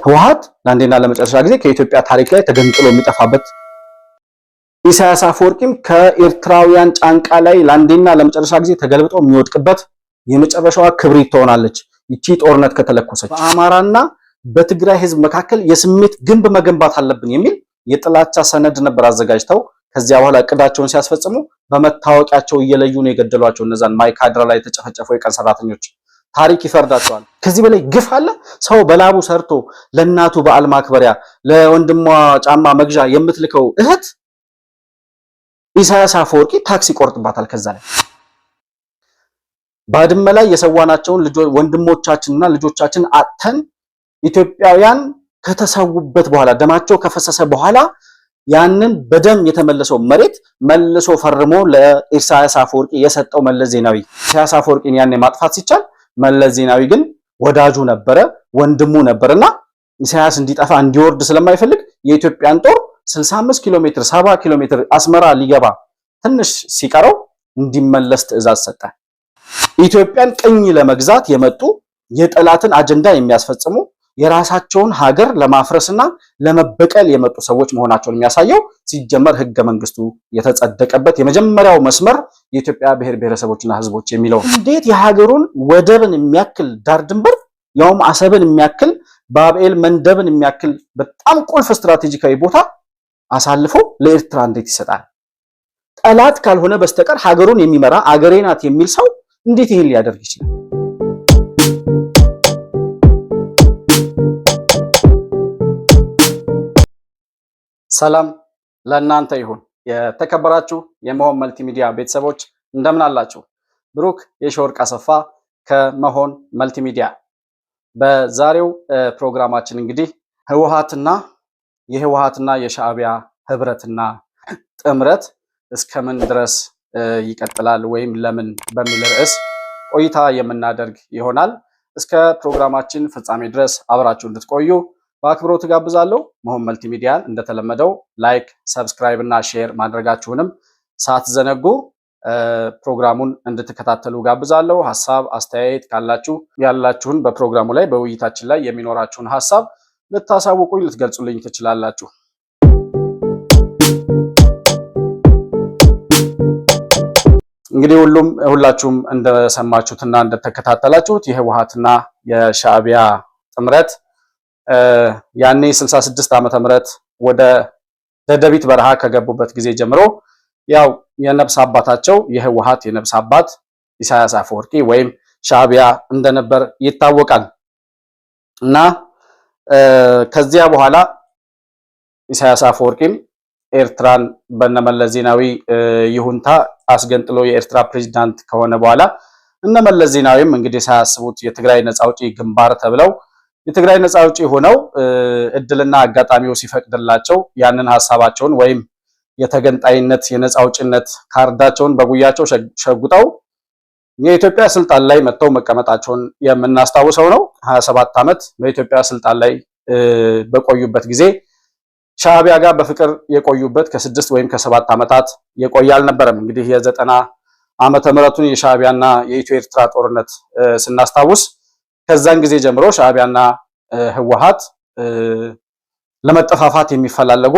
ህወሓት ለአንዴና ለመጨረሻ ጊዜ ከኢትዮጵያ ታሪክ ላይ ተገንጥሎ የሚጠፋበት ኢሳያስ አፈወርቂም ከኤርትራውያን ጫንቃ ላይ ለአንዴና ለመጨረሻ ጊዜ ተገልብጦ የሚወድቅበት የመጨረሻዋ ክብሪት ትሆናለች። ይቺ ጦርነት ከተለኮሰች በአማራና በትግራይ ህዝብ መካከል የስሜት ግንብ መገንባት አለብን የሚል የጥላቻ ሰነድ ነበር አዘጋጅተው ከዚያ በኋላ እቅዳቸውን ሲያስፈጽሙ በመታወቂያቸው እየለዩ ነው የገደሏቸው። እነዛን ማይካድራ ላይ የተጨፈጨፉ የቀን ሰራተኞች ታሪክ ይፈርዳቸዋል። ከዚህ በላይ ግፍ አለ? ሰው በላቡ ሰርቶ ለእናቱ በዓል ማክበሪያ ለወንድሟ ጫማ መግዣ የምትልከው እህት ኢሳያስ አፈወርቂ ታክሲ ቆርጥባታል። ከዛ ላይ ባድመ ላይ የሰዋናቸውን ወንድሞቻችንና ልጆቻችን አጥተን ኢትዮጵያውያን ከተሰውበት በኋላ ደማቸው ከፈሰሰ በኋላ ያንን በደም የተመለሰው መሬት መልሶ ፈርሞ ለኢሳያስ አፈወርቂ የሰጠው መለስ ዜናዊ። ኢሳያስ አፈወርቂን ያኔ ማጥፋት ሲቻል መለስ ዜናዊ ግን ወዳጁ ነበረ፣ ወንድሙ ነበርና ኢሳያስ እንዲጠፋ እንዲወርድ ስለማይፈልግ የኢትዮጵያን ጦር 65 ኪሎ ሜትር 70 ኪሎ ሜትር አስመራ ሊገባ ትንሽ ሲቀረው እንዲመለስ ትዕዛዝ ሰጠ። ኢትዮጵያን ቅኝ ለመግዛት የመጡ የጠላትን አጀንዳ የሚያስፈጽሙ የራሳቸውን ሀገር ለማፍረስና ለመበቀል የመጡ ሰዎች መሆናቸውን የሚያሳየው ሲጀመር ህገ መንግስቱ የተጸደቀበት የመጀመሪያው መስመር የኢትዮጵያ ብሔር ብሔረሰቦችና ህዝቦች የሚለው እንዴት የሀገሩን ወደብን የሚያክል ዳር ድንበር ያውም አሰብን የሚያክል ባብኤል መንደብን የሚያክል በጣም ቁልፍ ስትራቴጂካዊ ቦታ አሳልፎ ለኤርትራ እንዴት ይሰጣል? ጠላት ካልሆነ በስተቀር ሀገሩን የሚመራ አገሬ ናት የሚል ሰው እንዴት ይሄን ሊያደርግ ይችላል? ሰላም ለእናንተ ይሁን። የተከበራችሁ የመሆን መልቲሚዲያ ቤተሰቦች እንደምን አላችሁ? ብሩክ የሾርቅ አሰፋ ከመሆን መልቲሚዲያ። በዛሬው ፕሮግራማችን እንግዲህ የህወሓትና የሻዕቢያ ህብረትና ጥምረት እስከምን ድረስ ይቀጥላል ወይም ለምን በሚል ርዕስ ቆይታ የምናደርግ ይሆናል። እስከ ፕሮግራማችን ፍጻሜ ድረስ አብራችሁ እንድትቆዩ በአክብሮት ጋብዛለሁ። መሆን መልቲሚዲያን እንደተለመደው ላይክ፣ ሰብስክራይብ እና ሼር ማድረጋችሁንም ሳትዘነጉ ፕሮግራሙን እንድትከታተሉ ጋብዛለሁ። ሐሳብ አስተያየት ካላችሁ ያላችሁን በፕሮግራሙ ላይ በውይይታችን ላይ የሚኖራችሁን ሐሳብ ልታሳውቁኝ ልትገልጹልኝ ትችላላችሁ። እንግዲህ ሁላችሁም እንደሰማችሁትና እንደተከታተላችሁት የህወሓትና የሻዕቢያ ጥምረት ያኔ 66 ዓመተ ምህረት ወደ ደደቢት በረሃ ከገቡበት ጊዜ ጀምሮ ያው የነብስ አባታቸው የህወሓት የነብስ አባት ኢሳያስ አፈወርቂ ወይም ሻዕቢያ እንደነበር ይታወቃል። እና ከዚያ በኋላ ኢሳያስ አፈወርቂም ኤርትራን በነመለስ ዜናዊ ይሁንታ አስገንጥሎ የኤርትራ ፕሬዝዳንት ከሆነ በኋላ እነመለስ ዜናዊም እንግዲህ ሳያስቡት የትግራይ ነፃ አውጪ ግንባር ተብለው የትግራይ ነፃ አውጪ ሆነው እድልና አጋጣሚው ሲፈቅድላቸው ያንን ሐሳባቸውን ወይም የተገንጣይነት የነፃ አውጪነት ካርዳቸውን በጉያቸው ሸጉጠው የኢትዮጵያ ስልጣን ላይ መጥተው መቀመጣቸውን የምናስታውሰው ነው። 27 ዓመት በኢትዮጵያ ስልጣን ላይ በቆዩበት ጊዜ ሻዕቢያ ጋር በፍቅር የቆዩበት ከ6 ወይም ከ7 ዓመታት የቆየ አልነበረም። እንግዲህ የ90 ዓመተ ምህረቱን የሻዕቢያና የኢትዮ ኤርትራ ጦርነት ስናስታውስ ከዛን ጊዜ ጀምሮ ሻዕቢያና ህወሓት ለመጠፋፋት የሚፈላለጉ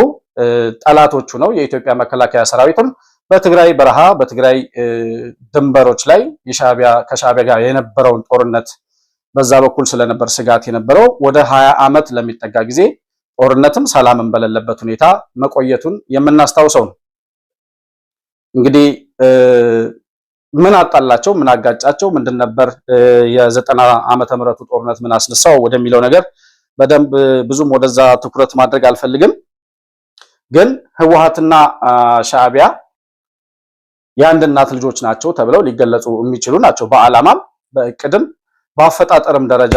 ጠላቶቹ ነው። የኢትዮጵያ መከላከያ ሰራዊትም በትግራይ በረሃ በትግራይ ድንበሮች ላይ ከሻዕቢያ ጋር የነበረውን ጦርነት በዛ በኩል ስለነበር ስጋት የነበረው ወደ 20 ዓመት ለሚጠጋ ጊዜ ጦርነትም ሰላምን በሌለበት ሁኔታ መቆየቱን የምናስታውሰው ነው። እንግዲህ ምን አጣላቸው? ምን አጋጫቸው? ምንድነበር የ90 ዓመተ ምህረቱ ጦርነት ምን አስነሳው ወደሚለው ነገር በደንብ ብዙም ወደዛ ትኩረት ማድረግ አልፈልግም። ግን ህወሓትና ሻዕቢያ የአንድ እናት ልጆች ናቸው ተብለው ሊገለጹ የሚችሉ ናቸው። በዓላማም በእቅድም በአፈጣጠርም ደረጃ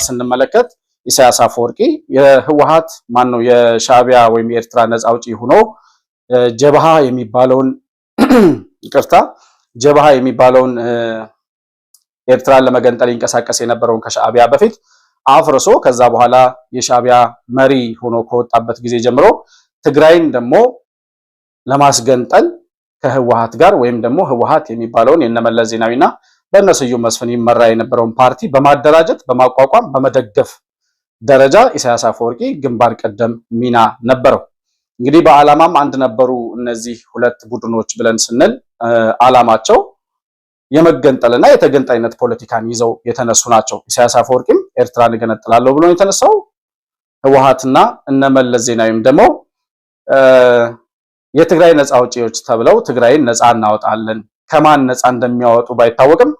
ስንመለከት ኢሳያስ አፈወርቂ የህወሓት የሻዕቢያ ወይም የኤርትራ ነፃ አውጪ ሆኖ ጀብሃ የሚባለውን ኤርትራን ለመገንጠል ይንቀሳቀስ የነበረውን ከሻዕቢያ በፊት አፍርሶ ከዛ በኋላ የሻዕቢያ መሪ ሆኖ ከወጣበት ጊዜ ጀምሮ ትግራይን ደግሞ ለማስገንጠል ከህወሓት ጋር ወይም ደግሞ ህወሓት የሚባለውን የነመለስ ዜናዊና በእነስዩም መስፍን ይመራ የነበረውን ፓርቲ በማደራጀት በማቋቋም በመደገፍ ደረጃ ኢሳያስ አፈወርቂ ግንባር ቀደም ሚና ነበረው። እንግዲህ በዓላማም አንድ ነበሩ እነዚህ ሁለት ቡድኖች ብለን ስንል ዓላማቸው የመገንጠልና የተገንጣይነት ፖለቲካን ይዘው የተነሱ ናቸው። ኢሳያስ አፈወርቂም ኤርትራን እገነጥላለሁ ብሎ የተነሳው፣ ህወሓትና እነመለስ ዜናዊም ደግሞ የትግራይ ነፃ አውጪዎች ተብለው ትግራይን ነፃ እናወጣለን፣ ከማን ነፃ እንደሚያወጡ ባይታወቅም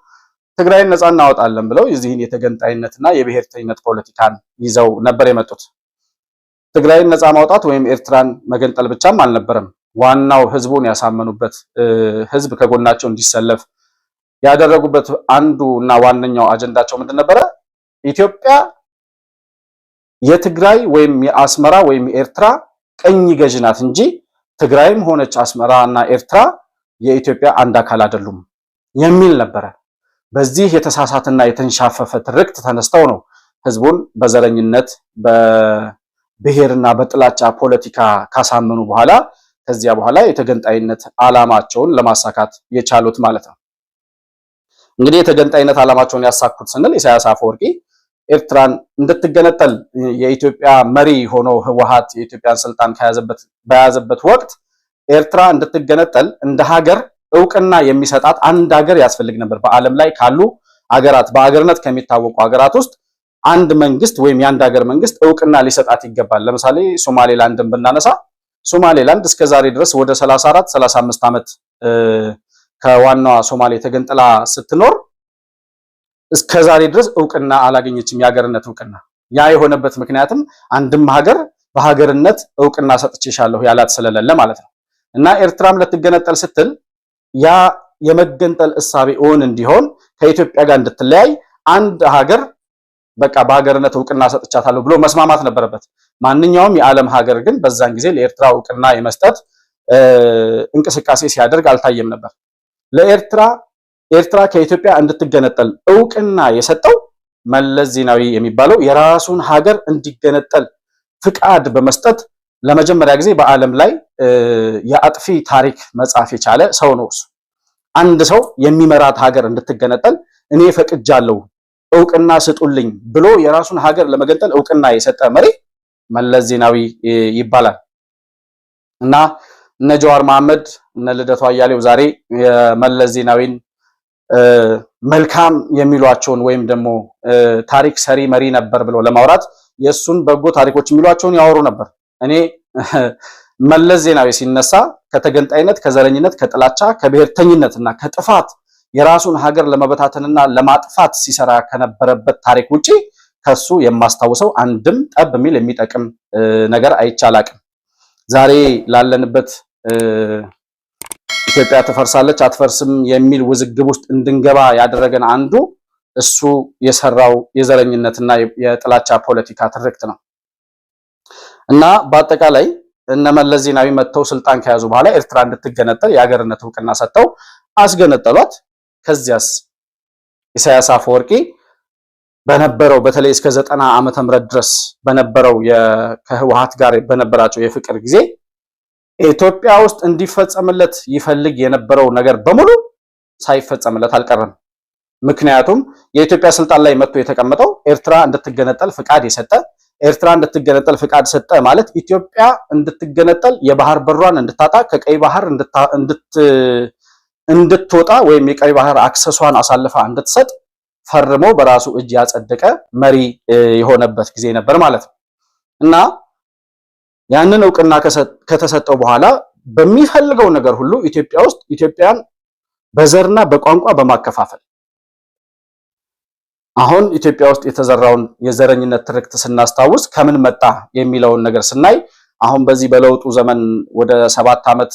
ትግራይን ነፃ እናወጣለን ብለው የዚህን የተገንጣይነትና የብሔርተኝነት ፖለቲካን ይዘው ነበር የመጡት። ትግራይን ነፃ ማውጣት ወይም ኤርትራን መገንጠል ብቻም አልነበረም። ዋናው ህዝቡን ያሳመኑበት፣ ህዝብ ከጎናቸው እንዲሰለፍ ያደረጉበት አንዱ እና ዋነኛው አጀንዳቸው ምንድን ነበረ? ኢትዮጵያ የትግራይ ወይም የአስመራ ወይም የኤርትራ ቀኝ ገዥ ናት እንጂ ትግራይም ሆነች አስመራ እና ኤርትራ የኢትዮጵያ አንድ አካል አይደሉም የሚል ነበረ። በዚህ የተሳሳተና የተንሻፈፈ ትርክት ተነስተው ነው ህዝቡን በዘረኝነት በብሔርና በጥላቻ ፖለቲካ ካሳመኑ በኋላ ከዚያ በኋላ የተገንጣይነት ዓላማቸውን ለማሳካት የቻሉት ማለት ነው። እንግዲህ የተገንጣይነት ዓላማቸውን ያሳኩት ስንል ኢሳያስ አፈወርቂ ኤርትራን እንድትገነጠል የኢትዮጵያ መሪ ሆኖ ህወሓት የኢትዮጵያን ስልጣን በያዘበት ወቅት ኤርትራ እንድትገነጠል እንደ ሀገር እውቅና የሚሰጣት አንድ ሀገር ያስፈልግ ነበር። በዓለም ላይ ካሉ ሀገራት በአገርነት ከሚታወቁ ሀገራት ውስጥ አንድ መንግስት ወይም የአንድ ሀገር መንግስት እውቅና ሊሰጣት ይገባል። ለምሳሌ ሶማሌላንድን ብናነሳ ሶማሌላንድ እስከዛሬ ድረስ ወደ 34-35 ዓመት ከዋናዋ ሶማሌ ተገንጥላ ስትኖር እስከዛሬ ድረስ እውቅና አላገኘችም፣ የሀገርነት እውቅና። ያ የሆነበት ምክንያትም አንድም ሀገር በሀገርነት እውቅና ሰጥቼሻለሁ ያላት ስለሌለ ማለት ነው። እና ኤርትራም ልትገነጠል ስትል ያ የመገንጠል እሳቤ እውን እንዲሆን ከኢትዮጵያ ጋር እንድትለያይ አንድ ሀገር በቃ በሀገርነት እውቅና ሰጥቻታለሁ ብሎ መስማማት ነበረበት። ማንኛውም የዓለም ሀገር ግን በዛን ጊዜ ለኤርትራ እውቅና የመስጠት እንቅስቃሴ ሲያደርግ አልታየም ነበር። ኤርትራ ከኢትዮጵያ እንድትገነጠል እውቅና የሰጠው መለስ ዜናዊ የሚባለው የራሱን ሀገር እንዲገነጠል ፍቃድ በመስጠት ለመጀመሪያ ጊዜ በዓለም ላይ የአጥፊ ታሪክ መጻፍ የቻለ ሰው ነው እሱ። አንድ ሰው የሚመራት ሀገር እንድትገነጠል እኔ ፈቅጃለሁ እውቅና ስጡልኝ ብሎ የራሱን ሀገር ለመገንጠል እውቅና የሰጠ መሪ መለስ ዜናዊ ይባላል። እና እነ ጀዋር መሐመድ እነ ልደቱ አያሌው ዛሬ የመለስ ዜናዊን መልካም የሚሏቸውን ወይም ደግሞ ታሪክ ሰሪ መሪ ነበር ብለው ለማውራት የሱን በጎ ታሪኮች የሚሏቸውን ያወሩ ነበር። እኔ መለስ ዜናዊ ሲነሳ ከተገንጣይነት፣ ከዘረኝነት፣ ከጥላቻ፣ ከብሔርተኝነትና ከጥፋት የራሱን ሀገር ለመበታተንና ለማጥፋት ሲሰራ ከነበረበት ታሪክ ውጪ ከሱ የማስታውሰው አንድም ጠብ የሚል የሚጠቅም ነገር አይቻላቅም። ዛሬ ላለንበት ኢትዮጵያ ትፈርሳለች አትፈርስም የሚል ውዝግብ ውስጥ እንድንገባ ያደረገን አንዱ እሱ የሰራው የዘረኝነትና የጥላቻ ፖለቲካ ትርክት ነው። እና በአጠቃላይ እነ መለስ ዜናዊ መጥተው ስልጣን ከያዙ በኋላ ኤርትራ እንድትገነጠል የሀገርነት እውቅና ሰጥተው አስገነጠሏት። ከዚያስ ኢሳያስ አፈወርቂ በነበረው በተለይ እስከ 90 ዓመተ ምህረት ድረስ በነበረው ከህወሓት ጋር በነበራቸው የፍቅር ጊዜ ኢትዮጵያ ውስጥ እንዲፈጸምለት ይፈልግ የነበረው ነገር በሙሉ ሳይፈጸምለት አልቀረም። ምክንያቱም የኢትዮጵያ ስልጣን ላይ መጥቶ የተቀመጠው ኤርትራ እንድትገነጠል ፍቃድ የሰጠ፣ ኤርትራ እንድትገነጠል ፍቃድ ሰጠ ማለት ኢትዮጵያ እንድትገነጠል የባህር በሯን እንድታጣ ከቀይ ባህር እንድትወጣ ወይም የቀይ ባህር አክሰሷን አሳልፋ እንድትሰጥ ፈርሞ በራሱ እጅ ያጸደቀ መሪ የሆነበት ጊዜ ነበር ማለት ነው። እና ያንን እውቅና ከተሰጠው በኋላ በሚፈልገው ነገር ሁሉ ኢትዮጵያ ውስጥ ኢትዮጵያን በዘርና በቋንቋ በማከፋፈል አሁን ኢትዮጵያ ውስጥ የተዘራውን የዘረኝነት ትርክት ስናስታውስ ከምን መጣ የሚለውን ነገር ስናይ አሁን በዚህ በለውጡ ዘመን ወደ 7 ዓመት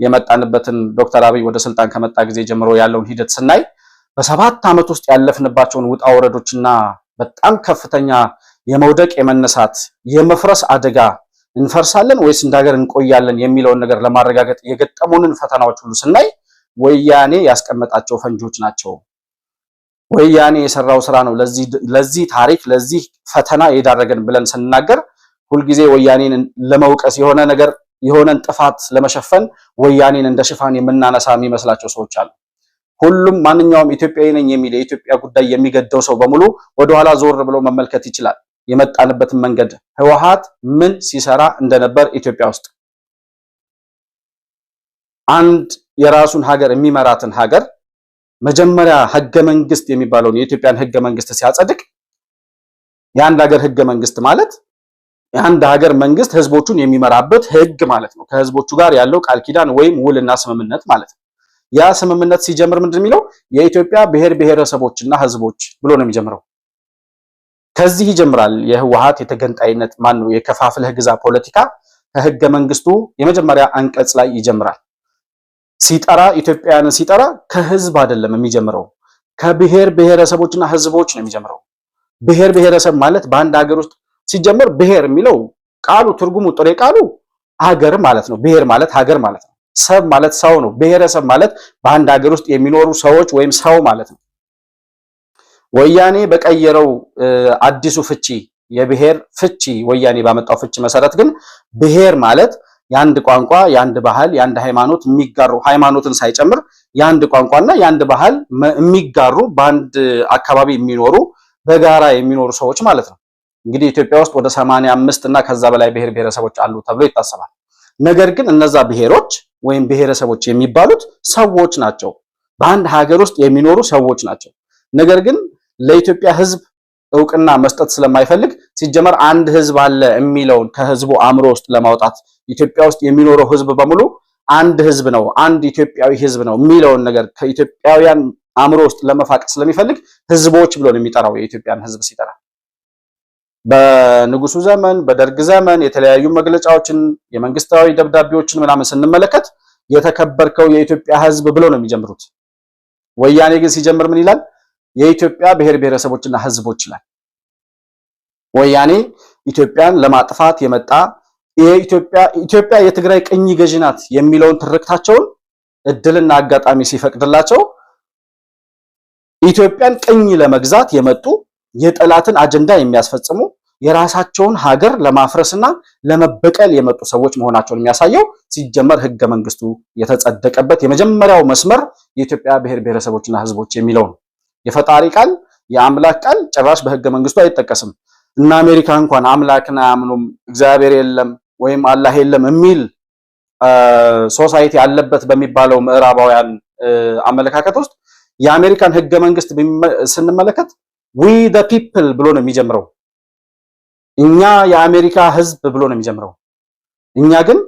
የመጣንበትን ዶክተር አብይ ወደ ስልጣን ከመጣ ጊዜ ጀምሮ ያለውን ሂደት ስናይ በ7 ዓመት ውስጥ ያለፍንባቸውን ውጣ ወረዶችና በጣም ከፍተኛ የመውደቅ የመነሳት የመፍረስ አደጋ እንፈርሳለን ወይስ እንደሀገር እንቆያለን የሚለውን ነገር ለማረጋገጥ የገጠሙንን ፈተናዎች ሁሉ ስናይ ወያኔ ያስቀመጣቸው ፈንጆች ናቸው። ወያኔ የሰራው ስራ ነው ለዚህ ታሪክ ለዚህ ፈተና የዳረገን ብለን ስንናገር ሁልጊዜ ወያኔን ለመውቀስ የሆነን ጥፋት ለመሸፈን ወያኔን እንደ ሽፋን የምናነሳ የሚመስላቸው ሰዎች አሉ። ሁሉም ማንኛውም ኢትዮጵያዊ ነኝ የሚል የኢትዮጵያ ጉዳይ የሚገደው ሰው በሙሉ ወደኋላ ዞር ብሎ መመልከት ይችላል። የመጣንበትን መንገድ ህወሓት ምን ሲሰራ እንደነበር ኢትዮጵያ ውስጥ አንድ የራሱን ሀገር የሚመራትን ሀገር መጀመሪያ ህገ መንግስት የሚባለውን የኢትዮጵያን ህገ መንግስት ሲያጸድቅ የአንድ ሀገር ህገ መንግስት ማለት የአንድ ሀገር መንግስት ህዝቦቹን የሚመራበት ህግ ማለት ነው። ከህዝቦቹ ጋር ያለው ቃል ኪዳን ወይም ውልና ስምምነት ማለት ነው። ያ ስምምነት ሲጀምር ምንድን የሚለው የኢትዮጵያ ብሔር ብሔረሰቦችና ህዝቦች ብሎ ነው የሚጀምረው። ከዚህ ይጀምራል የህወሓት የተገንጣይነት ማነው የከፋፍለህ ግዛ ፖለቲካ ከህገ መንግስቱ የመጀመሪያ አንቀጽ ላይ ይጀምራል። ሲጠራ ኢትዮጵያውያንን ሲጠራ ከህዝብ አይደለም የሚጀምረው ከብሔር ብሔረሰቦችና ህዝቦች ነው የሚጀምረው። ብሔር ብሔረሰብ ማለት በአንድ ሀገር ውስጥ ሲጀምር ብሔር የሚለው ቃሉ ትርጉሙ ጥሬ ቃሉ ሀገር ማለት ነው። ብሔር ማለት ሀገር ማለት ነው። ሰብ ማለት ሰው ነው። ብሔረሰብ ማለት በአንድ ሀገር ውስጥ የሚኖሩ ሰዎች ወይም ሰው ማለት ነው። ወያኔ በቀየረው አዲሱ ፍቺ የብሔር ፍቺ ወያኔ ባመጣው ፍቺ መሰረት ግን ብሔር ማለት የአንድ ቋንቋ፣ የአንድ ባህል፣ የአንድ ሃይማኖት የሚጋሩ ሃይማኖትን ሳይጨምር የአንድ ቋንቋና የአንድ ባህል የሚጋሩ በአንድ አካባቢ የሚኖሩ በጋራ የሚኖሩ ሰዎች ማለት ነው። እንግዲህ ኢትዮጵያ ውስጥ ወደ 85 እና ከዛ በላይ ብሔር ብሔረሰቦች አሉ ተብሎ ይታሰባል። ነገር ግን እነዛ ብሔሮች ወይም ብሔረሰቦች የሚባሉት ሰዎች ናቸው። በአንድ ሀገር ውስጥ የሚኖሩ ሰዎች ናቸው። ነገር ግን ለኢትዮጵያ ህዝብ እውቅና መስጠት ስለማይፈልግ ሲጀመር አንድ ህዝብ አለ የሚለውን ከህዝቡ አእምሮ ውስጥ ለማውጣት ኢትዮጵያ ውስጥ የሚኖረው ህዝብ በሙሉ አንድ ህዝብ ነው፣ አንድ ኢትዮጵያዊ ህዝብ ነው የሚለውን ነገር ከኢትዮጵያውያን አእምሮ ውስጥ ለመፋቅ ስለሚፈልግ ህዝቦች ብሎ ነው የሚጠራው የኢትዮጵያን ህዝብ ሲጠራ። በንጉሱ ዘመን በደርግ ዘመን የተለያዩ መግለጫዎችን የመንግስታዊ ደብዳቤዎችን ምናምን ስንመለከት የተከበርከው የኢትዮጵያ ህዝብ ብሎ ነው የሚጀምሩት። ወያኔ ግን ሲጀምር ምን ይላል? የኢትዮጵያ ብሔር ብሔረሰቦችና ህዝቦች ይላል። ወያኔ ኢትዮጵያን ለማጥፋት የመጣ ኢትዮጵያ የትግራይ ቅኝ ገዢ ናት የሚለውን ትርክታቸውን እድልና አጋጣሚ ሲፈቅድላቸው ኢትዮጵያን ቅኝ ለመግዛት የመጡ የጠላትን አጀንዳ የሚያስፈጽሙ የራሳቸውን ሀገር ለማፍረስና ለመበቀል የመጡ ሰዎች መሆናቸውን የሚያሳየው ሲጀመር ህገ መንግስቱ የተጸደቀበት የመጀመሪያው መስመር የኢትዮጵያ ብሔር ብሔረሰቦችና ህዝቦች የሚለው ነው። የፈጣሪ ቃል የአምላክ ቃል ጭራሽ በህገ መንግስቱ አይጠቀስም። እና አሜሪካ እንኳን አምላክን አያምኑም፣ እግዚአብሔር የለም ወይም አላህ የለም የሚል ሶሳይቲ አለበት በሚባለው ምዕራባውያን አመለካከት ውስጥ የአሜሪካን ህገ መንግስት ስንመለከት we the people ብሎ ነው የሚጀምረው። እኛ የአሜሪካ ህዝብ ብሎ ነው የሚጀምረው። እኛ ግን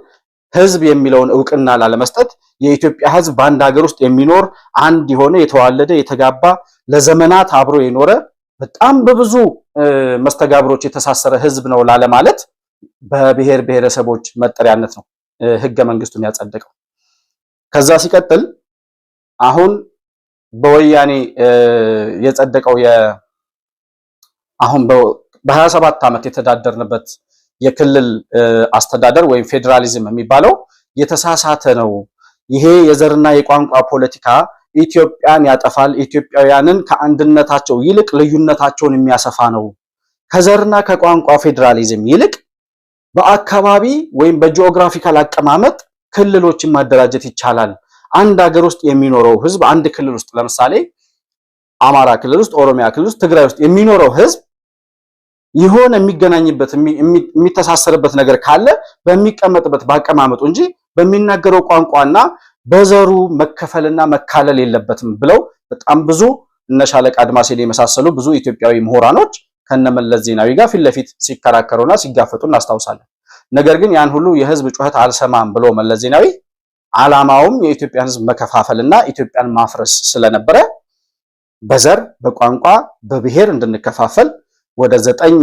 ህዝብ የሚለውን እውቅና ላለመስጠት የኢትዮጵያ ህዝብ በአንድ ሀገር ውስጥ የሚኖር አንድ የሆነ የተዋለደ የተጋባ ለዘመናት አብሮ የኖረ በጣም በብዙ መስተጋብሮች የተሳሰረ ህዝብ ነው ላለ ማለት በብሔር ብሔረሰቦች መጠሪያነት ነው ህገ መንግስቱን ያጸደቀው። ከዛ ሲቀጥል አሁን በወያኔ የጸደቀው አሁን በ27 ዓመት የተዳደርንበት የክልል አስተዳደር ወይም ፌዴራሊዝም የሚባለው የተሳሳተ ነው። ይሄ የዘርና የቋንቋ ፖለቲካ ኢትዮጵያን ያጠፋል፣ ኢትዮጵያውያንን ከአንድነታቸው ይልቅ ልዩነታቸውን የሚያሰፋ ነው። ከዘርና ከቋንቋ ፌዴራሊዝም ይልቅ በአካባቢ ወይም በጂኦግራፊካል አቀማመጥ ክልሎችን ማደራጀት ይቻላል። አንድ ሀገር ውስጥ የሚኖረው ህዝብ አንድ ክልል ውስጥ ለምሳሌ አማራ ክልል ውስጥ፣ ኦሮሚያ ክልል ውስጥ፣ ትግራይ ውስጥ የሚኖረው ህዝብ ይሆን የሚገናኝበት የሚተሳሰርበት ነገር ካለ በሚቀመጥበት ባቀማመጡ እንጂ በሚናገረው ቋንቋና በዘሩ መከፈልና መካለል የለበትም ብለው በጣም ብዙ እነ ሻለቃ አድማሴን የመሳሰሉ ብዙ ኢትዮጵያዊ ምሁራኖች ከነመለስ ዜናዊ ጋር ፊት ለፊት ሲከራከሩና ሲጋፈጡ እናስታውሳለን። ነገር ግን ያን ሁሉ የህዝብ ጩኸት አልሰማም ብሎ መለስ ዜናዊ ዓላማውም የኢትዮጵያን ህዝብ መከፋፈልና ኢትዮጵያን ማፍረስ ስለነበረ በዘር በቋንቋ በብሔር እንድንከፋፈል ወደ 9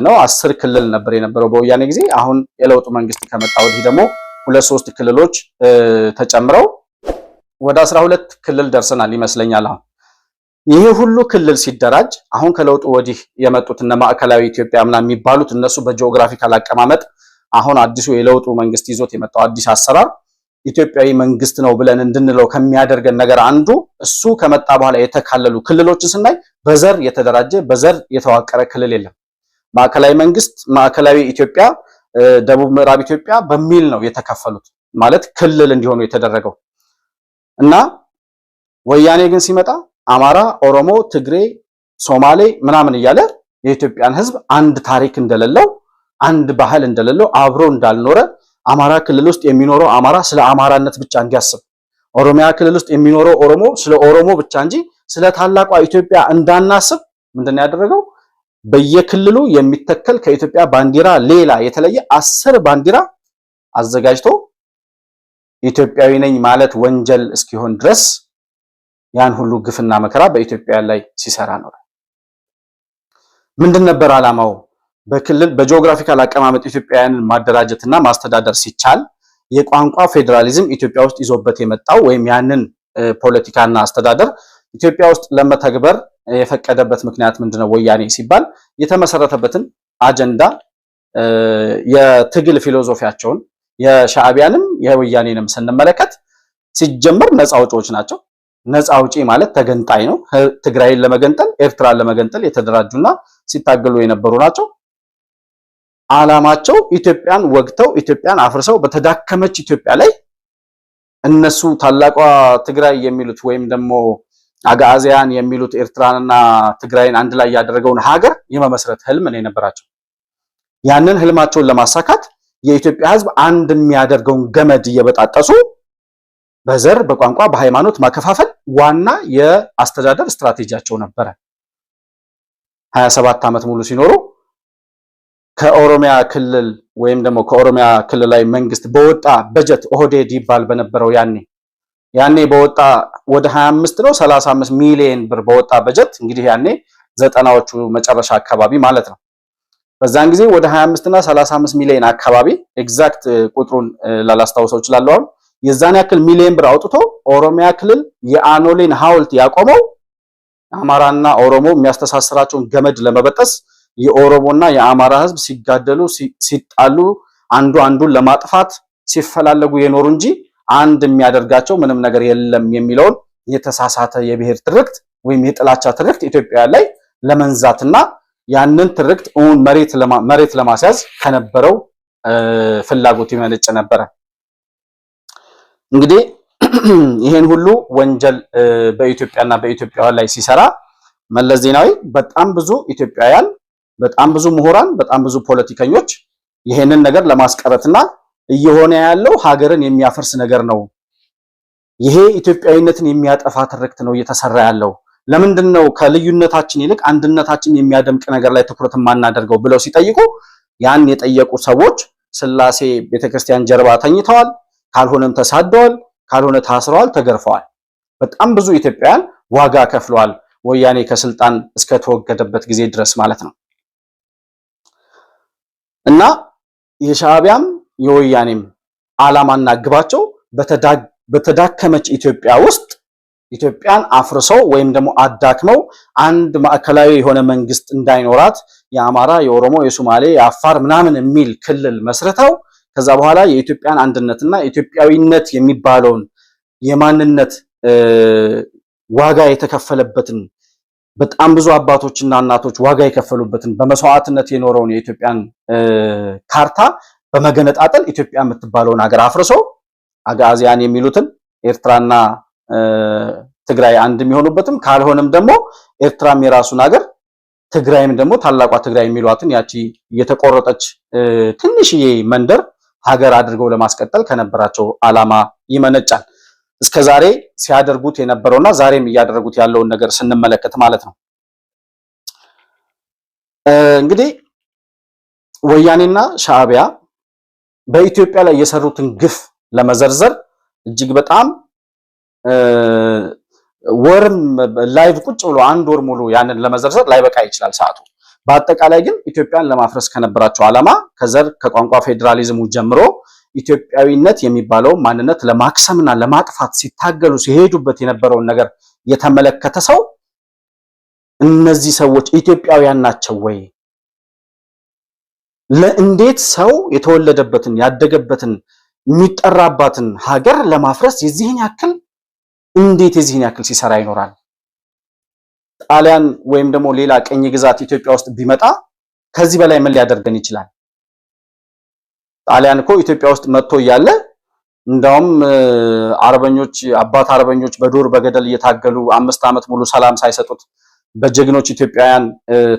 ነው 10 ክልል ነበር የነበረው በወያኔ ጊዜ። አሁን የለውጡ መንግስት ከመጣ ወዲህ ደግሞ 2-3 ክልሎች ተጨምረው ወደ 12 ክልል ደርሰናል ይመስለኛል። አሁን ይሄ ሁሉ ክልል ሲደራጅ አሁን ከለውጡ ወዲህ የመጡት እነ ማዕከላዊ ኢትዮጵያ ምናምን የሚባሉት እነሱ በጂኦግራፊካል አቀማመጥ አሁን አዲሱ የለውጡ መንግስት ይዞት የመጣው አዲስ አሰራር ኢትዮጵያዊ መንግስት ነው ብለን እንድንለው ከሚያደርገን ነገር አንዱ እሱ ከመጣ በኋላ የተካለሉ ክልሎችን ስናይ በዘር የተደራጀ በዘር የተዋቀረ ክልል የለም። ማዕከላዊ መንግስት፣ ማዕከላዊ ኢትዮጵያ፣ ደቡብ ምዕራብ ኢትዮጵያ በሚል ነው የተከፈሉት ማለት ክልል እንዲሆኑ የተደረገው እና ወያኔ ግን ሲመጣ አማራ፣ ኦሮሞ፣ ትግሬ፣ ሶማሌ ምናምን እያለ የኢትዮጵያን ህዝብ አንድ ታሪክ እንደሌለው፣ አንድ ባህል እንደሌለው፣ አብሮ እንዳልኖረ፣ አማራ ክልል ውስጥ የሚኖረው አማራ ስለ አማራነት ብቻ እንዲያስብ፣ ኦሮሚያ ክልል ውስጥ የሚኖረው ኦሮሞ ስለ ኦሮሞ ብቻ እንጂ ስለ ታላቋ ኢትዮጵያ እንዳናስብ ምንድነው ያደረገው? በየክልሉ የሚተከል ከኢትዮጵያ ባንዲራ ሌላ የተለየ 10 ባንዲራ አዘጋጅቶ ኢትዮጵያዊ ነኝ ማለት ወንጀል እስኪሆን ድረስ ያን ሁሉ ግፍና መከራ በኢትዮጵያ ላይ ሲሰራ ነው። ምንድን ነበር ዓላማው? በክልል በጂኦግራፊካል አቀማመጥ ኢትዮጵያውያንን ማደራጀትና ማስተዳደር ሲቻል የቋንቋ ፌዴራሊዝም ኢትዮጵያ ውስጥ ይዞበት የመጣው ወይም ያንን ፖለቲካና አስተዳደር ኢትዮጵያ ውስጥ ለመተግበር የፈቀደበት ምክንያት ምንድነው? ወያኔ ሲባል የተመሰረተበትን አጀንዳ የትግል ፊሎሶፊያቸውን የሻዕቢያንም የወያኔንም ስንመለከት ሲጀመር ነፃ አውጪዎች ናቸው። ነፃ አውጪ ማለት ተገንጣይ ነው። ትግራይን ለመገንጠል ኤርትራን ለመገንጠል የተደራጁና ሲታገሉ የነበሩ ናቸው። ዓላማቸው ኢትዮጵያን ወግተው ኢትዮጵያን አፍርሰው በተዳከመች ኢትዮጵያ ላይ እነሱ ታላቋ ትግራይ የሚሉት ወይም ደግሞ አጋዚያን የሚሉት ኤርትራንና ትግራይን አንድ ላይ ያደረገውን ሀገር የመመስረት ህልም ነው የነበራቸው። ያንን ህልማቸውን ለማሳካት የኢትዮጵያ ህዝብ አንድ የሚያደርገውን ገመድ እየበጣጠሱ በዘር፣ በቋንቋ፣ በሃይማኖት ማከፋፈል ዋና የአስተዳደር ስትራቴጂያቸው ነበረ። 27 ዓመት ሙሉ ሲኖሩ ከኦሮሚያ ክልል ወይም ደግሞ ከኦሮሚያ ክልላዊ መንግስት በወጣ በጀት ኦህዴድ ይባል በነበረው ያኔ በወጣ ወደ 25 ነው 35 ሚሊዮን ብር በወጣ በጀት እንግዲህ ያኔ ዘጠናዎቹ መጨረሻ አካባቢ ማለት ነው። በዛን ጊዜ ወደ 25 እና 35 ሚሊዮን አካባቢ ኤግዛክት ቁጥሩን ላላስታውሰው እችላለሁ። የዛን ያክል ሚሊዮን ብር አውጥቶ ኦሮሚያ ክልል የአኖሌን ሐውልት ያቆመው አማራና ኦሮሞ የሚያስተሳስራቸውን ገመድ ለመበጠስ የኦሮሞና የአማራ ህዝብ ሲጋደሉ ሲጣሉ አንዱ አንዱን ለማጥፋት ሲፈላለጉ የኖሩ እንጂ አንድ የሚያደርጋቸው ምንም ነገር የለም የሚለውን የተሳሳተ የብሔር ትርክት ወይም የጥላቻ ትርክት ኢትዮጵያ ላይ ለመንዛትና ያንን ትርክት መሬት ለማስያዝ ከነበረው ፍላጎት ይመነጭ ነበረ። እንግዲህ ይሄን ሁሉ ወንጀል በኢትዮጵያና በኢትዮጵያውያን ላይ ሲሰራ መለስ ዜናዊ በጣም ብዙ ኢትዮጵያውያን፣ በጣም ብዙ ምሁራን፣ በጣም ብዙ ፖለቲከኞች ይሄንን ነገር ለማስቀረትና እየሆነ ያለው ሀገርን የሚያፈርስ ነገር ነው፣ ይሄ ኢትዮጵያዊነትን የሚያጠፋ ትርክት ነው እየተሰራ ያለው፣ ለምንድነው ከልዩነታችን ይልቅ አንድነታችን የሚያደምቅ ነገር ላይ ትኩረት ማናደርገው ብለው ሲጠይቁ ያን የጠየቁ ሰዎች ስላሴ ቤተክርስቲያን ጀርባ ተኝተዋል፣ ካልሆነም ተሳደዋል፣ ካልሆነ ታስረዋል፣ ተገርፈዋል። በጣም ብዙ ኢትዮጵያውያን ዋጋ ከፍለዋል፣ ወያኔ ከስልጣን እስከተወገደበት ጊዜ ድረስ ማለት ነው። እና የሻዕቢያም የወያኔም ዓላማና ግባቸው በተዳከመች ኢትዮጵያ ውስጥ ኢትዮጵያን አፍርሰው ወይም ደግሞ አዳክመው አንድ ማዕከላዊ የሆነ መንግስት እንዳይኖራት የአማራ፣ የኦሮሞ፣ የሶማሌ፣ የአፋር ምናምን የሚል ክልል መስርተው ከዛ በኋላ የኢትዮጵያን አንድነትና ኢትዮጵያዊነት የሚባለውን የማንነት ዋጋ የተከፈለበትን በጣም ብዙ አባቶችና እናቶች ዋጋ የከፈሉበትን በመስዋዕትነት የኖረውን የኢትዮጵያን ካርታ በመገነጣጠል ኢትዮጵያ የምትባለውን ሀገር አፍርሶ አጋዚያን የሚሉትን ኤርትራና ትግራይ አንድ የሚሆኑበትም ካልሆነም ደግሞ ኤርትራም የራሱን ሀገር ትግራይም ደግሞ ታላቋ ትግራይ የሚሏትን ያቺ የተቆረጠች ትንሽዬ መንደር ሀገር አድርገው ለማስቀጠል ከነበራቸው ዓላማ ይመነጫል። እስከዛሬ ሲያደርጉት የነበረውና ዛሬም እያደረጉት ያለውን ነገር ስንመለከት ማለት ነው። እንግዲህ ወያኔና ሻዕቢያ በኢትዮጵያ ላይ የሰሩትን ግፍ ለመዘርዘር እጅግ በጣም ወርም ላይቭ ቁጭ ብሎ አንድ ወር ሙሉ ያንን ለመዘርዘር ላይበቃ ይችላል ሰዓቱ። በአጠቃላይ ግን ኢትዮጵያን ለማፍረስ ከነበራቸው ዓላማ ከዘር ከቋንቋ ፌዴራሊዝሙ ጀምሮ ኢትዮጵያዊነት የሚባለው ማንነት ለማክሰምና ለማጥፋት ሲታገሉ ሲሄዱበት የነበረውን ነገር የተመለከተ ሰው እነዚህ ሰዎች ኢትዮጵያውያን ናቸው ወይ? ለእንዴት ሰው የተወለደበትን ያደገበትን የሚጠራባትን ሀገር ለማፍረስ የዚህን ያክል እንዴት የዚህን ያክል ሲሰራ ይኖራል? ጣሊያን ወይም ደግሞ ሌላ ቀኝ ግዛት ኢትዮጵያ ውስጥ ቢመጣ ከዚህ በላይ ምን ሊያደርገን ይችላል? ጣሊያን እኮ ኢትዮጵያ ውስጥ መጥቶ እያለ እንዳውም አርበኞች አባት አርበኞች በዱር በገደል እየታገሉ 5 ዓመት ሙሉ ሰላም ሳይሰጡት በጀግኖች ኢትዮጵያውያን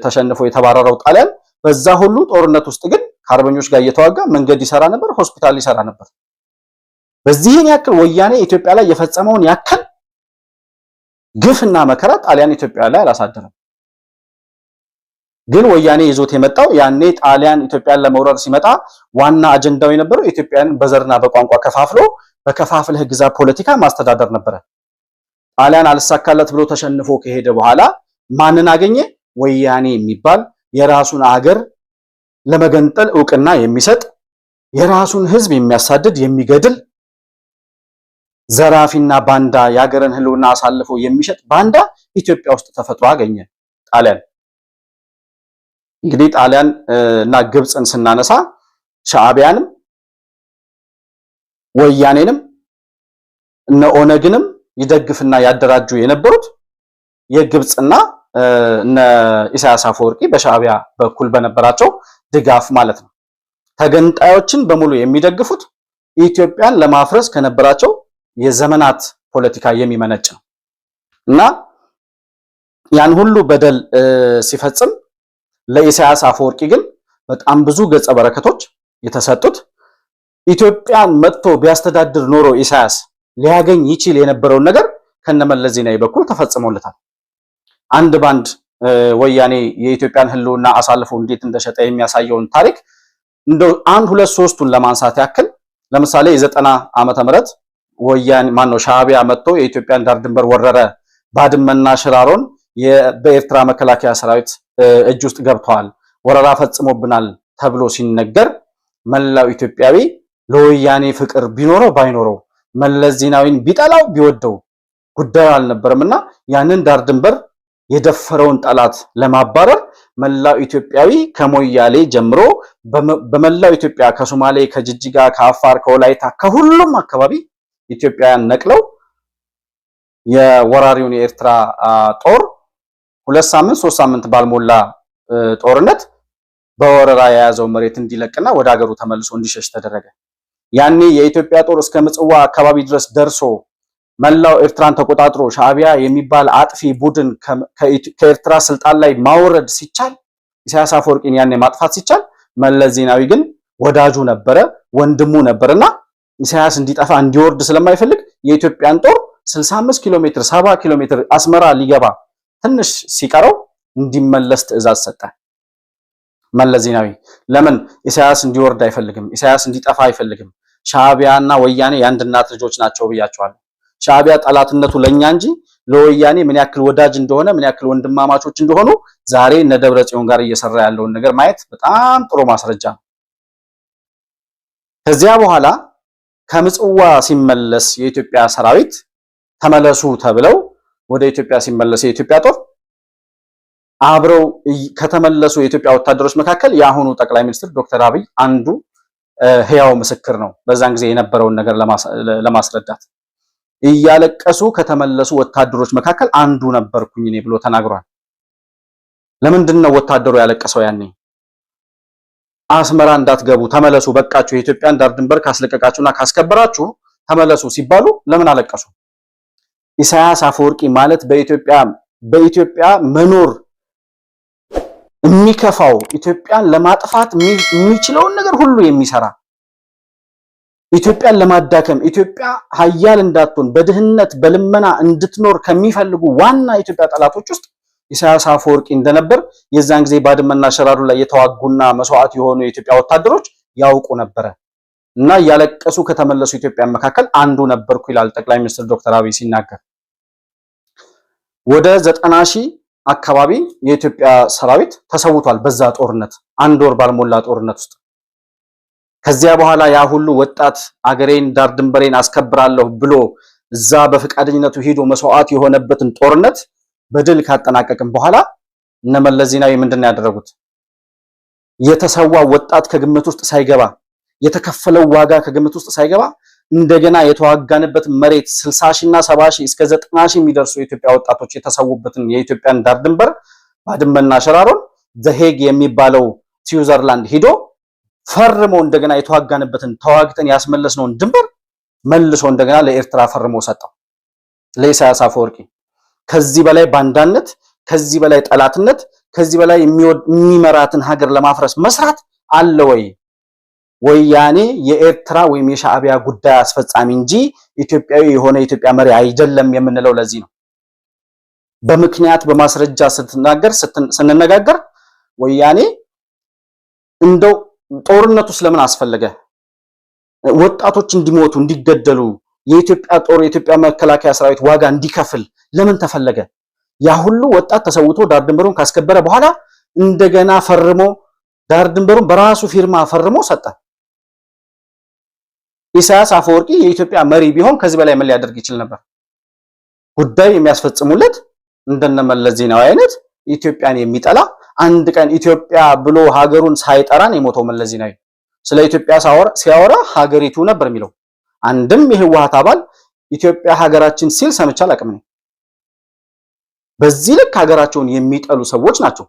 ተሸንፎ የተባረረው ጣሊያን በዛ ሁሉ ጦርነት ውስጥ ግን ከአርበኞች ጋር እየተዋጋ መንገድ ይሰራ ነበር፣ ሆስፒታል ይሰራ ነበር። በዚህን ያክል ወያኔ ኢትዮጵያ ላይ የፈጸመውን ያክል ግፍና መከራ ጣሊያን ኢትዮጵያ ላይ አላሳደረም። ግን ወያኔ ይዞት የመጣው ያኔ ጣሊያን ኢትዮጵያን ለመውረር ሲመጣ ዋና አጀንዳው የነበረው ኢትዮጵያን በዘርና በቋንቋ ከፋፍሎ በከፋፍለህ ግዛ ፖለቲካ ማስተዳደር ነበረ። ጣሊያን አልሳካለት ብሎ ተሸንፎ ከሄደ በኋላ ማንን አገኘ? ወያኔ የሚባል የራሱን አገር ለመገንጠል ዕውቅና የሚሰጥ የራሱን ሕዝብ የሚያሳድድ የሚገድል ዘራፊና ባንዳ የሀገርን ህልውና አሳልፎ የሚሸጥ ባንዳ ኢትዮጵያ ውስጥ ተፈጥሮ አገኘ ጣሊያን። እንግዲህ ጣሊያን እና ግብፅን ስናነሳ ሻዕቢያንም ወያኔንም እነ ኦነግንም ይደግፍና ያደራጁ የነበሩት የግብፅና እነ ኢሳያስ አፈወርቂ በሻዕቢያ በኩል በነበራቸው ድጋፍ ማለት ነው። ተገንጣዮችን በሙሉ የሚደግፉት ኢትዮጵያን ለማፍረስ ከነበራቸው የዘመናት ፖለቲካ የሚመነጭ ነው እና ያን ሁሉ በደል ሲፈጽም ለኢሳያስ አፈወርቂ ግን በጣም ብዙ ገጸ በረከቶች የተሰጡት ኢትዮጵያን መጥቶ ቢያስተዳድር ኖሮ ኢሳያስ ሊያገኝ ይችል የነበረውን ነገር ከነመለስ ዜናዊ በኩል ተፈጽሞለታል። አንድ ባንድ ወያኔ የኢትዮጵያን ህልውና አሳልፎ እንዴት እንደሸጠ የሚያሳየውን ታሪክ እንደው አንድ ሁለት ሶስቱን ለማንሳት ያክል ለምሳሌ የ90 ዓመተ ምህረት ወያኔ ማነው ሻዕቢያ መጥቶ የኢትዮጵያን ዳር ድንበር ወረረ፣ ባድመና ሽራሮን በኤርትራ መከላከያ ሰራዊት እጅ ውስጥ ገብተዋል፣ ወረራ ፈጽሞብናል ተብሎ ሲነገር መላው ኢትዮጵያዊ ለወያኔ ፍቅር ቢኖረው ባይኖረው መለስ ዜናዊን ቢጠላው ቢወደው ጉዳዩ አልነበረምና ያንን ዳር ድንበር የደፈረውን ጠላት ለማባረር መላው ኢትዮጵያዊ ከሞያሌ ጀምሮ በመላው ኢትዮጵያ ከሶማሌ፣ ከጅጅጋ፣ ከአፋር፣ ከወላይታ ከሁሉም አካባቢ ኢትዮጵያውያን ነቅለው የወራሪውን የኤርትራ ጦር 2 ሳምንት 3 ሳምንት ባልሞላ ጦርነት በወረራ የያዘው መሬት እንዲለቅና ወደ ሀገሩ ተመልሶ እንዲሸሽ ተደረገ። ያኔ የኢትዮጵያ ጦር እስከ ምጽዋ አካባቢ ድረስ ደርሶ መላው ኤርትራን ተቆጣጥሮ ሻዕቢያ የሚባል አጥፊ ቡድን ከኤርትራ ስልጣን ላይ ማውረድ ሲቻል ኢሳያስ አፈወርቂን ያኔ ማጥፋት ሲቻል መለስ ዜናዊ ግን ወዳጁ ነበረ፣ ወንድሙ ነበርና ኢሳያስ እንዲጠፋ እንዲወርድ ስለማይፈልግ የኢትዮጵያን ጦር 65 ኪሎ ሜትር 70 ኪሎ ሜትር አስመራ ሊገባ ትንሽ ሲቀረው እንዲመለስ ትዕዛዝ ሰጠ መለስ ዜናዊ። ለምን? ኢሳያስ እንዲወርድ አይፈልግም፣ ኢሳያስ እንዲጠፋ አይፈልግም። ሻዕቢያና ወያኔ የአንድ እናት ልጆች ናቸው ብያቸዋለሁ። ሻዕቢያ ጠላትነቱ ለኛ እንጂ ለወያኔ ምን ያክል ወዳጅ እንደሆነ ምን ያክል ወንድማማቾች እንደሆኑ ዛሬ እነ ደብረ ጽዮን ጋር እየሰራ ያለውን ነገር ማየት በጣም ጥሩ ማስረጃ ነው። ከዚያ በኋላ ከምጽዋ ሲመለስ የኢትዮጵያ ሰራዊት ተመለሱ ተብለው ወደ ኢትዮጵያ ሲመለስ የኢትዮጵያ ጦር አብረው ከተመለሱ የኢትዮጵያ ወታደሮች መካከል የአሁኑ ጠቅላይ ሚኒስትር ዶክተር አብይ አንዱ ህያው ምስክር ነው። በዛን ጊዜ የነበረውን ነገር ለማስረዳት እያለቀሱ ከተመለሱ ወታደሮች መካከል አንዱ ነበርኩኝ እኔ ብሎ ተናግሯል። ለምንድን ነው ወታደሩ ያለቀሰው? ያኔ አስመራ እንዳትገቡ ተመለሱ፣ በቃችሁ፣ የኢትዮጵያን ዳር ድንበር ካስለቀቃችሁና ካስከበራችሁ ተመለሱ ሲባሉ ለምን አለቀሱ? ኢሳያስ አፈወርቂ ማለት በኢትዮጵያ መኖር የሚከፋው ኢትዮጵያን ለማጥፋት የሚችለውን ነገር ሁሉ የሚሰራ ኢትዮጵያን ለማዳከም ኢትዮጵያ ሀያል እንዳትሆን በድህነት በልመና እንድትኖር ከሚፈልጉ ዋና ኢትዮጵያ ጠላቶች ውስጥ ኢሳያስ አፈወርቂ እንደነበር የዛን ጊዜ ባድመና ሸራሮ ላይ የተዋጉና መስዋዕት የሆኑ የኢትዮጵያ ወታደሮች ያውቁ ነበረ እና ያለቀሱ ከተመለሱ ኢትዮጵያን መካከል አንዱ ነበርኩ ይላል ጠቅላይ ሚኒስትር ዶክተር አብይ ሲናገር። ወደ 90 ሺህ አካባቢ የኢትዮጵያ ሰራዊት ተሰውቷል በዛ ጦርነት፣ አንድ ወር ባልሞላ ጦርነት ውስጥ። ከዚያ በኋላ ያ ሁሉ ወጣት አገሬን ዳር ድንበሬን አስከብራለሁ ብሎ እዛ በፈቃደኝነቱ ሄዶ መስዋዕት የሆነበትን ጦርነት በድል ካጠናቀቅም በኋላ እነ መለስ ዜናዊ ምንድን ነው ያደረጉት? የተሰዋ ወጣት ከግምት ውስጥ ሳይገባ የተከፈለው ዋጋ ከግምት ውስጥ ሳይገባ እንደገና የተዋጋንበት መሬት 60 ሺና 70 ሺ እስከ 90 ሺ የሚደርሱ የኢትዮጵያ ወጣቶች የተሰዉበትን የኢትዮጵያን ዳር ድንበር ባድመና ሸራሮን ዘሄግ የሚባለው ስዊዘርላንድ ሄዶ ፈርሞ እንደገና የተዋጋንበትን ተዋግተን ያስመለስነውን ድንበር መልሶ እንደገና ለኤርትራ ፈርሞ ሰጠው ለኢሳያስ አፈወርቂ። ከዚህ በላይ ባንዳነት፣ ከዚህ በላይ ጠላትነት፣ ከዚህ በላይ የሚመራትን ሀገር ለማፍረስ መስራት አለ ወይ? ወያኔ የኤርትራ ወይም የሻዕቢያ ጉዳይ አስፈጻሚ እንጂ ኢትዮጵያዊ የሆነ የኢትዮጵያ መሪ አይደለም የምንለው ለዚህ ነው። በምክንያት በማስረጃ ስንነጋገር ወያኔ እንደው ጦርነቱ ስለምን አስፈለገ? ወጣቶች እንዲሞቱ እንዲገደሉ፣ የኢትዮጵያ ጦር የኢትዮጵያ መከላከያ ሰራዊት ዋጋ እንዲከፍል ለምን ተፈለገ? ያ ሁሉ ወጣት ተሰውቶ ዳር ድንበሩን ካስከበረ በኋላ እንደገና ፈርሞ ዳር ድንበሩን በራሱ ፊርማ ፈርሞ ሰጠ። ኢሳያስ አፈወርቂ የኢትዮጵያ መሪ ቢሆን ከዚህ በላይ ምን ሊያደርግ ይችል ነበር? ጉዳይ የሚያስፈጽሙለት እንደነመለስ ዜናዊ አይነት ኢትዮጵያን የሚጠላ አንድ ቀን ኢትዮጵያ ብሎ ሀገሩን ሳይጠራን የሞተው መለስ ዜናዊ ስለ ኢትዮጵያ ሲያወራ ሀገሪቱ ነበር የሚለው። አንድም የህወሓት አባል ኢትዮጵያ ሀገራችን ሲል ሰምቼ አላውቅም። በዚህ ልክ ሀገራቸውን የሚጠሉ ሰዎች ናቸው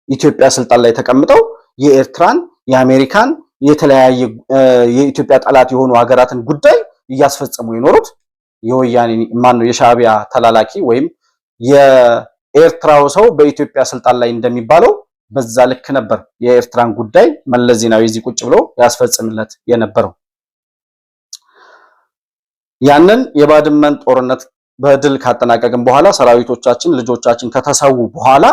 ኢትዮጵያ ስልጣን ላይ ተቀምጠው የኤርትራን፣ የአሜሪካን፣ የተለያየ የኢትዮጵያ ጠላት የሆኑ ሀገራትን ጉዳይ እያስፈጸሙ የኖሩት። የወያኔ ማነው የሻዕቢያ ተላላኪ ወይም የኤርትራው ሰው በኢትዮጵያ ስልጣን ላይ እንደሚባለው በዛ ልክ ነበር የኤርትራን ጉዳይ መለስ ዜናዊ እዚህ ቁጭ ብሎ ያስፈጽምለት የነበረው። ያንን የባድመን ጦርነት በድል ካጠናቀቅን በኋላ ሰራዊቶቻችን ልጆቻችን ከተሰዉ በኋላ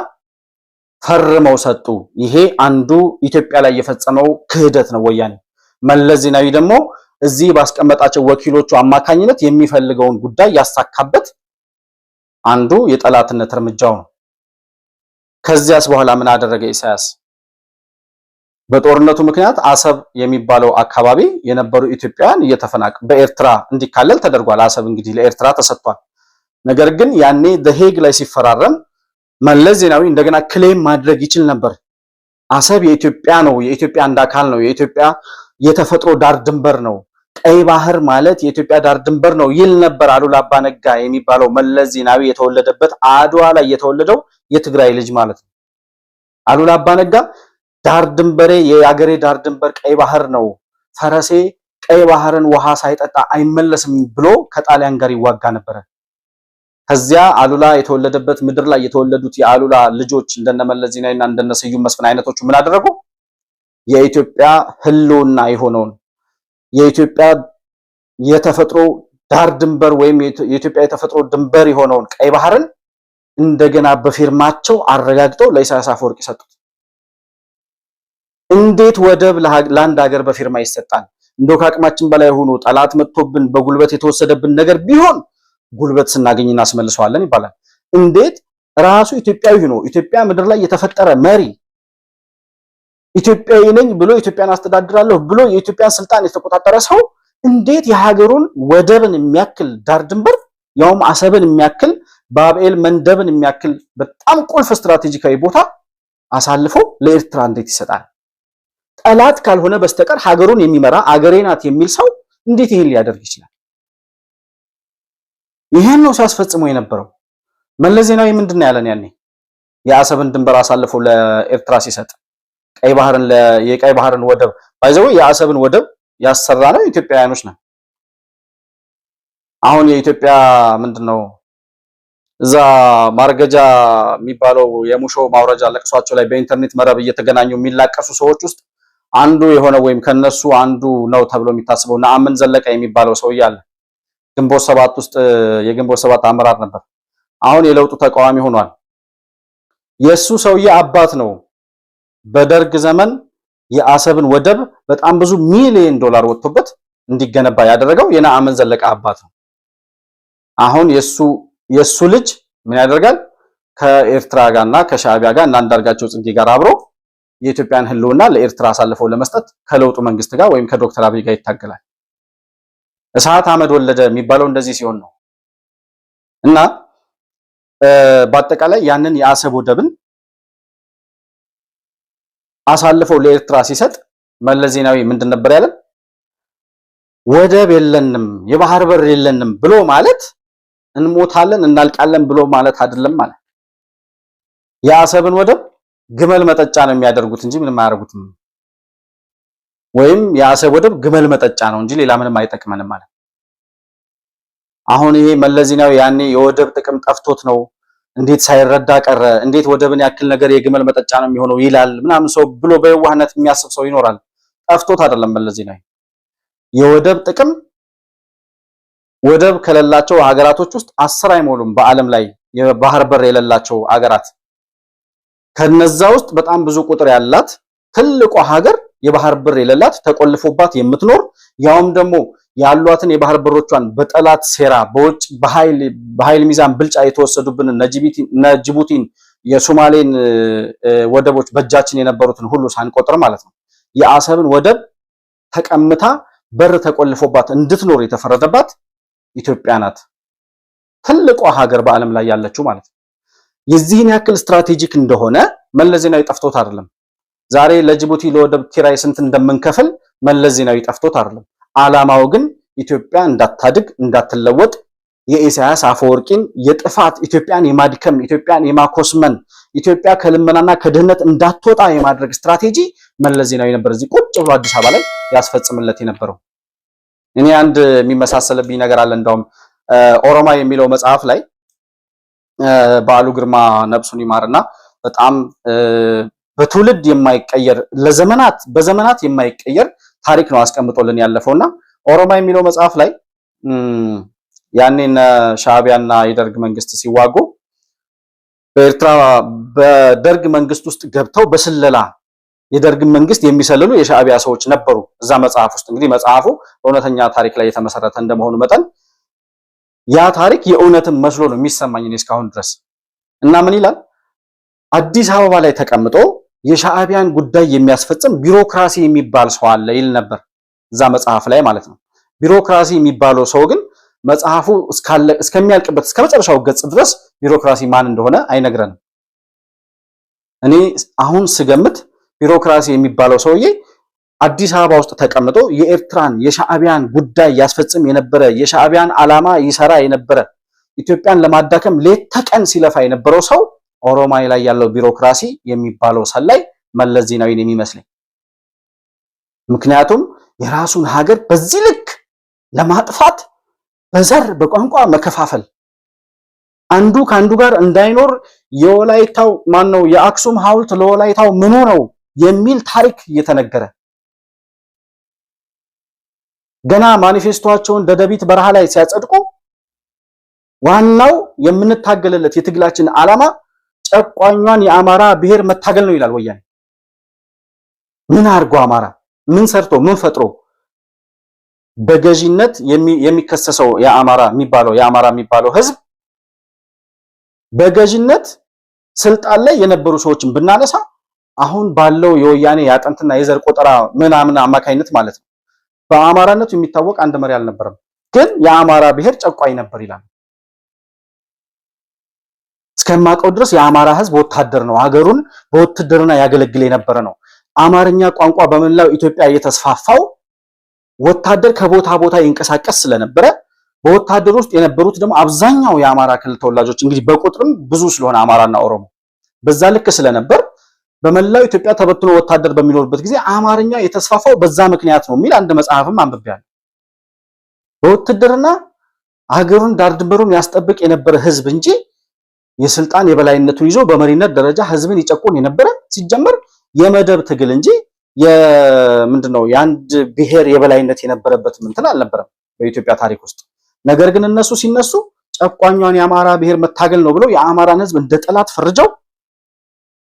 ፈርመው ሰጡ። ይሄ አንዱ ኢትዮጵያ ላይ የፈጸመው ክህደት ነው ወያኔ። መለስ ዜናዊ ደግሞ እዚህ ባስቀመጣቸው ወኪሎቹ አማካኝነት የሚፈልገውን ጉዳይ ያሳካበት አንዱ የጠላትነት እርምጃው ነው። ከዚያስ በኋላ ምን አደረገ ኢሳያስ? በጦርነቱ ምክንያት አሰብ የሚባለው አካባቢ የነበሩ ኢትዮጵያውያን በኤርትራ እንዲካለል ተደርጓል። አሰብ እንግዲህ ለኤርትራ ተሰጥቷል። ነገር ግን ያኔ ሄግ ላይ ሲፈራረም መለስ ዜናዊ እንደገና ክሌም ማድረግ ይችል ነበር። አሰብ የኢትዮጵያ ነው፣ የኢትዮጵያ አንድ አካል ነው፣ የኢትዮጵያ የተፈጥሮ ዳር ድንበር ነው፣ ቀይ ባህር ማለት የኢትዮጵያ ዳር ድንበር ነው ይል ነበር አሉላ አባ ነጋ የሚባለው መለስ ዜናዊ የተወለደበት አድዋ ላይ የተወለደው የትግራይ ልጅ ማለት ነው። አሉላ አባ ነጋ ዳር ድንበሬ የአገሬ ዳር ድንበር ቀይ ባህር ነው፣ ፈረሴ ቀይ ባህርን ውሃ ሳይጠጣ አይመለስም ብሎ ከጣሊያን ጋር ይዋጋ ነበረ። ከዚያ አሉላ የተወለደበት ምድር ላይ የተወለዱት የአሉላ ልጆች እንደነመለስ ዜናዊና እንደነስዩም መስፍን አይነቶቹ ምን አደረጉ? የኢትዮጵያ ህልውና የሆነውን የኢትዮጵያ የተፈጥሮ ዳር ድንበር ወይም የኢትዮጵያ የተፈጥሮ ድንበር የሆነውን ቀይ ባህርን እንደገና በፊርማቸው አረጋግጠው ለኢሳያስ አፈወርቂ ሰጡት። እንዴት ወደብ ለአንድ ሀገር በፊርማ ይሰጣል? እንደው ከአቅማችን በላይ ሆኖ ጠላት መጥቶብን በጉልበት የተወሰደብን ነገር ቢሆን ጉልበት ስናገኝ እናስመልሰዋለን ይባላል። እንዴት ራሱ ኢትዮጵያዊ ሆኖ ኢትዮጵያ ምድር ላይ የተፈጠረ መሪ ኢትዮጵያዊ ነኝ ብሎ ኢትዮጵያን አስተዳድራለሁ ብሎ የኢትዮጵያን ስልጣን የተቆጣጠረ ሰው እንዴት የሀገሩን ወደብን የሚያክል ዳር ድንበር ያውም አሰብን የሚያክል ባብኤል መንደብን የሚያክል በጣም ቁልፍ ስትራቴጂካዊ ቦታ አሳልፎ ለኤርትራ እንዴት ይሰጣል? ጠላት ካልሆነ በስተቀር ሀገሩን የሚመራ አገሬ ናት የሚል ሰው እንዴት ይሄን ሊያደርግ ይችላል? ይሄን ነው ሲያስፈጽሙ የነበረው። መለስ ዜናዊ ምንድን ነው ያለን? ያኔ የአሰብን ድንበር አሳልፎ ለኤርትራ ሲሰጥ የቀይ ባህርን ወደብ ባይዘው የአሰብን ወደብ ያሰራ ነው ኢትዮጵያውያኖች ነው። አሁን የኢትዮጵያ ምንድነው እዛ ማርገጃ የሚባለው የሙሾ ማውረጃ ለቅሷቸው ላይ በኢንተርኔት መረብ እየተገናኙ የሚላቀሱ ሰዎች ውስጥ አንዱ የሆነ ወይም ከነሱ አንዱ ነው ተብሎ የሚታስበው ነአምን ዘለቀ የሚባለው ሰውዬ አለ። ግንቦት ሰባት ውስጥ የግንቦት ሰባት አመራር ነበር። አሁን የለውጡ ተቃዋሚ ሆኗል። የሱ ሰውዬ አባት ነው በደርግ ዘመን የአሰብን ወደብ በጣም ብዙ ሚሊዮን ዶላር ወጥቶበት እንዲገነባ ያደረገው የነአምን ዘለቀ አባት ነው። አሁን የሱ ልጅ ምን ያደርጋል? ከኤርትራ ጋርና ከሻዕቢያ ጋር እና አንዳርጋቸው ጽጌ ጋር አብሮ የኢትዮጵያን ህልውና ለኤርትራ አሳልፈው ለመስጠት ከለውጡ መንግስት ጋር ወይም ከዶክተር አብይ ጋር ይታገላል። እሳት አመድ ወለደ የሚባለው እንደዚህ ሲሆን ነው። እና በአጠቃላይ ያንን የአሰብ ወደብን አሳልፈው ለኤርትራ ሲሰጥ መለስ ዜናዊ ምንድን ነበር ያለን? ወደብ የለንም የባህር በር የለንም ብሎ ማለት እንሞታለን እናልቃለን ብሎ ማለት አይደለም ማለት። የአሰብን ወደብ ግመል መጠጫ ነው የሚያደርጉት እንጂ ምንም አያደርጉትም። ወይም የአሰብ ወደብ ግመል መጠጫ ነው እንጂ ሌላ ምንም አይጠቅመንም ማለት። አሁን ይሄ መለስ ዜናዊ ያኔ የወደብ ጥቅም ጠፍቶት ነው እንዴት ሳይረዳ ቀረ? እንዴት ወደብን ያክል ነገር የግመል መጠጫ ነው የሚሆነው ይላል ምናምን ሰው ብሎ በየዋህነት የሚያስብ ሰው ይኖራል። ጠፍቶት አይደለም መለስ ዜናዊ የወደብ ጥቅም ወደብ ከሌላቸው ሀገራቶች ውስጥ 10 አይሞሉም በዓለም ላይ የባህር በር የሌላቸው ሀገራት። ከነዛ ውስጥ በጣም ብዙ ቁጥር ያላት ትልቋ ሀገር የባህር በር የሌላት ተቆልፎባት የምትኖር ያውም ደግሞ ያሏትን የባህር በሮቿን በጠላት ሴራ በውጭ በኃይል ሚዛን ብልጫ የተወሰዱብን ጅቡቲን የሶማሌን ወደቦች በእጃችን የነበሩትን ሁሉ ሳንቆጥር ማለት ነው የአሰብን ወደብ ተቀምታ በር ተቆልፎባት እንድትኖር የተፈረደባት ኢትዮጵያ ናት። ትልቋ ሀገር በዓለም ላይ ያለችው ማለት ነው። የዚህን ያክል ስትራቴጂክ እንደሆነ መለስ ዜናዊ ጠፍቶት አይደለም። ዛሬ ለጅቡቲ ለወደብ ኪራይ ስንት እንደምንከፍል መለስ ዜናዊ ጠፍቶት አይደለም። ዓላማው ግን ኢትዮጵያ እንዳታድግ እንዳትለወጥ የኢሳያስ አፈወርቂን የጥፋት ኢትዮጵያን የማድከም ኢትዮጵያን የማኮስመን ኢትዮጵያ ከልመናና ከድህነት እንዳትወጣ የማድረግ ስትራቴጂ መለስ ዜናዊ ነበር እዚህ ቁጭ ብሎ አዲስ አበባ ላይ ያስፈጽምለት የነበረው። እኔ አንድ የሚመሳሰልብኝ ነገር አለ። እንደውም ኦሮማይ የሚለው መጽሐፍ ላይ በዓሉ ግርማ ነብሱን ይማርና በጣም በትውልድ የማይቀየር በዘመናት የማይቀየር ታሪክ ነው አስቀምጦልን ያለፈውና ኦሮማይ የሚለው መጽሐፍ ላይ ያኔ ሻዕቢያና የደርግ መንግስት ሲዋጉ በኤርትራ በደርግ መንግስት ውስጥ ገብተው በስለላ የደርግ መንግስት የሚሰልሉ የሻዕቢያ ሰዎች ነበሩ እዛ መጽሐፍ ውስጥ። እንግዲህ መጽሐፉ በእውነተኛ ታሪክ ላይ የተመሰረተ እንደመሆኑ መጠን ያ ታሪክ የእውነትም መስሎ ነው የሚሰማኝ እኔ እስካሁን ድረስ። እና ምን ይላል? አዲስ አበባ ላይ ተቀምጦ የሻዕቢያን ጉዳይ የሚያስፈጽም ቢሮክራሲ የሚባል ሰው አለ ይል ነበር እዛ መጽሐፍ ላይ ማለት ነው። ቢሮክራሲ የሚባለው ሰው ግን መጽሐፉ እስከሚያልቅበት እስከ መጨረሻው ገጽ ድረስ ቢሮክራሲ ማን እንደሆነ አይነግረንም። እኔ አሁን ስገምት ቢሮክራሲ የሚባለው ሰውዬ አዲስ አበባ ውስጥ ተቀምጦ የኤርትራን የሻዕቢያን ጉዳይ ያስፈጽም የነበረ የሻዕቢያን ዓላማ ይሰራ የነበረ ኢትዮጵያን ለማዳከም ሌት ተቀን ሲለፋ የነበረው ሰው ኦሮማይ ላይ ያለው ቢሮክራሲ የሚባለው ሰላይ መለስ ዜናዊን የሚመስለኝ። ምክንያቱም የራሱን ሀገር በዚህ ልክ ለማጥፋት በዘር በቋንቋ መከፋፈል አንዱ ከአንዱ ጋር እንዳይኖር የወላይታው ማነው የአክሱም ሐውልት ለወላይታው ምኑ ነው የሚል ታሪክ እየተነገረ ገና ማኒፌስቶአቸውን ደደቢት በረሃ ላይ ሲያጸድቁ ዋናው የምንታገልለት የትግላችን ዓላማ ጨቋኟን የአማራ ብሔር መታገል ነው ይላል ወያኔ። ምን አርጎ አማራ ምን ሰርቶ ምን ፈጥሮ በገዢነት የሚከሰሰው የአማራ የሚባለው ህዝብ በገዢነት ስልጣን ላይ የነበሩ ሰዎችን ብናነሳ አሁን ባለው የወያኔ ያጠንትና የዘር ቆጠራ ምናምን አማካይነት ማለት ነው በአማራነቱ የሚታወቅ አንድ መሪ አልነበረም። ግን የአማራ ብሔር ጨቋኝ ነበር ይላል። እስከማውቀው ድረስ የአማራ ህዝብ ወታደር ነው፣ ሀገሩን በውትድርና ያገለግል የነበረ ነው። አማርኛ ቋንቋ በመላው ኢትዮጵያ እየተስፋፋው ወታደር ከቦታ ቦታ ይንቀሳቀስ ስለነበረ በወታደር ውስጥ የነበሩት ደግሞ አብዛኛው የአማራ ክልል ተወላጆች እንግዲህ በቁጥርም ብዙ ስለሆነ አማራና ኦሮሞ በዛ ልክ ስለነበር በመላው ኢትዮጵያ ተበትኖ ወታደር በሚኖርበት ጊዜ አማርኛ የተስፋፋው በዛ ምክንያት ነው የሚል አንድ መጽሐፍም አንብቤያለሁ። በውትድርና ሀገሩን ዳር ድንበሩን ያስጠብቅ የነበረ ህዝብ እንጂ የስልጣን የበላይነቱን ይዞ በመሪነት ደረጃ ህዝብን ይጨቁን የነበረ ሲጀመር የመደብ ትግል እንጂ ምንድነው የአንድ ብሔር የበላይነት የነበረበት እንትን አልነበረም በኢትዮጵያ ታሪክ ውስጥ። ነገር ግን እነሱ ሲነሱ ጨቋኟን የአማራ ብሔር መታገል ነው ብለው የአማራን ህዝብ እንደ ጠላት ፈርጀው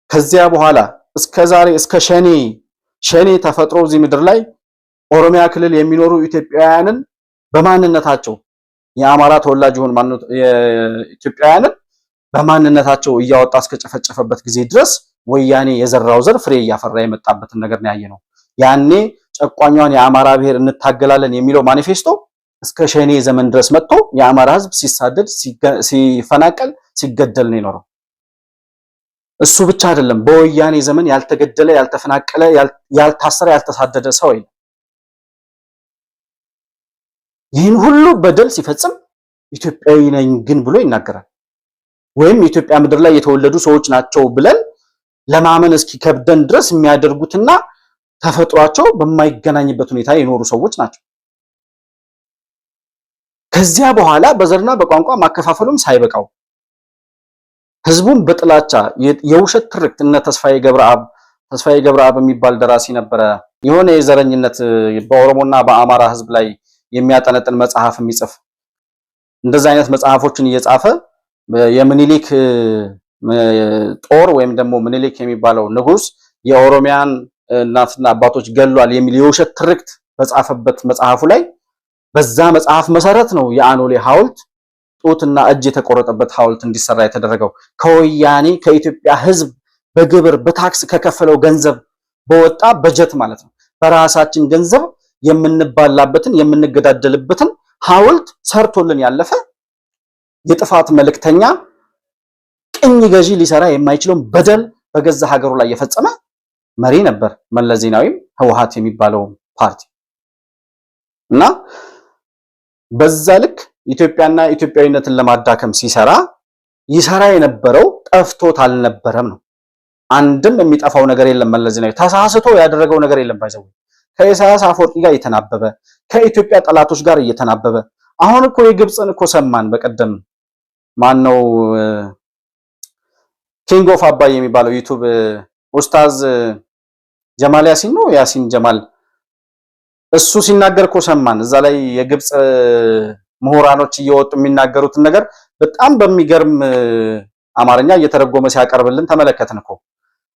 ከዚያ በኋላ እስከዛሬ እስከ ሸኔ ተፈጥሮ እዚህ ምድር ላይ ኦሮሚያ ክልል የሚኖሩ ኢትዮጵያውያንን በማንነታቸው የአማራ ተወላጅ ይሁን ማንነት የኢትዮጵያውያንን በማንነታቸው እያወጣ እስከጨፈጨፈበት ጊዜ ድረስ ወያኔ የዘራው ዘር ፍሬ እያፈራ የመጣበትን ነገር ነው ያየነው። ያኔ ጨቋኟን የአማራ ብሔር እንታገላለን የሚለው ማኒፌስቶ እስከ ሸኔ ዘመን ድረስ መጥቶ የአማራ ህዝብ ሲሳደድ ሲፈናቀል ሲገደል ነው የኖረው። እሱ ብቻ አይደለም፣ በወያኔ ዘመን ያልተገደለ ያልተፈናቀለ ያልታሰረ ያልተሳደደ ሰው የለም። ይህን ሁሉ በደል ሲፈጽም ኢትዮጵያዊ ነኝ ግን ብሎ ይናገራል። ወይም የኢትዮጵያ ምድር ላይ የተወለዱ ሰዎች ናቸው ብለን ለማመን እስኪ ከብደን ድረስ የሚያደርጉትና ተፈጥሯቸው በማይገናኝበት ሁኔታ የኖሩ ሰዎች ናቸው። ከዚያ በኋላ በዘርና በቋንቋ ማከፋፈሉም ሳይበቃው ህዝቡን በጥላቻ የውሸት ትርክት እነ ተስፋዬ ገብረአብ የሚባል ደራሲ ነበረ። የሆነ የዘረኝነት በኦሮሞና በአማራ ህዝብ ላይ የሚያጠነጥን መጽሐፍ የሚጽፍ እንደዛ አይነት መጽሐፎችን እየጻፈ የምኒልክ ጦር ወይም ደግሞ ምኒልክ የሚባለው ንጉስ የኦሮሚያን እናትና አባቶች ገሏል የሚል የውሸት ትርክት በጻፈበት መጽሐፉ ላይ በዛ መጽሐፍ መሰረት ነው የአኖሌ ሐውልት ጡትና እጅ የተቆረጠበት ሐውልት እንዲሰራ የተደረገው። ከወያኔ ከኢትዮጵያ ህዝብ በግብር በታክስ ከከፈለው ገንዘብ በወጣ በጀት ማለት ነው። በራሳችን ገንዘብ የምንባላበትን የምንገዳደልበትን ሐውልት ሰርቶልን ያለፈ የጥፋት መልእክተኛ ቅኝ ገዢ ሊሰራ የማይችለውን በደል በገዛ ሀገሩ ላይ የፈጸመ መሪ ነበር መለስ ዜናዊም ህወሓት የሚባለው ፓርቲ እና በዛ ልክ ኢትዮጵያና ኢትዮጵያዊነትን ለማዳከም ይሰራ የነበረው ጠፍቶት አልነበረም ነው። አንድም የሚጠፋው ነገር የለም። መለስ ዜናዊ ተሳስቶ ያደረገው ነገር የለም። ባይዘው ከኢሳያስ አፈወርቂ ጋር እየተናበበ ከኢትዮጵያ ጠላቶች ጋር እየተናበበ አሁን እኮ የግብፅን እኮ ሰማን። በቀደም ማነው ኪንግ ኦፍ አባይ የሚባለው ዩቲዩብ ኡስታዝ ጀማል ያሲን ነው ያሲን ጀማል እሱ ሲናገር እኮ ሰማን። እዛ ላይ የግብፅ ምሁራኖች እየወጡ የሚናገሩትን ነገር በጣም በሚገርም አማርኛ እየተረጎመ ሲያቀርብልን ተመለከትን እኮ።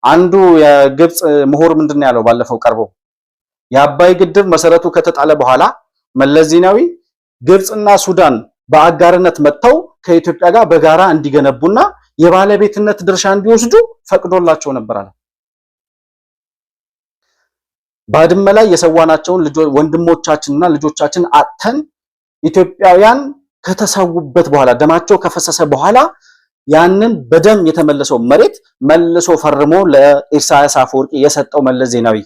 አንዱ የግብፅ ምሁር ምንድነው ያለው? ባለፈው ቀርቦ የአባይ ግድብ መሰረቱ ከተጣለ በኋላ መለስ ዜናዊ ግብፅና ሱዳን በአጋርነት መጥተው ከኢትዮጵያ ጋር በጋራ እንዲገነቡና የባለቤትነት ድርሻ እንዲወስዱ ፈቅዶላቸው ነበር አለ። ባድመ ላይ የሰዋናቸውን ወንድሞቻችንና ልጆቻችን አጥተን ኢትዮጵያውያን ከተሰውበት በኋላ ደማቸው ከፈሰሰ በኋላ ያንን በደም የተመለሰው መሬት መልሶ ፈርሞ ለኢሳያስ አፈወርቂ የሰጠው መለስ ዜናዊ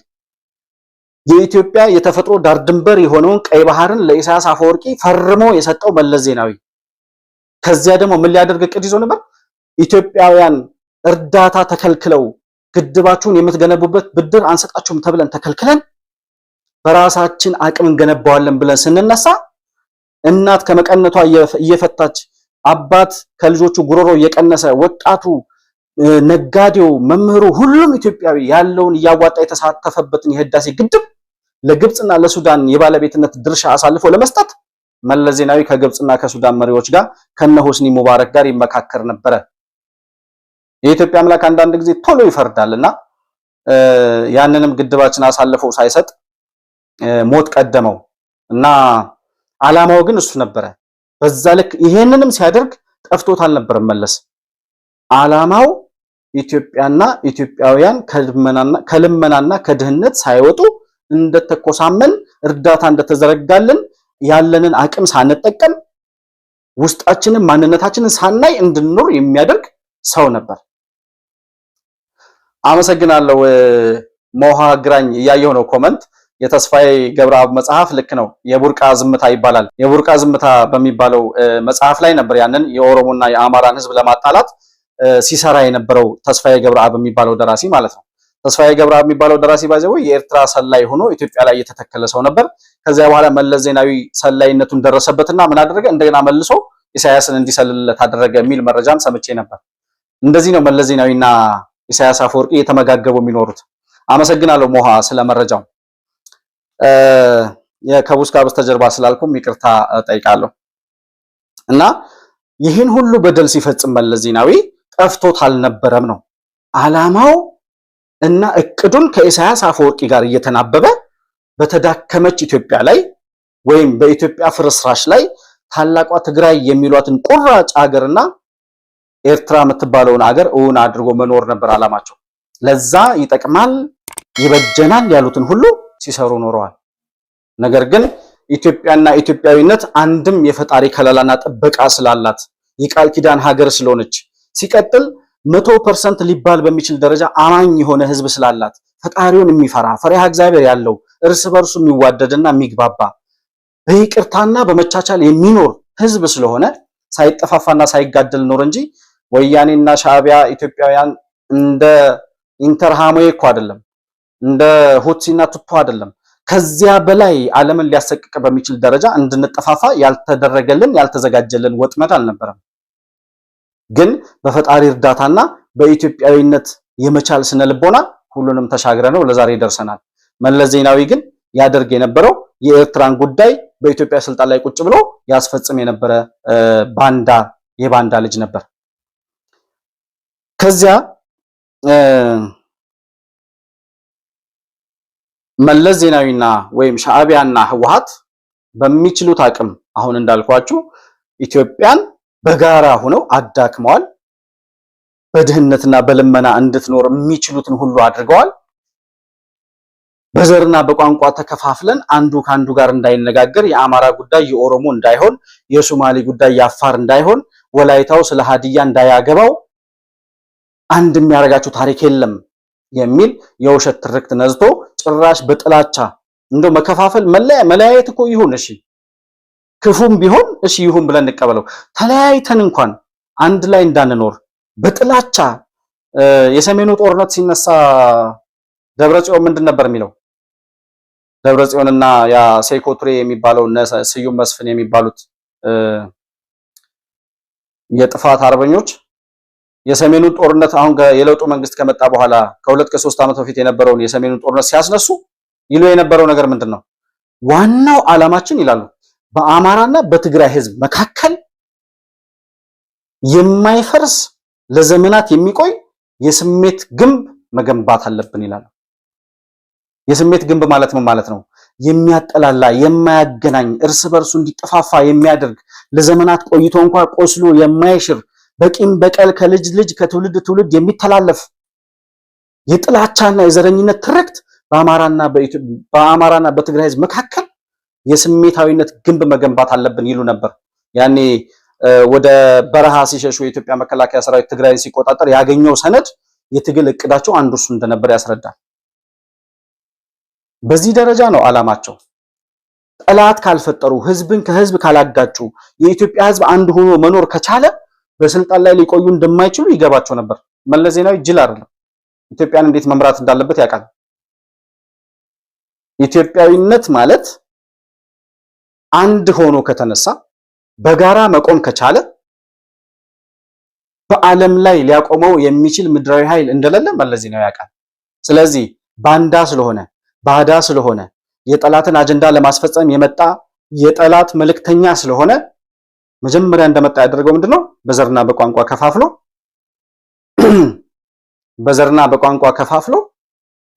የኢትዮጵያ የተፈጥሮ ዳር ድንበር የሆነውን ቀይ ባህርን ለኢሳያስ አፈወርቂ ፈርሞ የሰጠው መለስ ዜናዊ ከዚያ ደግሞ ምን ሊያደርግ እቅድ ይዞ ነበር? ኢትዮጵያውያን እርዳታ ተከልክለው ግድባችሁን የምትገነቡበት ብድር አንሰጣችሁም ተብለን ተከልክለን በራሳችን አቅም እንገነባዋለን ብለን ስንነሳ እናት ከመቀነቷ እየፈታች አባት ከልጆቹ ጉሮሮ እየቀነሰ ወጣቱ፣ ነጋዴው፣ መምህሩ ሁሉም ኢትዮጵያዊ ያለውን እያዋጣ የተሳተፈበትን የህዳሴ ግድብ ለግብፅና ለሱዳን የባለቤትነት ድርሻ አሳልፎ ለመስጠት መለስ ዜናዊ ከግብፅና ከሱዳን መሪዎች ጋር ከነ ሆስኒ ሙባረክ ጋር ይመካከር ነበረ። የኢትዮጵያ አምላክ አንዳንድ ጊዜ ቶሎ ይፈርዳልና ያንንም ግድባችን አሳልፈው ሳይሰጥ ሞት ቀደመው እና ዓላማው ግን እሱ ነበረ። በዛ ልክ ይሄንንም ሲያደርግ ጠፍቶት አልነበረም መለስ። ዓላማው ኢትዮጵያና ኢትዮጵያውያን ከልመናና ከድህነት ሳይወጡ እንደተኮሳመን እርዳታ እንደተዘረጋልን ያለንን አቅም ሳንጠቀም ውስጣችንን ማንነታችንን ሳናይ እንድንኖር የሚያደርግ ሰው ነበር። አመሰግናለሁ። ሞሃ ግራኝ እያየሁ ነው ኮመንት። የተስፋዬ ገብረአብ መጽሐፍ ልክ ነው፣ የቡርቃ ዝምታ ይባላል። የቡርቃ ዝምታ በሚባለው መጽሐፍ ላይ ነበር ያንን የኦሮሞና የአማራን ህዝብ ለማጣላት ሲሰራ የነበረው ተስፋዬ ገብረአብ የሚባለው ደራሲ ማለት ነው። ተስፋዬ ገብረአብ የሚባለው ደራሲ ባይዘው የኤርትራ ሰላይ ሆኖ ኢትዮጵያ ላይ የተተከለ ሰው ነበር። ከዚያ በኋላ መለስ ዜናዊ ሰላይነቱን ደረሰበትና ምን አደረገ? እንደገና መልሶ ኢሳያስን እንዲሰልልለት አደረገ የሚል መረጃም ሰምቼ ነበር። እንደዚህ ነው መለስ ዜናዊና ኢሳያስ አፈወርቂ የተመጋገቡ የሚኖሩት። አመሰግናለሁ ሞሃ ስለ መረጃው። ከቡስካ በስተጀርባ ስላልኩም ይቅርታ ጠይቃለሁ። እና ይህን ሁሉ በደል ሲፈጽም መለስ ዜናዊ ጠፍቶት አልነበረም ነው ዓላማው እና እቅዱን ከኢሳያስ አፈወርቂ ጋር እየተናበበ በተዳከመች ኢትዮጵያ ላይ ወይም በኢትዮጵያ ፍርስራሽ ላይ ታላቋ ትግራይ የሚሏትን ቁራጭ ሀገርና ኤርትራ የምትባለውን ሀገር እውን አድርጎ መኖር ነበር ዓላማቸው። ለዛ ይጠቅማል ይበጀናል ያሉትን ሁሉ ሲሰሩ ኖረዋል። ነገር ግን ኢትዮጵያና ኢትዮጵያዊነት አንድም የፈጣሪ ከለላና ጥበቃ ስላላት የቃል ኪዳን ሀገር ስለሆነች ሲቀጥል 100% ሊባል በሚችል ደረጃ አማኝ የሆነ ህዝብ ስላላት ፈጣሪውን የሚፈራ ፈሪሃ እግዚአብሔር ያለው እርስ በርሱ የሚዋደድና የሚግባባ በይቅርታና በመቻቻል የሚኖር ህዝብ ስለሆነ ሳይጠፋፋና ሳይጋደል ኖር እንጂ ወያኔና ሻዕቢያ ኢትዮጵያውያን እንደ ኢንተርሃሞዬ እኮ አይደለም፣ እንደ ሁቲና ቱቱ አይደለም። ከዚያ በላይ ዓለምን ሊያሰቅቅ በሚችል ደረጃ እንድንጠፋፋ ያልተደረገልን ያልተዘጋጀልን ወጥመድ አልነበረም። ግን በፈጣሪ እርዳታና በኢትዮጵያዊነት የመቻል ስነልቦና ሁሉንም ተሻግረ ነው ለዛሬ ደርሰናል። መለስ ዜናዊ ግን ያደርግ የነበረው የኤርትራን ጉዳይ በኢትዮጵያ ስልጣን ላይ ቁጭ ብሎ ያስፈጽም የነበረ የባንዳ ልጅ ነበር። ከዚያ መለስ ዜናዊና ወይም ሻዕቢያና ህወሓት በሚችሉት አቅም አሁን እንዳልኳችሁ ኢትዮጵያን በጋራ ሆነው አዳክመዋል። በድህነትና በልመና እንድትኖር የሚችሉትን ሁሉ አድርገዋል። በዘርና በቋንቋ ተከፋፍለን አንዱ ካንዱ ጋር እንዳይነጋገር፣ የአማራ ጉዳይ የኦሮሞ እንዳይሆን፣ የሶማሌ ጉዳይ የአፋር እንዳይሆን፣ ወላይታው ስለ ሀዲያ እንዳያገባው፣ አንድ የሚያረጋቸው ታሪክ የለም የሚል የውሸት ትርክት ነዝቶ ጭራሽ በጥላቻ እንደው መከፋፈል መለያየት እኮ ይሁን እሺ፣ ክፉም ቢሆን እሺ ይሁን ብለን እንቀበለው። ተለያይተን እንኳን አንድ ላይ እንዳንኖር በጥላቻ የሰሜኑ ጦርነት ሲነሳ ደብረጽዮን ምንድን ነበር የሚለው? ደብረጽዮንና ያ ሴኮቱሬ የሚባለው ስዩም መስፍን የሚባሉት የጥፋት አርበኞች የሰሜኑን ጦርነት አሁን የለውጡ መንግስት ከመጣ በኋላ ከ2-3 ዓመት በፊት የነበረውን የሰሜኑን ጦርነት ሲያስነሱ ይሉ የነበረው ነገር ምንድነው? ዋናው ዓላማችን ይላሉ በአማራና በትግራይ ህዝብ መካከል የማይፈርስ ለዘመናት የሚቆይ የስሜት ግንብ መገንባት አለብን ይላሉ። የስሜት ግንብ ማለት ምን ማለት ነው? የሚያጠላላ፣ የማያገናኝ፣ እርስ በርሱ እንዲጠፋፋ የሚያደርግ ለዘመናት ቆይቶ እንኳን ቆስሎ የማይሽር በቂም በቀል ከልጅ ልጅ ከትውልድ ትውልድ የሚተላለፍ የጥላቻና የዘረኝነት ትርክት በአማራና በትግራይ ህዝብ መካከል የስሜታዊነት ግንብ መገንባት አለብን ይሉ ነበር። ያኔ ወደ በረሃ ሲሸሹ የኢትዮጵያ መከላከያ ሰራዊት ትግራይን ሲቆጣጠር ያገኘው ሰነድ የትግል እቅዳቸው አንዱ እሱ እንደነበር ያስረዳል። በዚህ ደረጃ ነው ዓላማቸው። ጠላት ካልፈጠሩ፣ ህዝብን ከህዝብ ካላጋጩ፣ የኢትዮጵያ ህዝብ አንድ ሆኖ መኖር ከቻለ በስልጣን ላይ ሊቆዩ እንደማይችሉ ይገባቸው ነበር። መለስ ዜናዊ ጅል አይደለም። ኢትዮጵያን እንዴት መምራት እንዳለበት ያውቃል። ኢትዮጵያዊነት ማለት አንድ ሆኖ ከተነሳ፣ በጋራ መቆም ከቻለ በዓለም ላይ ሊያቆመው የሚችል ምድራዊ ኃይል እንደሌለ መለስ ዜናዊ ያውቃል። ስለዚህ ባንዳ ስለሆነ ባዳ ስለሆነ የጠላትን አጀንዳ ለማስፈጸም የመጣ የጠላት መልእክተኛ ስለሆነ መጀመሪያ እንደመጣ ያደረገው ምንድነው? በዘርና በቋንቋ ከፋፍሎ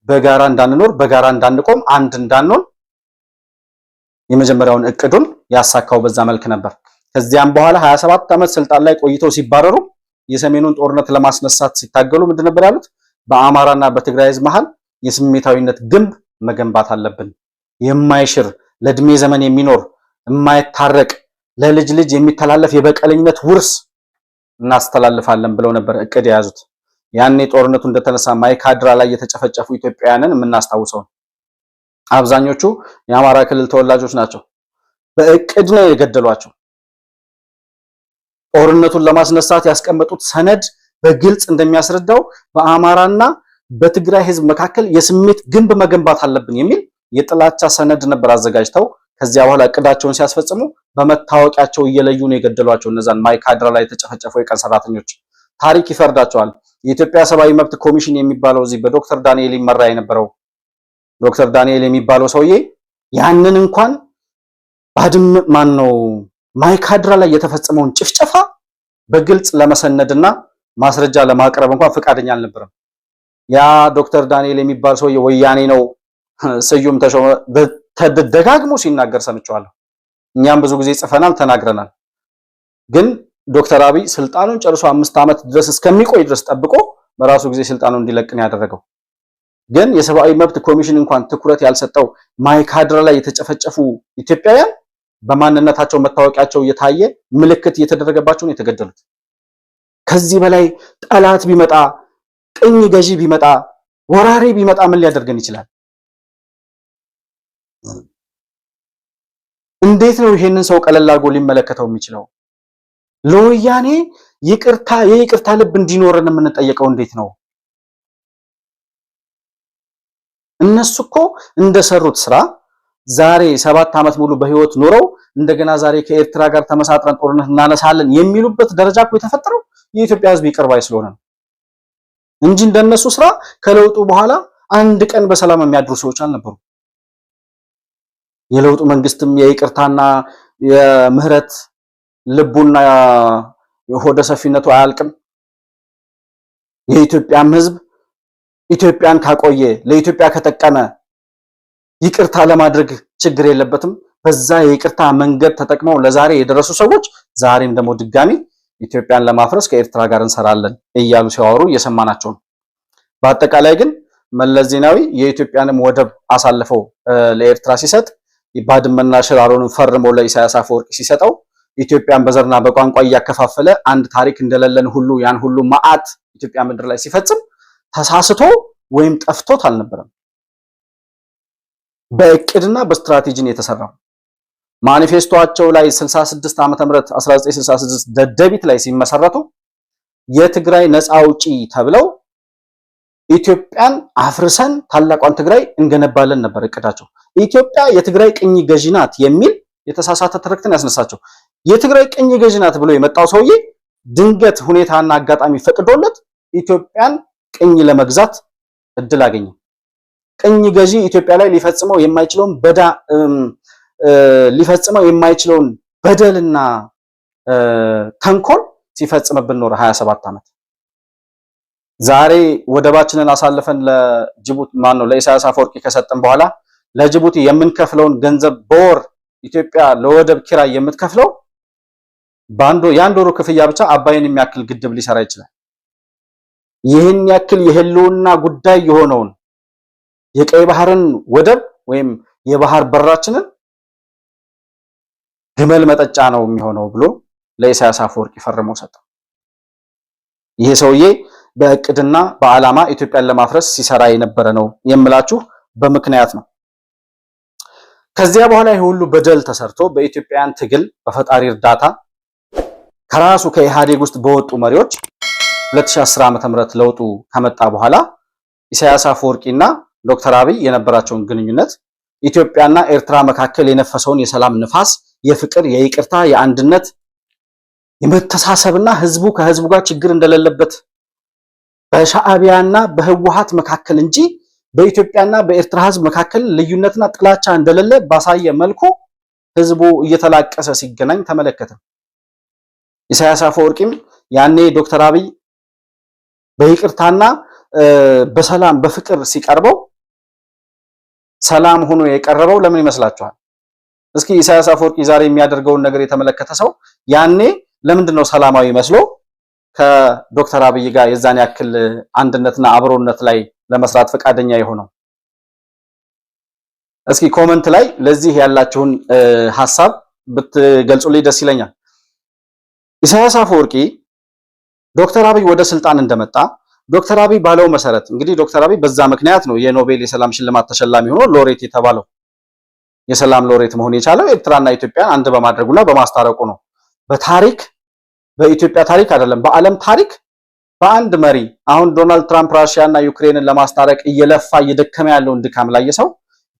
በጋራ እንዳንኖር፣ በጋራ እንዳንቆም፣ አንድ እንዳንሆን የመጀመሪያውን እቅዱን ያሳካው በዛ መልክ ነበር። ከዚያም በኋላ 27 ዓመት ስልጣን ላይ ቆይተው ሲባረሩ የሰሜኑን ጦርነት ለማስነሳት ሲታገሉ ምንድን ነበር ያሉት? በአማራና በትግራይ ህዝብ መሃል የስሜታዊነት ግንብ መገንባት አለብን። የማይሽር ለእድሜ ዘመን የሚኖር የማይታረቅ ለልጅ ልጅ የሚተላለፍ የበቀለኝነት ውርስ እናስተላልፋለን ብለው ነበር እቅድ የያዙት። ያኔ ጦርነቱ እንደተነሳ ማይካድራ ላይ የተጨፈጨፉ ኢትዮጵያውያንን የምናስታውሰው አብዛኞቹ የአማራ ክልል ተወላጆች ናቸው። በእቅድ ነው የገደሏቸው። ጦርነቱን ለማስነሳት ያስቀመጡት ሰነድ በግልጽ እንደሚያስረዳው በአማራና በትግራይ ህዝብ መካከል የስሜት ግንብ መገንባት አለብን የሚል የጥላቻ ሰነድ ነበር አዘጋጅተው ከዚያ በኋላ እቅዳቸውን ሲያስፈጽሙ በመታወቂያቸው እየለዩ ነው የገደሏቸው። እነዛን ማይካድራ ላይ የተጨፈጨፉ የቀን ሰራተኞች ታሪክ ይፈርዳቸዋል። የኢትዮጵያ ሰብአዊ መብት ኮሚሽን የሚባለው እዚህ በዶክተር ዳንኤል ይመራ የነበረው ዶክተር ዳንኤል የሚባለው ሰውዬ ያንን እንኳን ማይካድራ ላይ የተፈጸመውን ጭፍጨፋ በግልጽ ለመሰነድና ማስረጃ ለማቅረብ እንኳን ፈቃደኛ አልነበረም። ያ ዶክተር ዳንኤል የሚባል ሰውዬ ወያኔ ነው ስዩም ተሾመ ተደጋግሞ ሲናገር ሰምቻለሁ። እኛም ብዙ ጊዜ ጽፈናል፣ ተናግረናል። ግን ዶክተር አብይ ስልጣኑን ጨርሶ 5 ዓመት ድረስ እስከሚቆይ ድረስ ጠብቆ በራሱ ጊዜ ስልጣኑን እንዲለቅን ያደረገው ግን የሰብአዊ መብት ኮሚሽን እንኳን ትኩረት ያልሰጠው ማይካድራ ላይ የተጨፈጨፉ ኢትዮጵያውያን በማንነታቸው መታወቂያቸው እየታየ ምልክት እየተደረገባቸው ነው የተገደሉት። ከዚህ በላይ ጠላት ቢመጣ፣ ቅኝ ገዢ ቢመጣ፣ ወራሪ ቢመጣ ምን ሊያደርገን ይችላል? እንዴት ነው ይሄንን ሰው ቀለል አድርጎ ሊመለከተው የሚችለው? ለወያኔ የይቅርታ ልብ እንዲኖረን የምንጠየቀው እንዴት ነው? እነሱ እኮ እንደሰሩት ስራ ዛሬ 7 ዓመት ሙሉ በህይወት ኖረው እንደገና ዛሬ ከኤርትራ ጋር ተመሳጥረን ጦርነት እናነሳለን የሚሉበት ደረጃ እኮ የተፈጠረው የኢትዮጵያ ህዝብ ይቅር ባይ ስለሆነ ነው እንጂ እንደነሱ ስራ ከለውጡ በኋላ አንድ ቀን በሰላም የሚያድሩ ሰዎች አልነበሩ። የለውጡ መንግስትም የይቅርታና የምህረት ልቡና የሆደ ሰፊነቱ አያልቅም። የኢትዮጵያም ህዝብ ኢትዮጵያን ካቆየ ለኢትዮጵያ ከጠቀመ ይቅርታ ለማድረግ ችግር የለበትም። በዛ የይቅርታ መንገድ ተጠቅመው ለዛሬ የደረሱ ሰዎች ዛሬም ደግሞ ድጋሚ ኢትዮጵያን ለማፍረስ ከኤርትራ ጋር እንሰራለን እያሉ ሲያወሩ እየሰማናቸው ነው። በአጠቃላይ ግን መለስ ዜናዊ የኢትዮጵያንም ወደብ አሳልፈው ለኤርትራ ሲሰጥ ባድመና ሽራሮንን ፈርሞ ለኢሳያስ አፈወርቂ ሲሰጠው ኢትዮጵያን በዘርና በቋንቋ እያከፋፈለ አንድ ታሪክ እንደሌለን ሁሉ ያን ሁሉ መዓት ኢትዮጵያ ምድር ላይ ሲፈጽም ተሳስቶ ወይም ጠፍቶት አልነበረም። በእቅድና በስትራቴጂን የተሰራው ማኒፌስቶአቸው ላይ 66 ዓመተ ምህረት 1966 ደደቢት ላይ ሲመሰረቱ የትግራይ ነፃ አውጪ ተብለው ኢትዮጵያን አፍርሰን ታላቋን ትግራይ እንገነባለን ነበር እቅዳቸው። ኢትዮጵያ የትግራይ ቅኝ ገዢ ናት የሚል የተሳሳተ ትርክትን ያስነሳቸው። የትግራይ ቅኝ ገዢ ናት ብሎ የመጣው ሰውዬ ድንገት ሁኔታና አጋጣሚ ፈቅዶለት ኢትዮጵያን ቅኝ ለመግዛት እድል አገኘ። ቅኝ ገዢ ኢትዮጵያ ላይ ሊፈጽመው የማይችለውን በደልና ተንኮል ሲፈጽምብን ኖር 27 ዓመት። ዛሬ ወደባችንን አሳልፈን ለጅቡቲ ለኢሳያስ አፈወርቂ ከሰጠን በኋላ ለጅቡቲ የምንከፍለውን ገንዘብ በወር ኢትዮጵያ ለወደብ ኪራይ የምትከፍለው የአንድ ወሩ ክፍያ ብቻ አባይን የሚያክል ግድብ ሊሰራ ይችላል። ይህን ያክል የህልውና ጉዳይ የሆነውን የቀይ ባህርን ወደብ ወይም የባህር በራችንን ግመል መጠጫ ነው የሚሆነው ብሎ ለኢሳያስ አፈወርቂ ፈርሞ ሰጠው። ይሄ ሰውዬ በእቅድና በዓላማ ኢትዮጵያን ለማፍረስ ሲሰራ የነበረ ነው የምላችሁ በምክንያት ነው። ከዚያ በኋላ ይሄ ሁሉ በደል ተሰርቶ በኢትዮጵያን ትግል በፈጣሪ እርዳታ ከራሱ ከኢህአዴግ ውስጥ በወጡ መሪዎች 2010 ዓመተ ምህረት ለውጡ ከመጣ በኋላ ኢሳያስ አፈወርቂና ዶክተር አብይ የነበራቸውን ግንኙነት ኢትዮጵያና ኤርትራ መካከል የነፈሰውን የሰላም ንፋስ፣ የፍቅር፣ የይቅርታ፣ የአንድነት፣ የመተሳሰብና ህዝቡ ከህዝቡ ጋር ችግር እንደሌለበት በሻዕቢያና በህወሓት መካከል እንጂ በኢትዮጵያና በኤርትራ ህዝብ መካከል ልዩነትና ጥላቻ እንደሌለ ባሳየ መልኩ ህዝቡ እየተላቀሰ ሲገናኝ ተመለከተ። ኢሳያስ አፈወርቂም ያኔ ዶክተር አብይ በይቅርታና በሰላም በፍቅር ሲቀርበው ሰላም ሆኖ የቀረበው ለምን ይመስላችኋል? እስኪ ኢሳያስ አፈወርቂ ዛሬ የሚያደርገውን ነገር የተመለከተ ሰው ያኔ ለምንድነው ሰላማዊ መስሎ ከዶክተር አብይ ጋር የዛን ያክል አንድነትና አብሮነት ላይ ለመስራት ፈቃደኛ የሆነው? እስኪ ኮሜንት ላይ ለዚህ ያላችሁን ሐሳብ ብትገልጹልኝ ደስ ይለኛል። ኢሳያስ አፈወርቂ ዶክተር አብይ ወደ ስልጣን እንደመጣ ዶክተር አብይ ባለው መሰረት እንግዲህ ዶክተር አብይ በዛ ምክንያት ነው የኖቤል የሰላም ሽልማት ተሸላሚ ሆኖ ሎሬት የተባለው። የሰላም ሎሬት መሆን የቻለው ኤርትራና ኢትዮጵያን አንድ በማድረጉና በማስታረቁ ነው። በታሪክ በኢትዮጵያ ታሪክ አይደለም በዓለም ታሪክ በአንድ መሪ አሁን ዶናልድ ትራምፕ ራሽያና ዩክሬንን ለማስታረቅ እየለፋ እየደከመ ያለውን ድካም ላይ የሰው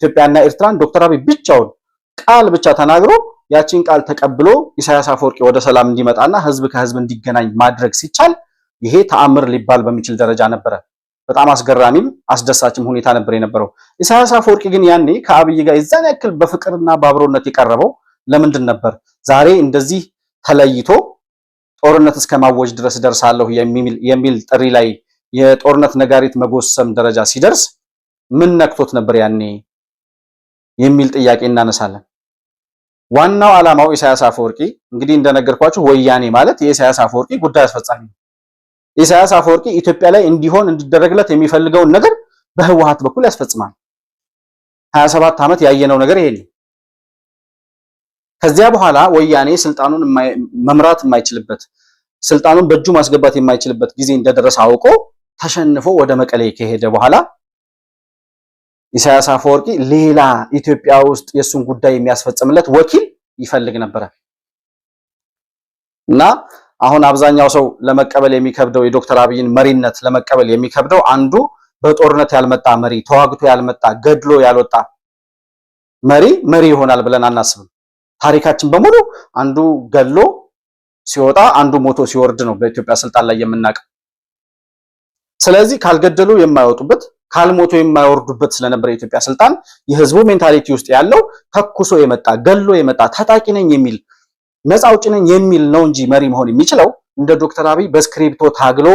ኢትዮጵያና ኤርትራን ዶክተር አብይ ብቻውን ቃል ብቻ ተናግሮ ያቺን ቃል ተቀብሎ ኢሳያስ አፈወርቂ ወደ ሰላም እንዲመጣና ህዝብ ከህዝብ እንዲገናኝ ማድረግ ሲቻል ይሄ ተአምር ሊባል በሚችል ደረጃ ነበረ። በጣም አስገራሚም አስደሳችም ሁኔታ ነበር የነበረው። ኢሳያስ አፈወርቂ ግን ያኔ ከአብይ ጋር የዛን ያክል በፍቅርና በአብሮነት የቀረበው ለምንድን ነበር? ዛሬ እንደዚህ ተለይቶ ጦርነት እስከማወጅ ድረስ ደርሳለሁ የሚል ጥሪ ላይ የጦርነት ነጋሪት መጎሰም ደረጃ ሲደርስ ምን ነክቶት ነበር ያኔ የሚል ጥያቄ እናነሳለን። ዋናው ዓላማው ኢሳያስ አፈወርቂ እንግዲህ እንደነገርኳችሁ ወያኔ ማለት የኢሳያስ አፈወርቂ ጉዳይ አስፈጻሚ ነው። ኢሳያስ አፈወርቂ ኢትዮጵያ ላይ እንዲደረግለት የሚፈልገውን ነገር በህወሓት በኩል ያስፈጽማል። 27 ዓመት ያየነው ነገር ይሄ ነው። ከዚያ በኋላ ወያኔ ስልጣኑን መምራት የማይችልበት ስልጣኑን በእጁ ማስገባት የማይችልበት ጊዜ እንደደረሰ አውቆ ተሸንፎ ወደ መቀሌ ከሄደ በኋላ ኢሳያስ አፈወርቂ ሌላ ኢትዮጵያ ውስጥ የሱን ጉዳይ የሚያስፈጽምለት ወኪል ይፈልግ ነበር እና አሁን አብዛኛው ሰው ለመቀበል የሚከብደው የዶክተር አብይን መሪነት ለመቀበል የሚከብደው አንዱ በጦርነት ያልመጣ መሪ፣ ተዋግቶ ያልመጣ፣ ገድሎ ያልወጣ መሪ ይሆናል ብለን አናስብም። ታሪካችን በሙሉ አንዱ ገድሎ ሲወጣ አንዱ ሞቶ ሲወርድ ነው በኢትዮጵያ ስልጣን ላይ የምናውቀው። ስለዚህ ካልገደሉ የማይወጡበት ካልሞቶ የማይወርዱበት ስለነበር የኢትዮጵያ ስልጣን የህዝቡ ሜንታሊቲ ውስጥ ያለው ተኩሶ የመጣ ገሎ የመጣ ታጣቂ ነኝ የሚል ነፃ አውጪ ነኝ የሚል ነው እንጂ መሪ መሆን የሚችለው እንደ ዶክተር አብይ በስክሪፕቶ ታግሎ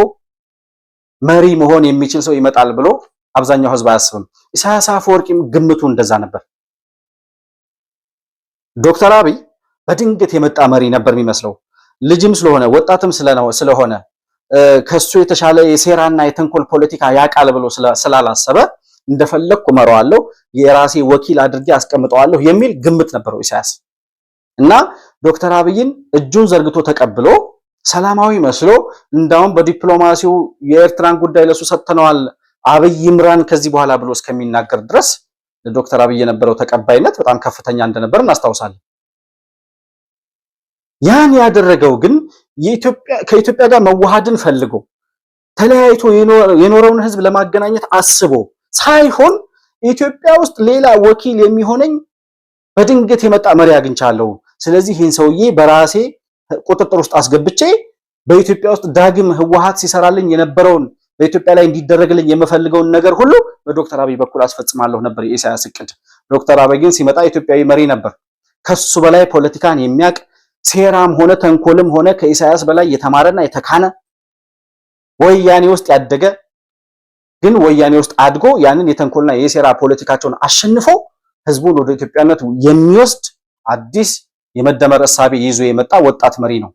መሪ መሆን የሚችል ሰው ይመጣል ብሎ አብዛኛው ህዝብ አያስብም። ኢሳያስ አፈወርቂም ግምቱ እንደዛ ነበር። ዶክተር አብይ በድንገት የመጣ መሪ ነበር የሚመስለው። ልጅም ስለሆነ ወጣትም ስለሆነ ከሱ የተሻለ የሴራና የተንኮል ፖለቲካ ያቃል ብሎ ስላላሰበ እንደፈለኩ መራዋለሁ፣ የራሴ ወኪል አድርጌ አስቀምጠዋለሁ የሚል ግምት ነበረው ኢሳያስ እና ዶክተር አብይን እጁን ዘርግቶ ተቀብሎ ሰላማዊ መስሎ እንዳውም በዲፕሎማሲው የኤርትራን ጉዳይ ለሱ ሰጥተነዋል አብይ ይምራን ከዚህ በኋላ ብሎ እስከሚናገር ድረስ ለዶክተር አብይ የነበረው ተቀባይነት በጣም ከፍተኛ እንደነበር እናስታውሳለን። ያን ያደረገው ግን ከኢትዮጵያ ጋር መዋሃድን ፈልጎ ተለያይቶ የኖረውን ህዝብ ለማገናኘት አስቦ ሳይሆን ኢትዮጵያ ውስጥ ሌላ ወኪል የሚሆነኝ በድንገት የመጣ መሪ አግኝቻለሁ፣ ስለዚህ ይህን ሰውዬ በራሴ ቁጥጥር ውስጥ አስገብቼ በኢትዮጵያ ውስጥ ዳግም ህወሓት ሲሰራልኝ የነበረውን በኢትዮጵያ ላይ እንዲደረግልኝ የምፈልገውን ነገር ሁሉ በዶክተር አብይ በኩል አስፈጽማለሁ ነበር የኢሳያስ እቅድ። ዶክተር አብይ ግን ሲመጣ ኢትዮጵያዊ መሪ ነበር። ከሱ በላይ ፖለቲካን የሚያቅ ሴራም ሆነ ተንኮልም ሆነ ከኢሳያስ በላይ የተማረና የተካነ ወያኔ ውስጥ ያደገ ግን ወያኔ ውስጥ አድጎ ያንን የተንኮልና የሴራ ፖለቲካቸውን አሸንፎ ህዝቡን ወደ ኢትዮጵያነት የሚወስድ አዲስ የመደመር እሳቤ ይዞ የመጣ ወጣት መሪ ነው።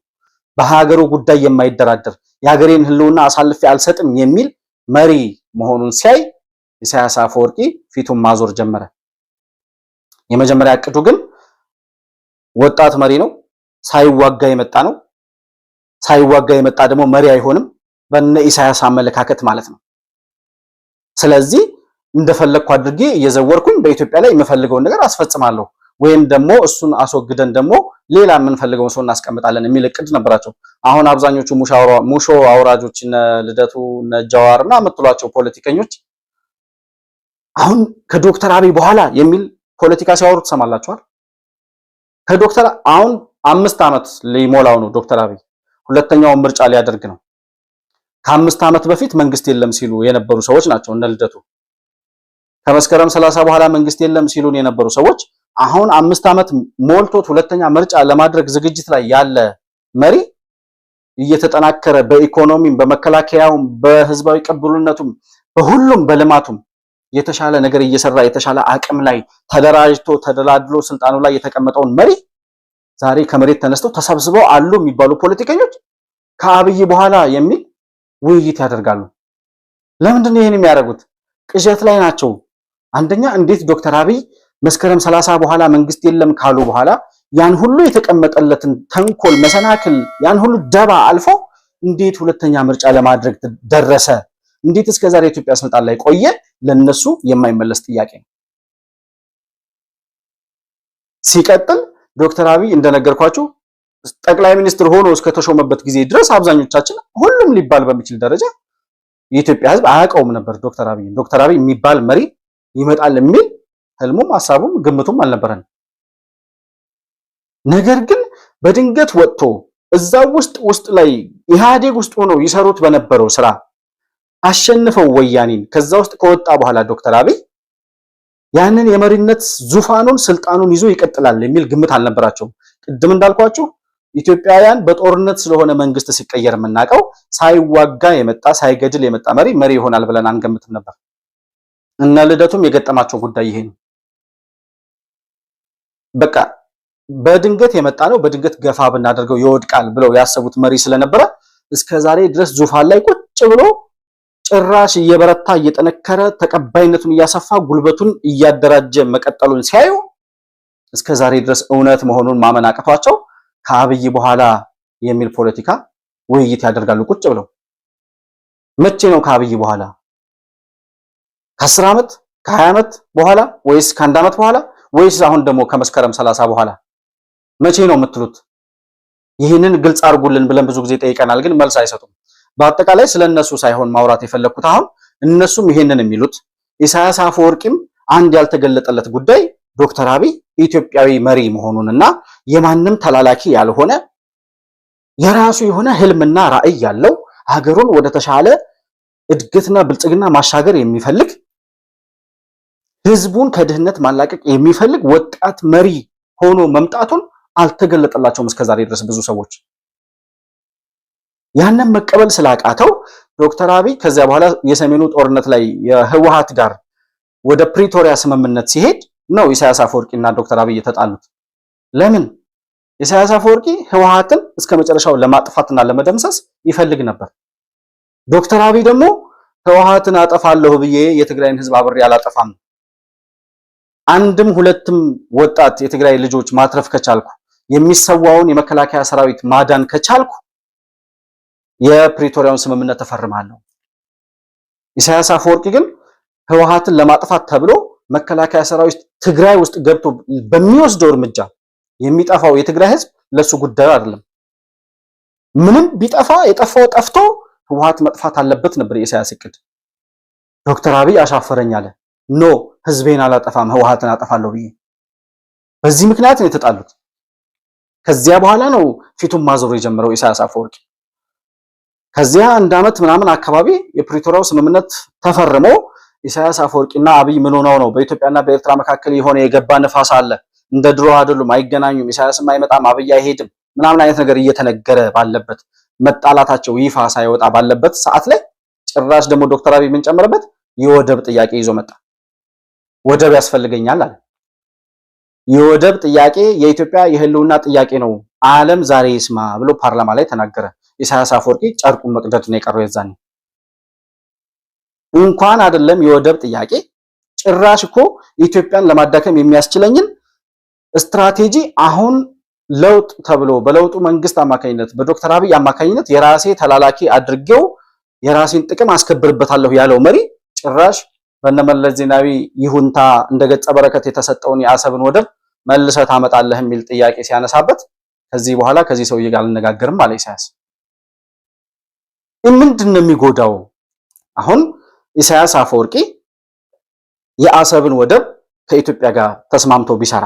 በሀገሩ ጉዳይ የማይደራደር የሀገሬን ህልውና አሳልፌ አልሰጥም የሚል መሪ መሆኑን ሲያይ ኢሳያስ አፈወርቂ ፊቱን ማዞር ጀመረ። የመጀመሪያ እቅዱ ግን ወጣት መሪ ነው፣ ሳይዋጋ የመጣ ነው። ሳይዋጋ የመጣ ደግሞ መሪ አይሆንም፣ በነ ኢሳያስ አመለካከት ማለት ነው። ስለዚህ እንደፈለግኩ አድርጌ እየዘወርኩኝ በኢትዮጵያ ላይ የምፈልገውን ነገር አስፈጽማለሁ ወይም ደግሞ እሱን አስወግደን ደግሞ ሌላ የምንፈልገውን ሰው እናስቀምጣለን የሚል እቅድ ነበራቸው። አሁን አብዛኞቹ ሙሾ አውራጆች እነ ልደቱ እነ ጃዋርና የምትሏቸው ፖለቲከኞች አሁን ከዶክተር አብይ በኋላ የሚል ፖለቲካ ሲያወሩ ትሰማላችኋል። ከዶክተር አሁን 5 ዓመት ሊሞላው ነው ዶክተር አብይ ሁለተኛውን ምርጫ ሊያደርግ ነው። ከ5 ዓመት በፊት መንግስት የለም ሲሉ የነበሩ ሰዎች ናቸው እነ ልደቱ። ከመስከረም 30 በኋላ መንግስት የለም ሲሉን የነበሩ ሰዎች አሁን 5 ዓመት ሞልቶት ሁለተኛ ምርጫ ለማድረግ ዝግጅት ላይ ያለ መሪ እየተጠናከረ በኢኮኖሚም በመከላከያውም በህዝባዊ ቅቡልነቱም በሁሉም በልማቱም የተሻለ ነገር እየሰራ የተሻለ አቅም ላይ ተደራጅቶ ተደላድሎ ስልጣኑ ላይ የተቀመጠውን መሪ ዛሬ ከመሬት ተነስተው ተሰብስበው አሉ የሚባሉ ፖለቲከኞች ከአብይ በኋላ የሚል ውይይት ያደርጋሉ። ለምንድን ነው ይሄን የሚያደርጉት? ቅዠት ላይ ናቸው። አንደኛ እንዴት ዶክተር አብይ መስከረም 30 በኋላ መንግስት የለም ካሉ በኋላ ያን ሁሉ የተቀመጠለትን ተንኮል መሰናክል ያን ሁሉ ደባ አልፎ እንዴት ሁለተኛ ምርጫ ለማድረግ ደረሰ? እንዴት እስከዛሬ ኢትዮጵያ ስልጣን ላይ ቆየ? ለነሱ የማይመለስ ጥያቄ ነው። ሲቀጥል ዶክተር አብይ እንደነገርኳችሁ ጠቅላይ ሚኒስትር ሆኖ እስከተሾመበት ጊዜ ድረስ አብዛኞቻችን ሁሉም ሊባል በሚችል ደረጃ የኢትዮጵያ ህዝብ አያውቀውም ነበር ዶክተር አብይ የሚባል መሪ ይመጣል የሚል ህልሙም ሐሳቡም ግምቱም አልነበረን። ነገር ግን በድንገት ወጥቶ እዛው ውስጥ ላይ ኢህአዴግ ውስጥ ሆኖ ይሰሩት በነበረው ስራ አሸንፈው ወያኔን ከዛ ውስጥ ከወጣ በኋላ ዶክተር አብይ ያንን የመሪነት ዙፋኑን ስልጣኑን ይዞ ይቀጥላል የሚል ግምት አልነበራቸውም። ቅድም እንዳልኳችሁ ኢትዮጵያውያን በጦርነት ስለሆነ መንግስት ሲቀየር የምናውቀው ሳይዋጋ የመጣ ሳይገድል የመጣ መሪ ይሆናል ብለን አንገምትም ነበር። እና ልደቱም የገጠማቸው ጉዳይ ይሄ ነው። በቃ በድንገት የመጣ ነው፣ በድንገት ገፋ ብናደርገው ይወድቃል ብለው ያሰቡት መሪ ስለነበረ እስከዛሬ ድረስ ዙፋን ላይ ቁጭ ብሎ ጭራሽ እየበረታ እየጠነከረ ተቀባይነቱን እያሰፋ ጉልበቱን እያደራጀ መቀጠሉን ሲያዩ እስከዛሬ ድረስ እውነት መሆኑን ማመን አቅቷቸው ከአብይ በኋላ የሚል ፖለቲካ ውይይት ያደርጋሉ ቁጭ ብለው። መቼ ነው ከአብይ በኋላ? ከ10 ዓመት ከ20 ዓመት በኋላ ወይስ ከ1 ዓመት በኋላ ወይስ አሁን ደግሞ ከመስከረም 30 በኋላ መቼ ነው የምትሉት? ይህንን ግልጽ አድርጉልን ብለን ብዙ ጊዜ ጠይቀናል፣ ግን መልስ አይሰጡም። በአጠቃላይ ስለነሱ ሳይሆን ማውራት የፈለኩት አሁን እነሱም ይሄንን የሚሉት ኢሳያስ አፈወርቂም አንድ ያልተገለጠለት ጉዳይ ዶክተር አብይ ኢትዮጵያዊ መሪ መሆኑንና የማንም ተላላኪ ያልሆነ የራሱ የሆነ ህልምና ራዕይ ያለው ሀገሩን ወደ ተሻለ እድገትና ብልጽግና ማሻገር የሚፈልግ ህዝቡን ከድህነት ማላቀቅ የሚፈልግ ወጣት መሪ ሆኖ መምጣቱን አልተገለጠላቸውም እስከዛሬ ድረስ ብዙ ሰዎች። ያንን መቀበል ስላቃተው ዶክተር አብይ ከዚያ በኋላ የሰሜኑ ጦርነት ላይ የህወሓት ጋር ወደ ፕሪቶሪያ ስምምነት ሲሄድ ነው ኢሳያስ አፈወርቂና ዶክተር አብይ የተጣሉት። ለምን? ኢሳያስ አፈወርቂ ህወሓትን እስከ መጨረሻው ለማጥፋትና ለመደምሰስ ይፈልግ ነበር። ዶክተር አብይ ደግሞ ህወሓትን አጠፋለሁ ብዬ የትግራይን ህዝብ አብሬ አላጠፋም፣ አንድም ሁለትም ወጣት የትግራይ ልጆች ማትረፍ ከቻልኩ፣ የሚሰዋውን የመከላከያ ሰራዊት ማዳን ከቻልኩ የፕሪቶሪያውን ስምምነት ተፈርማለሁ። ኢሳያስ አፈወርቂ ግን ህወሓትን ለማጥፋት ተብሎ መከላከያ ሰራዊት ትግራይ ውስጥ ገብቶ በሚወስደው እርምጃ የሚጠፋው የትግራይ ህዝብ ለሱ ጉዳዩ አይደለም። ምንም ቢጠፋ የጠፋው ጠፍቶ ህወሓት መጥፋት አለበት ነበር የኢሳያስ እቅድ። ዶክተር አብይ አሻፈረኝ አለ። ኖ ህዝቤን አላጠፋም ህወሓትን አጠፋለሁ ብዬ። በዚህ ምክንያት ነው የተጣሉት። ከዚያ በኋላ ነው ፊቱን ማዞር የጀመረው ኢሳያስ አፈወርቂ። ከዚያ አንድ ዓመት ምናምን አካባቢ የፕሪቶሪያው ስምምነት ተፈርሞ ኢሳያስ አፈወርቂና አብይ ምን ሆነው ነው በኢትዮጵያና በኤርትራ መካከል የሆነ የገባ ንፋስ አለ፣ እንደ ድሮ አይደሉም፣ አይገናኙም፣ ኢሳያስም አይመጣም፣ አብይ አይሄድም ምናምን አይነት ነገር እየተነገረ ባለበት መጣላታቸው ይፋ ሳይወጣ ባለበት ሰዓት ላይ ጭራሽ ደግሞ ዶክተር አብይ ምን ጨመረበት? የወደብ ጥያቄ ይዞ መጣ። ወደብ ያስፈልገኛል አለ። የወደብ ጥያቄ የኢትዮጵያ የህልውና ጥያቄ ነው፣ ዓለም ዛሬ ይስማ ብሎ ፓርላማ ላይ ተናገረ። ኢሳያስ አፈወርቂ ጨርቁን መቅደድ ነው የቀረው። የዛኔ እንኳን አይደለም የወደብ ጥያቄ ጭራሽ እኮ ኢትዮጵያን ለማዳከም የሚያስችለኝን ስትራቴጂ አሁን ለውጥ ተብሎ በለውጡ መንግስት አማካኝነት በዶክተር አብይ አማካኝነት የራሴ ተላላኪ አድርጌው የራሴን ጥቅም አስከብርበታለሁ ያለው መሪ ጭራሽ በነመለስ ዜናዊ ይሁንታ እንደ ገጸ በረከት የተሰጠውን የአሰብን ወደብ መልሰህ ታመጣለህ የሚል ጥያቄ ሲያነሳበት ከዚህ በኋላ ከዚህ ሰውዬ ጋር አልነጋገርም አለ ኢሳያስ። ምንድን ነው የሚጎዳው? አሁን ኢሳያስ አፈወርቂ የአሰብን ወደብ ከኢትዮጵያ ጋር ተስማምቶ ቢሰራ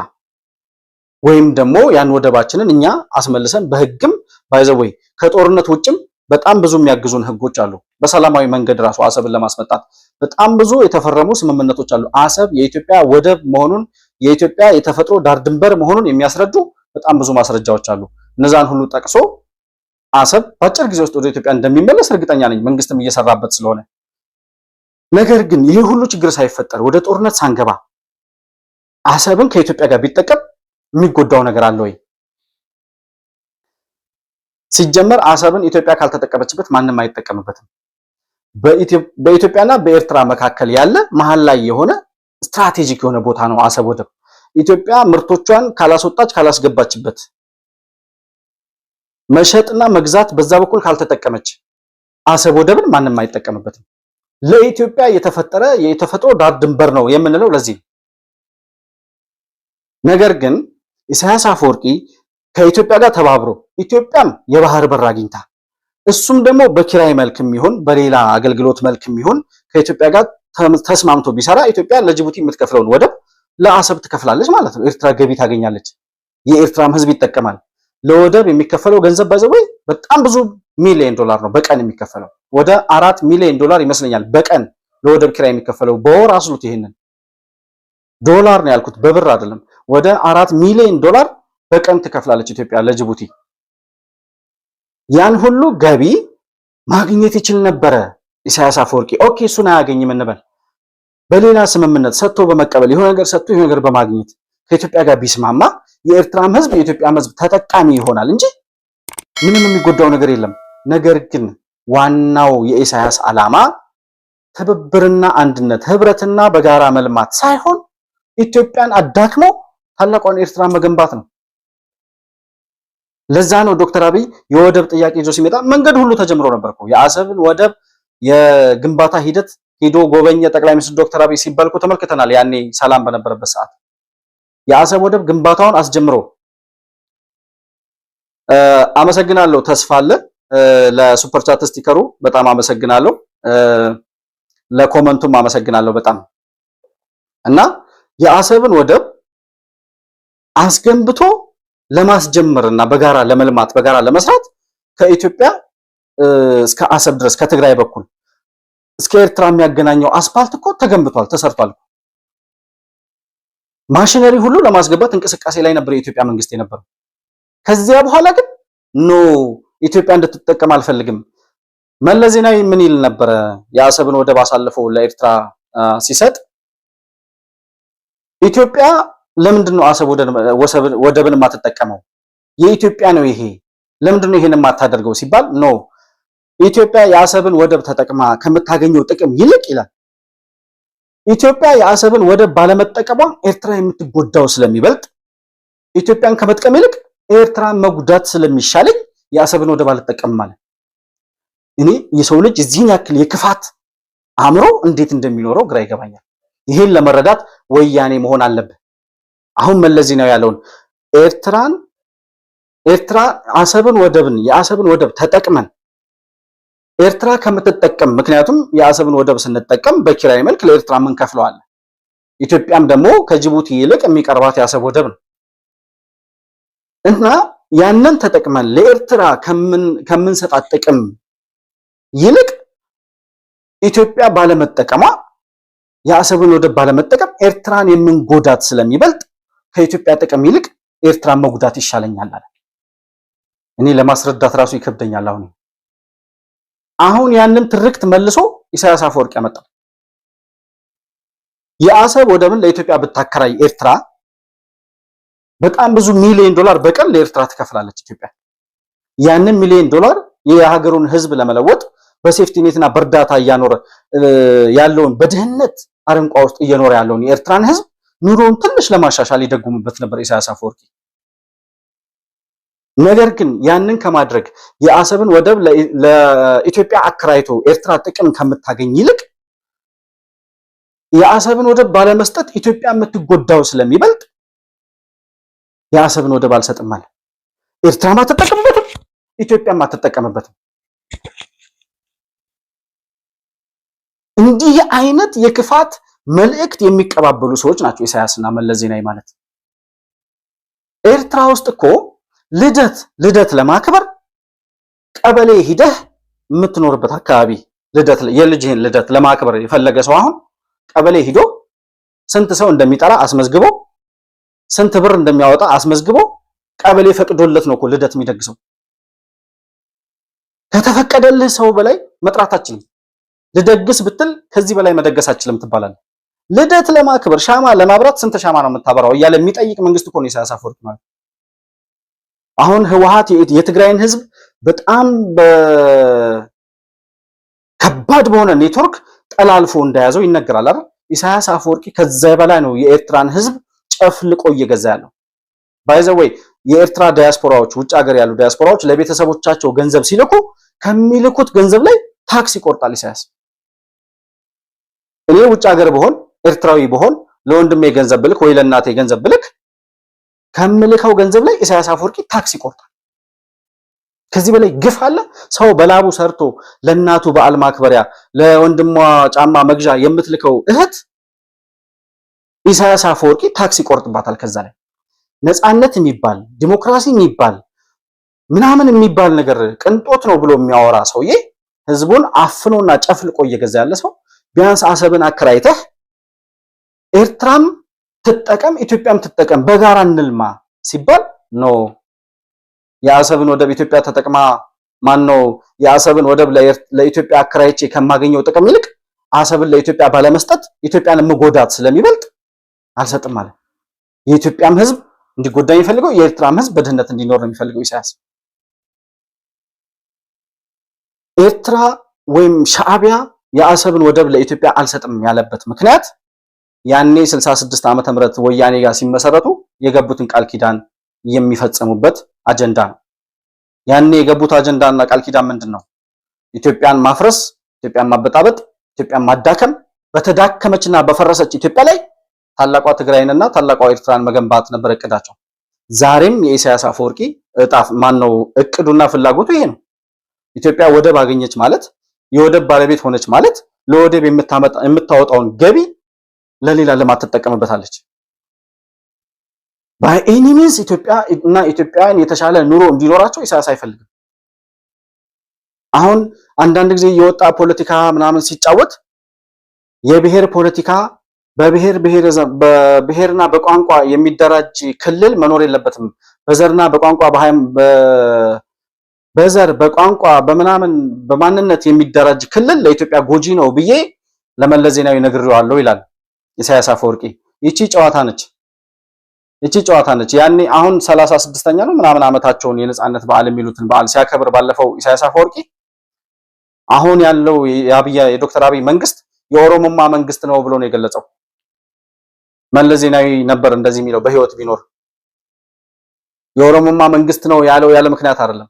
ወይም ደግሞ ያን ወደባችንን እኛ አስመልሰን በህግም ባይዘወይ ከጦርነት ውጭም በጣም ብዙ የሚያግዙን ህጎች አሉ። በሰላማዊ መንገድ ራሱ አሰብን ለማስመጣት በጣም ብዙ የተፈረሙ ስምምነቶች አሉ። አሰብ የኢትዮጵያ ወደብ መሆኑን የኢትዮጵያ የተፈጥሮ ዳር ድንበር መሆኑን የሚያስረዱ በጣም ብዙ ማስረጃዎች አሉ። እነዛን ሁሉ ጠቅሶ አሰብ በአጭር ጊዜ ውስጥ ወደ ኢትዮጵያ እንደሚመለስ እርግጠኛ ነኝ፣ መንግስትም እየሰራበት ስለሆነ። ነገር ግን ይሄ ሁሉ ችግር ሳይፈጠር ወደ ጦርነት ሳንገባ አሰብን ከኢትዮጵያ ጋር ቢጠቀም የሚጎዳው ነገር አለ ወይ? ሲጀመር አሰብን ኢትዮጵያ ካልተጠቀመችበት ማንም አይጠቀምበትም። በኢትዮጵያና በኤርትራ መካከል ያለ መሃል ላይ የሆነ ስትራቴጂክ የሆነ ቦታ ነው አሰብ ወደብ። ኢትዮጵያ ምርቶቿን ካላስወጣች ካላስገባችበት መሸጥና መግዛት በዛ በኩል ካልተጠቀመች አሰብ ወደብን ማንም አይጠቀምበትም። ለኢትዮጵያ የተፈጠረ የተፈጥሮ ዳር ድንበር ነው የምንለው ለዚህ። ነገር ግን ኢሳያስ አፈወርቂ ከኢትዮጵያ ጋር ተባብሮ ኢትዮጵያም የባህር በር አግኝታ እሱም ደግሞ በኪራይ መልክም ይሁን በሌላ አገልግሎት መልክም ይሁን ከኢትዮጵያ ጋር ተስማምቶ ቢሰራ ኢትዮጵያ ለጅቡቲ የምትከፍለውን ወደብ ለአሰብ ትከፍላለች ማለት ነው። ኤርትራ ገቢ ታገኛለች፣ የኤርትራም ህዝብ ይጠቀማል። ለወደብ የሚከፈለው ገንዘብ ባይዘወይ በጣም ብዙ ሚሊዮን ዶላር ነው በቀን የሚከፈለው። ወደ 4 ሚሊዮን ዶላር ይመስለኛል በቀን ለወደብ ኪራይ የሚከፈለው። በወር አስሉት፣ ይሄንን ዶላር ነው ያልኩት በብር አይደለም። ወደ 4 ሚሊዮን ዶላር በቀን ትከፍላለች ኢትዮጵያ ለጅቡቲ። ያን ሁሉ ገቢ ማግኘት ይችል ነበረ ኢሳያስ አፈወርቂ። ኦኬ እሱን አያገኝም እንበል፣ በሌላ ስምምነት ሰጥቶ በመቀበል የሆነ ነገር ሰጥቶ የሆነ ነገር በማግኘት ከኢትዮጵያ ጋር ቢስማማ የኤርትራም ህዝብ የኢትዮጵያም ህዝብ ተጠቃሚ ይሆናል እንጂ ምንም የሚጎዳው ነገር የለም። ነገር ግን ዋናው የኢሳያስ ዓላማ ትብብርና አንድነት፣ ህብረትና በጋራ መልማት ሳይሆን ኢትዮጵያን አዳክሞ ታላቋን ኤርትራ መገንባት ነው። ለዛ ነው ዶክተር አብይ የወደብ ጥያቄ ይዞ ሲመጣ መንገድ ሁሉ ተጀምሮ ነበርኩ። የአሰብን ወደብ የግንባታ ሂደት ሄዶ ጎበኘ ጠቅላይ ሚኒስትር ዶክተር አብይ ሲባልኩ ተመልክተናል። ያኔ ሰላም በነበረበት ሰዓት የአሰብ ወደብ ግንባታውን አስጀምሮ አመሰግናለሁ። ተስፋ አለ ለሱፐር ቻት ስቲከሩ በጣም አመሰግናለሁ። ለኮመንቱም አመሰግናለሁ በጣም እና የአሰብን ወደብ አስገንብቶ ለማስጀመርና በጋራ ለመልማት በጋራ ለመስራት ከኢትዮጵያ እስከ አሰብ ድረስ ከትግራይ በኩል እስከ ኤርትራ የሚያገናኘው አስፋልት እኮ ተገንብቷል፣ ተሰርቷል። ማሽነሪ ሁሉ ለማስገባት እንቅስቃሴ ላይ ነበር የኢትዮጵያ መንግስት የነበረው። ከዚያ በኋላ ግን ኖ ኢትዮጵያ እንድትጠቀም አልፈልግም። መለስ ዜናዊ ምን ይል ነበረ? የአሰብን ወደብ አሳልፈው ለኤርትራ ሲሰጥ ኢትዮጵያ ለምንድን ነው አሰብ ወደብን የማትጠቀመው? የኢትዮጵያ ነው ይሄ፣ ለምንድን ነው ይሄን የማታደርገው ሲባል ኖ ኢትዮጵያ የአሰብን ወደብ ተጠቅማ ከምታገኘው ጥቅም ይልቅ ይላል ኢትዮጵያ የአሰብን ወደብ ባለመጠቀሟ ኤርትራ የምትጎዳው ስለሚበልጥ ኢትዮጵያን ከመጥቀም ይልቅ ኤርትራን መጉዳት ስለሚሻለኝ የአሰብን ወደብ አልጠቀምም ማለት። እኔ የሰው ልጅ እዚህን ያክል የክፋት አእምሮ እንዴት እንደሚኖረው ግራ ይገባኛል። ይሄን ለመረዳት ወያኔ መሆን አለብህ። አሁን መለስ ዜናዊ ያለውን ኤርትራ የአሰብን ወደብ ተጠቅመን ኤርትራ ከምትጠቀም፣ ምክንያቱም የአሰብን ወደብ ስንጠቀም በኪራይ መልክ ለኤርትራ ምን ከፍለዋል። ኢትዮጵያም ደግሞ ከጅቡቲ ይልቅ የሚቀርባት የአሰብ ወደብ ነው እና ያንን ተጠቅመን ለኤርትራ ከምንሰጣት ጥቅም ይልቅ ኢትዮጵያ ባለመጠቀሟ የአሰብን ወደብ ባለመጠቀም ኤርትራን የምንጎዳት ስለሚበልጥ ከኢትዮጵያ ጥቅም ይልቅ ኤርትራን መጉዳት ይሻለኛል አለ። እኔ ለማስረዳት ራሱ ይከብደኛል። አሁን ያንን ትርክት መልሶ ኢሳያስ አፈወርቅ ያመጣው የአሰብ ወደብን ለኢትዮጵያ ብታከራይ ኤርትራ በጣም ብዙ ሚሊዮን ዶላር በቀን ለኤርትራ ትከፍላለች ኢትዮጵያ። ያንን ሚሊዮን ዶላር የሀገሩን ሕዝብ ለመለወጥ በሴፍቲኔትና በእርዳታ እያኖረ ያለውን በድህነት አረንቋ ውስጥ እየኖረ ያለውን የኤርትራን ሕዝብ ኑሮውን ትንሽ ለማሻሻል ይደጉምበት ነበር ኢሳያስ አፈወርቂ። ነገር ግን ያንን ከማድረግ የአሰብን ወደብ ለኢትዮጵያ አከራይቶ ኤርትራ ጥቅም ከምታገኝ ይልቅ የአሰብን ወደብ ባለመስጠት ኢትዮጵያ የምትጎዳው ስለሚበልጥ የአሰብን ወደብ አልሰጥም ማለት። ኤርትራም አትጠቀምበትም፣ ኢትዮጵያም አትጠቀምበትም። እንዲህ አይነት የክፋት መልእክት የሚቀባበሉ ሰዎች ናቸው ኢሳያስና መለስ ዜናዊ ማለት። ኤርትራ ውስጥ እኮ ልደት ለማክበር ቀበሌ ሂደህ የምትኖርበት አካባቢ የልጅህን ልደት ለማክበር የፈለገ ሰው አሁን ቀበሌ ሂዶ ስንት ሰው እንደሚጠራ አስመዝግቦ ስንት ብር እንደሚያወጣ አስመዝግቦ ቀበሌ ፈቅዶለት ነው እኮ ልደት የሚደግሰው። ከተፈቀደልህ ሰው በላይ መጥራት አትችልም። ልደግስ ብትል ከዚህ በላይ መደገስ አትችልም ትባላለህ። ልደት ለማክበር ሻማ ለማብራት ስንት ሻማ ነው የምታበራው እያለ የሚጠይቅ መንግስት እኮ ነው ኢሳያስ አፈወርቂ ማለት። አሁን ህወሓት የትግራይን ህዝብ በጣም ከባድ በሆነ ኔትወርክ ጠላልፎ እንደያዘው ይነገራል አይደል? ኢሳያስ አፈወርቂ ከዛ በላይ ነው የኤርትራን ህዝብ ጨፍልቆ እየገዛ ያለው። ባይዘወይ የኤርትራ ዲያስፖራዎች ውጭ ሀገር ያሉ ዲያስፖራዎች ለቤተሰቦቻቸው ገንዘብ ሲልኩ ከሚልኩት ገንዘብ ላይ ታክስ ይቆርጣል ኢሳያስ። እኔ ውጭ ሀገር ብሆን ኤርትራዊ ብሆን ለወንድሜ ገንዘብ ብልክ ወይ ለእናቴ ገንዘብ ብልክ ከምልከው ገንዘብ ላይ ኢሳያስ አፈወርቂ ታክስ ይቆርጣል። ከዚህ በላይ ግፍ አለ? ሰው በላቡ ሰርቶ ለእናቱ በዓል ማክበሪያ ለወንድሟ ጫማ መግዣ የምትልከው እህት ኢሳያስ አፈወርቂ ታክስ ይቆርጥባታል። ከዛ ላይ ነፃነት የሚባል ዲሞክራሲ የሚባል ምናምን የሚባል ነገር ቅንጦት ነው ብሎ የሚያወራ ሰውዬ ህዝቡን አፍኖና ጨፍልቆ እየገዛ ያለ ሰው ቢያንስ አሰብን አከራይተህ ኤርትራም ትጠቀም ኢትዮጵያም ትጠቀም በጋራ እንልማ ሲባል ኖ የአሰብን ወደብ ኢትዮጵያ ተጠቅማ የአሰብን ወደብ ለኢትዮጵያ አከራይቼ ከማገኘው ጥቅም ይልቅ አሰብን ለኢትዮጵያ ባለመስጠት ኢትዮጵያን መጎዳት ስለሚበልጥ አልሰጥም ማለት። የኢትዮጵያም ህዝብ እንዲጎዳ የሚፈልገው የኤርትራም ህዝብ በድህነት እንዲኖር ነው የሚፈልገው ኢሳያስ። ኤርትራ ወይም ሻዕቢያ የአሰብን ወደብ ለኢትዮጵያ አልሰጥም ያለበት ምክንያት ያኔ 66 ዓመተ ምህረት ወያኔ ጋር ሲመሰረቱ የገቡትን ቃል ኪዳን የሚፈጽሙበት አጀንዳ ነው። ያኔ የገቡት አጀንዳና ቃል ኪዳን ምንድነው? ኢትዮጵያን ማፍረስ፣ ኢትዮጵያን ማበጣበጥ፣ ኢትዮጵያን ማዳከም፣ በተዳከመችና በፈረሰች ኢትዮጵያ ላይ ታላቋ ትግራይንና ታላቋ ኤርትራን መገንባት ነበር እቅዳቸው። ዛሬም የኢሳያስ አፈወርቂ እቅዱና ፍላጎቱ ይሄ ነው። ኢትዮጵያ ወደብ አገኘች ማለት የወደብ ባለቤት ሆነች ማለት ለወደብ የምታወጣውን ገቢ ለሌላ ልማት ትጠቀምበታለች። ባይ ኤኒ ሚንስ ኢትዮጵያ እና ኢትዮጵያውያን የተሻለ ኑሮ እንዲኖራቸው ኢሳያስ አይፈልግም። አሁን አንዳንድ ጊዜ የወጣ ፖለቲካ ምናምን ሲጫወት የብሔር ፖለቲካ በብሔርና በቋንቋ የሚደራጅ ክልል መኖር የለበትም። በዘርና በቋንቋ በዘር በቋንቋ በምናምን በማንነት የሚደራጅ ክልል ለኢትዮጵያ ጎጂ ነው ብዬ ለመለስ ዜናዊ ነግሬዋለሁ ይላል ኢሳያስ አፈወርቂ። ይቺ ጨዋታ ነች። ያኔ አሁን 36ኛ ነው ምናምን ዓመታቸውን የነጻነት በዓል የሚሉትን በዓል ሲያከብር ባለፈው ኢሳያስ አፈወርቂ አሁን ያለው የዶክተር አብይ መንግስት የኦሮሞማ መንግስት ነው ብሎ ነው የገለጸው። መለስ ዜናዊ ነበር እንደዚህ የሚለው በህይወት ቢኖር። የኦሮሞማ መንግስት ነው ያለው ያለ ምክንያት አይደለም።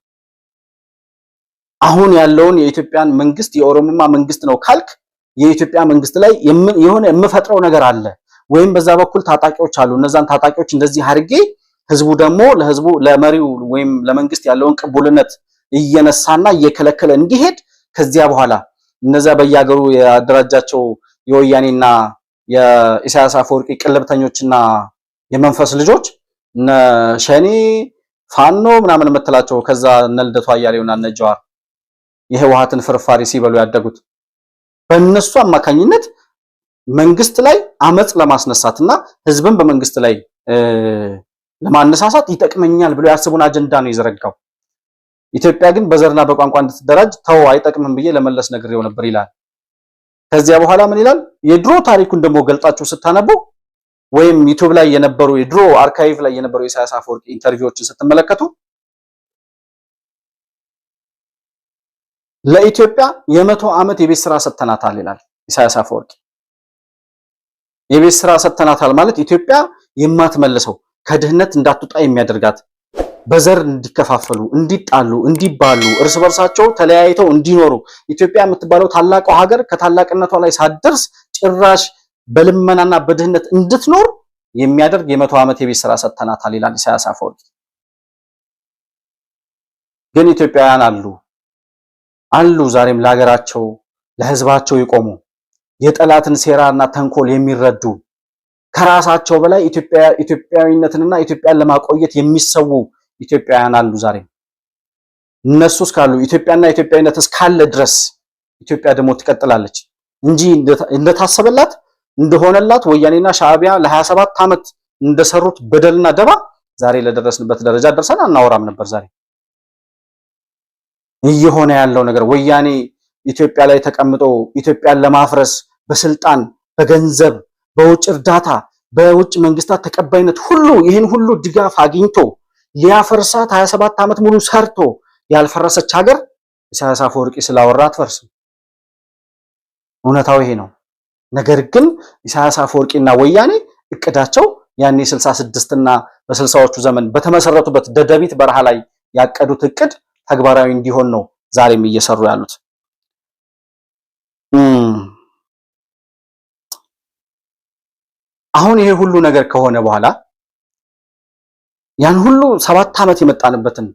አሁን ያለውን የኢትዮጵያን መንግስት የኦሮሞማ መንግስት ነው ካልክ የኢትዮጵያ መንግስት ላይ የሆነ የምፈጥረው ነገር አለ ወይም በዛ በኩል ታጣቂዎች አሉ። እነዛን ታጣቂዎች እንደዚህ አድርጌ ህዝቡ ደግሞ ለመሪው ወይም ለመንግስት ያለውን ቅቡልነት እየነሳና እየከለከለ እንዲሄድ ከዚያ በኋላ እነዛ በያገሩ ያደራጃቸው የወያኔና የኢሳያስ አፈወርቂ ቅልብተኞችና የመንፈስ ልጆች እነ ሸኔ ፋኖ ምናምን የምትላቸው ከዛ እነ ልደቱ አያሌውና እነ ጀዋር የህወሓትን ፍርፋሪ ሲበሉ ያደጉት በእነሱ አማካኝነት መንግስት ላይ አመጽ ለማስነሳትና ህዝብን በመንግስት ላይ ለማነሳሳት ይጠቅመኛል ብሎ ያስቡን አጀንዳ ነው የዘረጋው። ኢትዮጵያ ግን በዘርና በቋንቋ እንድትደራጅ ተው አይጠቅምም ብዬ ለመለስ ነግሬው ነበር ይላል። ከዚያ በኋላ ምን ይላል? የድሮ ታሪኩን ደግሞ ገልጣችሁ ስታነቡ ወይም ዩቲዩብ ላይ የነበሩ የድሮ አርካይቭ ላይ የነበሩ የኢሳያስ አፈወርቂ ኢንተርቪዎችን ስትመለከቱ ለኢትዮጵያ የ100 ዓመት የቤት ስራ ሰጥተናታል ይላል ኢሳያስ አፈወርቂ። የቤት ስራ ሰጥተናታል ማለት ኢትዮጵያ የማትመልሰው ከድህነት እንዳትወጣ የሚያደርጋት በዘር እንዲከፋፈሉ፣ እንዲጣሉ፣ እንዲባሉ፣ እርስ በርሳቸው ተለያይተው እንዲኖሩ ኢትዮጵያ የምትባለው ታላቋ ሀገር ከታላቅነቷ ላይ ሳትደርስ ጭራሽ በልመናና በድህነት እንድትኖር የሚያደርግ የ100 ዓመት የቤት ስራ ሰጥተናታል ይላል ኢሳያስ አፈወርቂ። ግን ኢትዮጵያውያን አሉ ዛሬም ለሀገራቸው ለህዝባቸው ይቆሙ የጠላትን ሴራና ተንኮል የሚረዱ ከራሳቸው በላይ ኢትዮጵያዊነትንና ኢትዮጵያን ለማቆየት የሚሰው ኢትዮጵያውያን አሉ ዛሬም። እነሱ እስካሉ ኢትዮጵያና ኢትዮጵያዊነት እስካለ ድረስ ኢትዮጵያ ደግሞ ትቀጥላለች እንጂ እንደታሰበላት እንደሆነላት ወያኔና ሻዕቢያ ለ27 ዓመት እንደሰሩት በደልና ደባ ዛሬ ለደረስንበት ደረጃ ደርሰን አናወራም ነበር። ዛሬ እየሆነ ያለው ነገር ወያኔ ኢትዮጵያ ላይ ተቀምጦ ኢትዮጵያን ለማፍረስ በስልጣን በገንዘብ በውጭ እርዳታ በውጭ መንግስታት ተቀባይነት ሁሉ ይህን ሁሉ ድጋፍ አግኝቶ ሊያፈርሳት 27 ዓመት ሙሉ ሰርቶ ያልፈረሰች ሀገር ኢሳያስ አፈወርቂ ስላወራ አትፈርስም። እውነታው ይሄ ነው። ነገር ግን ኢሳያስ አፈወርቂና ወያኔ እቅዳቸው ያኔ 66 እና በ60ዎቹ ዘመን በተመሰረቱበት ደደቢት በረሃ ላይ ያቀዱት እቅድ ተግባራዊ እንዲሆን ነው ዛሬም እየሰሩ ያሉት። አሁን ይሄ ሁሉ ነገር ከሆነ በኋላ ያን ሁሉ 7 ዓመት የመጣንበትን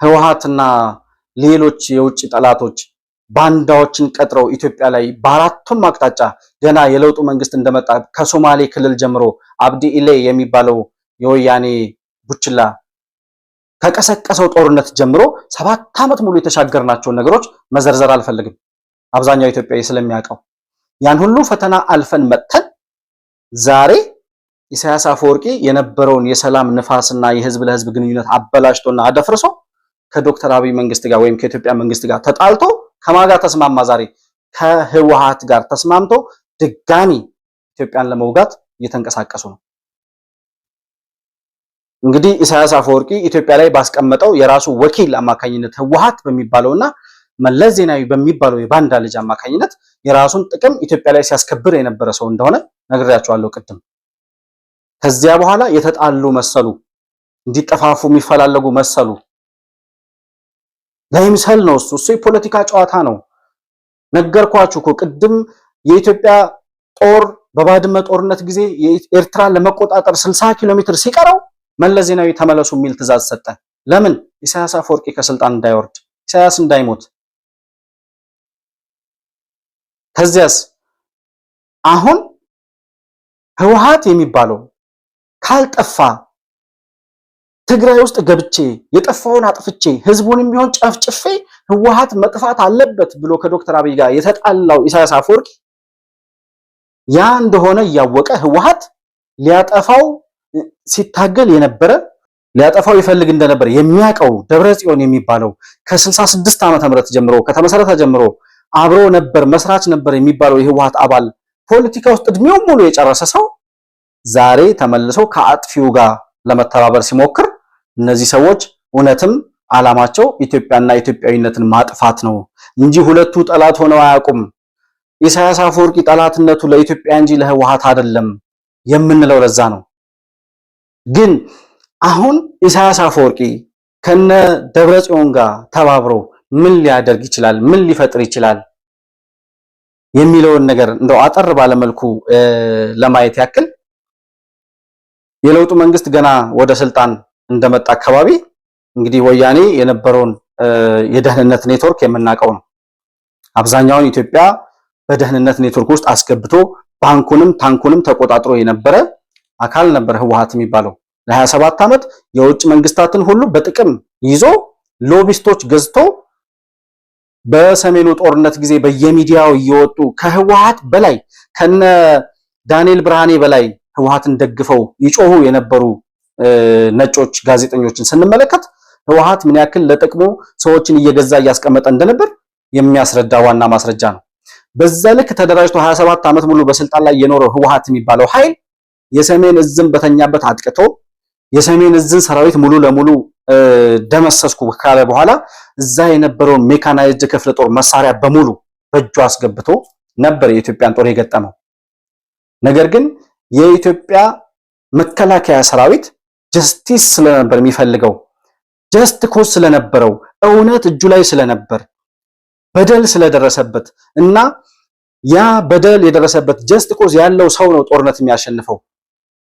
ህወሓትና ሌሎች የውጭ ጠላቶች ባንዳዎችን ቀጥረው ኢትዮጵያ ላይ በአራቱም አቅጣጫ ገና የለውጡ መንግስት እንደመጣ ከሶማሌ ክልል ጀምሮ አብዲ ኢሌ የሚባለው የወያኔ ቡችላ ከቀሰቀሰው ጦርነት ጀምሮ 7 ዓመት ሙሉ የተሻገርናቸውን ነገሮች መዘርዘር አልፈልግም። አብዛኛው ኢትዮጵያዊ ስለሚያውቀው ያን ሁሉ ፈተና አልፈን መጥተን ዛሬ ኢሳያስ አፈወርቂ የነበረውን የሰላም ንፋስና የህዝብ ለህዝብ ግንኙነት አበላሽቶና አደፍርሶ ከዶክተር አብይ መንግስት ጋር ወይም ከኢትዮጵያ መንግስት ጋር ተጣልቶ ከማጋ ተስማማ። ዛሬ ከህወሓት ጋር ተስማምቶ ድጋሚ ኢትዮጵያን ለመውጋት እየተንቀሳቀሱ ነው። እንግዲህ ኢሳያስ አፈወርቂ ኢትዮጵያ ላይ ባስቀመጠው የራሱ ወኪል አማካኝነት ህወሓት በሚባለውና መለስ ዜናዊ በሚባለው የባንዳ ልጅ አማካኝነት የራሱን ጥቅም ኢትዮጵያ ላይ ሲያስከብር የነበረ ሰው እንደሆነ ነግሬያቸዋለሁ ቅድም። ከዚያ በኋላ የተጣሉ መሰሉ፣ እንዲጠፋፉ የሚፈላለጉ መሰሉ። ለምሳሌ ነው እሱ የፖለቲካ ጨዋታ ነው። ነገርኳችሁ እኮ ቅድም የኢትዮጵያ ጦር በባድመ ጦርነት ጊዜ ኤርትራን ለመቆጣጠር 60 ኪሎ ሜትር ሲቀረው መለስ ዜናዊ ተመለሱ የሚል ትዕዛዝ ሰጠ። ለምን? ኢሳያስ አፈወርቂ ከስልጣን እንዳይወርድ፣ ኢሳያስ እንዳይሞት። ከዚያስ አሁን ህወሓት የሚባለው ካልጠፋ ትግራይ ውስጥ ገብቼ የጠፋውን አጥፍቼ ህዝቡንም ቢሆን ጨፍጭፌ ህወሓት መጥፋት አለበት ብሎ ከዶክተር አብይ ጋር የተጣላው ኢሳያስ አፈወርቂ ያ እንደሆነ ያወቀ ህወሓት ሊያጠፋው ሲታገል የነበረ ሊያጠፋው ይፈልግ እንደነበር የሚያቀው ደብረጽዮን የሚባለው ከ66 ዓመተ ምህረት ጀምሮ ከተመሰረተ ጀምሮ አብሮ ነበር መስራች ነበር የሚባለው የህወሓት አባል ፖለቲካ ውስጥ እድሜው ሙሉ የጨረሰ ሰው ዛሬ ተመልሶ ከአጥፊው ጋር ለመተባበር ሲሞክር እነዚህ ሰዎች እውነትም ዓላማቸው ኢትዮጵያና ኢትዮጵያዊነትን ማጥፋት ነው እንጂ ሁለቱ ጠላት ሆነው አያውቁም። ኢሳያስ አፈወርቂ ጠላትነቱ ለኢትዮጵያ እንጂ ለህወሓት አይደለም የምንለው ለዛ ነው። ግን አሁን ኢሳያስ አፈወርቂ ከነ ደብረጽዮን ጋር ተባብሮ ምን ሊያደርግ ይችላል፣ ምን ሊፈጥር ይችላል የሚለውን ነገር እንደው አጠር ባለመልኩ ለማየት ያክል የለውጡ መንግስት ገና ወደ ስልጣን እንደመጣ አካባቢ እንግዲህ ወያኔ የነበረውን የደህንነት ኔትወርክ የምናውቀው ነው። አብዛኛውን ኢትዮጵያ በደህንነት ኔትወርክ ውስጥ አስገብቶ ባንኩንም ታንኩንም ተቆጣጥሮ የነበረ አካል ነበር ህወሓት የሚባለው። ለ27 ዓመት የውጭ መንግስታትን ሁሉ በጥቅም ይዞ ሎቢስቶች ገዝቶ በሰሜኑ ጦርነት ጊዜ በየሚዲያው እየወጡ ከህወሓት በላይ ከነ ዳንኤል ብርሃኔ በላይ ህወሓትን ደግፈው ይጮሁ የነበሩ ነጮች ጋዜጠኞችን ስንመለከት ህወሓት ምን ያክል ለጥቅሙ ሰዎችን እየገዛ እያስቀመጠ እንደነበር የሚያስረዳ ዋና ማስረጃ ነው። በዛ ልክ ተደራጅቶ 27 ዓመት ሙሉ በስልጣን ላይ የኖረው ህወሓት የሚባለው ኃይል የሰሜን እዝን በተኛበት አጥቅቶ የሰሜን እዝን ሰራዊት ሙሉ ለሙሉ ደመሰስኩ ካለ በኋላ እዛ የነበረውን ሜካናይዝድ ክፍለ ጦር መሳሪያ በሙሉ በእጁ አስገብቶ ነበር የኢትዮጵያን ጦር የገጠመው። ነገር ግን የኢትዮጵያ መከላከያ ሰራዊት ጀስቲስ ስለነበር የሚፈልገው ጀስት ኮዝ ስለነበረው እውነት እጁ ላይ ስለነበር በደል ስለደረሰበት እና ያ በደል የደረሰበት ጀስት ኮዝ ያለው ሰው ነው ጦርነት የሚያሸንፈው።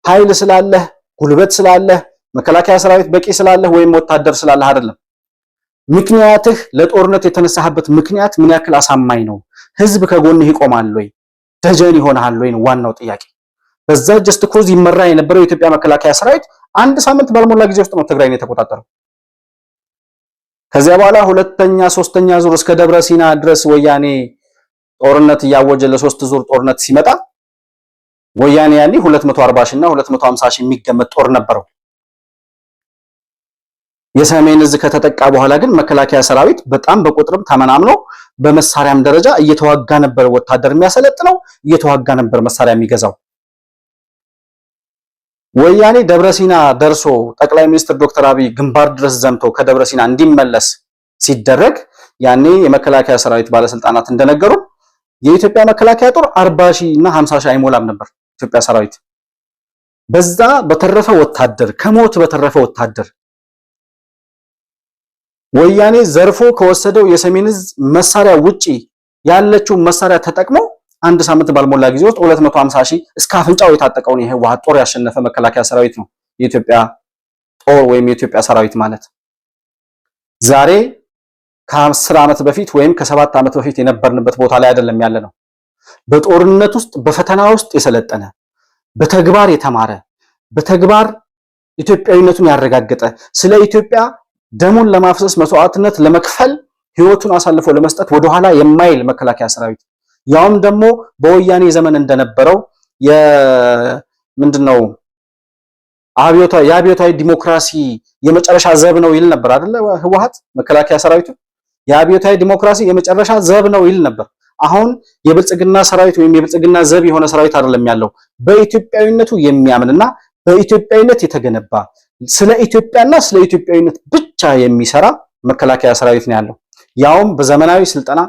ኃይል ስላለህ ጉልበት ስላለህ መከላከያ ሰራዊት በቂ ስላለህ ወይም ወታደር ስላለህ አይደለም። ምክንያትህ ለጦርነት የተነሳህበት ምክንያት ምን ያክል አሳማኝ ነው? ህዝብ ከጎንህ ይቆማል ወይ? ደጀን ይሆናል ወይ ነው ዋናው ጥያቄ። በዛ ጀስት ኮዝ ይመራ የነበረው የኢትዮጵያ መከላከያ ሰራዊት አንድ ሳምንት ባልሞላ ጊዜ ውስጥ ነው ትግራይን የተቆጣጠረው። ከዚያ በኋላ ሁለተኛ ሶስተኛ ዙር እስከ ደብረ ሲና ድረስ ወያኔ ጦርነት እያወጀ ለሶስት ዙር ጦርነት ሲመጣ ወያኔ ያኔ 240 ሺህ እና 250 ሺህ የሚገመት ጦር ነበረው። የሰሜን እዝ ከተጠቃ በኋላ ግን መከላከያ ሰራዊት በጣም በቁጥርም ተመናምኖ በመሳሪያም ደረጃ እየተዋጋ ነበር ወታደር የሚያሰለጥነው፣ እየተዋጋ ነበር መሳሪያ የሚገዛው። ወያኔ ደብረሲና ደርሶ ጠቅላይ ሚኒስትር ዶክተር አብይ ግንባር ድረስ ዘምቶ ከደብረሲና እንዲመለስ ሲደረግ ያኔ የመከላከያ ሰራዊት ባለስልጣናት እንደነገሩ የኢትዮጵያ መከላከያ ጦር 40 ሺህ እና 50 ሺህ አይሞላም ነበር ኢትዮጵያ ሰራዊት። በዛ በተረፈ ወታደር ከሞት በተረፈ ወታደር ወያኔ ዘርፎ ከወሰደው የሰሜን እዝ መሳሪያ ውጪ ያለችው መሳሪያ ተጠቅሞ አንድ ሳምንት ባልሞላ ጊዜ ውስጥ 250 ሺህ እስከ አፍንጫው የታጠቀውን የህወሓት ጦር ያሸነፈ መከላከያ ሰራዊት ነው የኢትዮጵያ ጦር ወይም የኢትዮጵያ ሰራዊት ማለት። ዛሬ ከ10 ዓመት በፊት ወይም ከ7 ዓመት በፊት የነበርንበት ቦታ ላይ አይደለም ያለ ነው። በጦርነት ውስጥ በፈተና ውስጥ የሰለጠነ በተግባር የተማረ በተግባር ኢትዮጵያዊነቱን ያረጋገጠ ስለ ኢትዮጵያ ደሙን ለማፍሰስ መስዋዕትነት ለመክፈል ህይወቱን አሳልፎ ለመስጠት ወደኋላ የማይል መከላከያ ሰራዊት ያውም ደግሞ በወያኔ ዘመን እንደነበረው ምንድነው የአብዮታዊ ዲሞክራሲ የመጨረሻ ዘብ ነው ይል ነበር አይደለ? ህወሓት መከላከያ ሰራዊቱ የአብዮታዊ ዲሞክራሲ የመጨረሻ ዘብ ነው ይል ነበር። አሁን የብልጽግና ሰራዊት ወይም የብልጽግና ዘብ የሆነ ሰራዊት አይደለም ያለው፣ በኢትዮጵያዊነቱ የሚያምንና በኢትዮጵያዊነት የተገነባ ስለ ኢትዮጵያና ስለ ኢትዮጵያዊነት ብቻ የሚሰራ መከላከያ ሰራዊት ነው ያለው። ያውም በዘመናዊ ስልጠና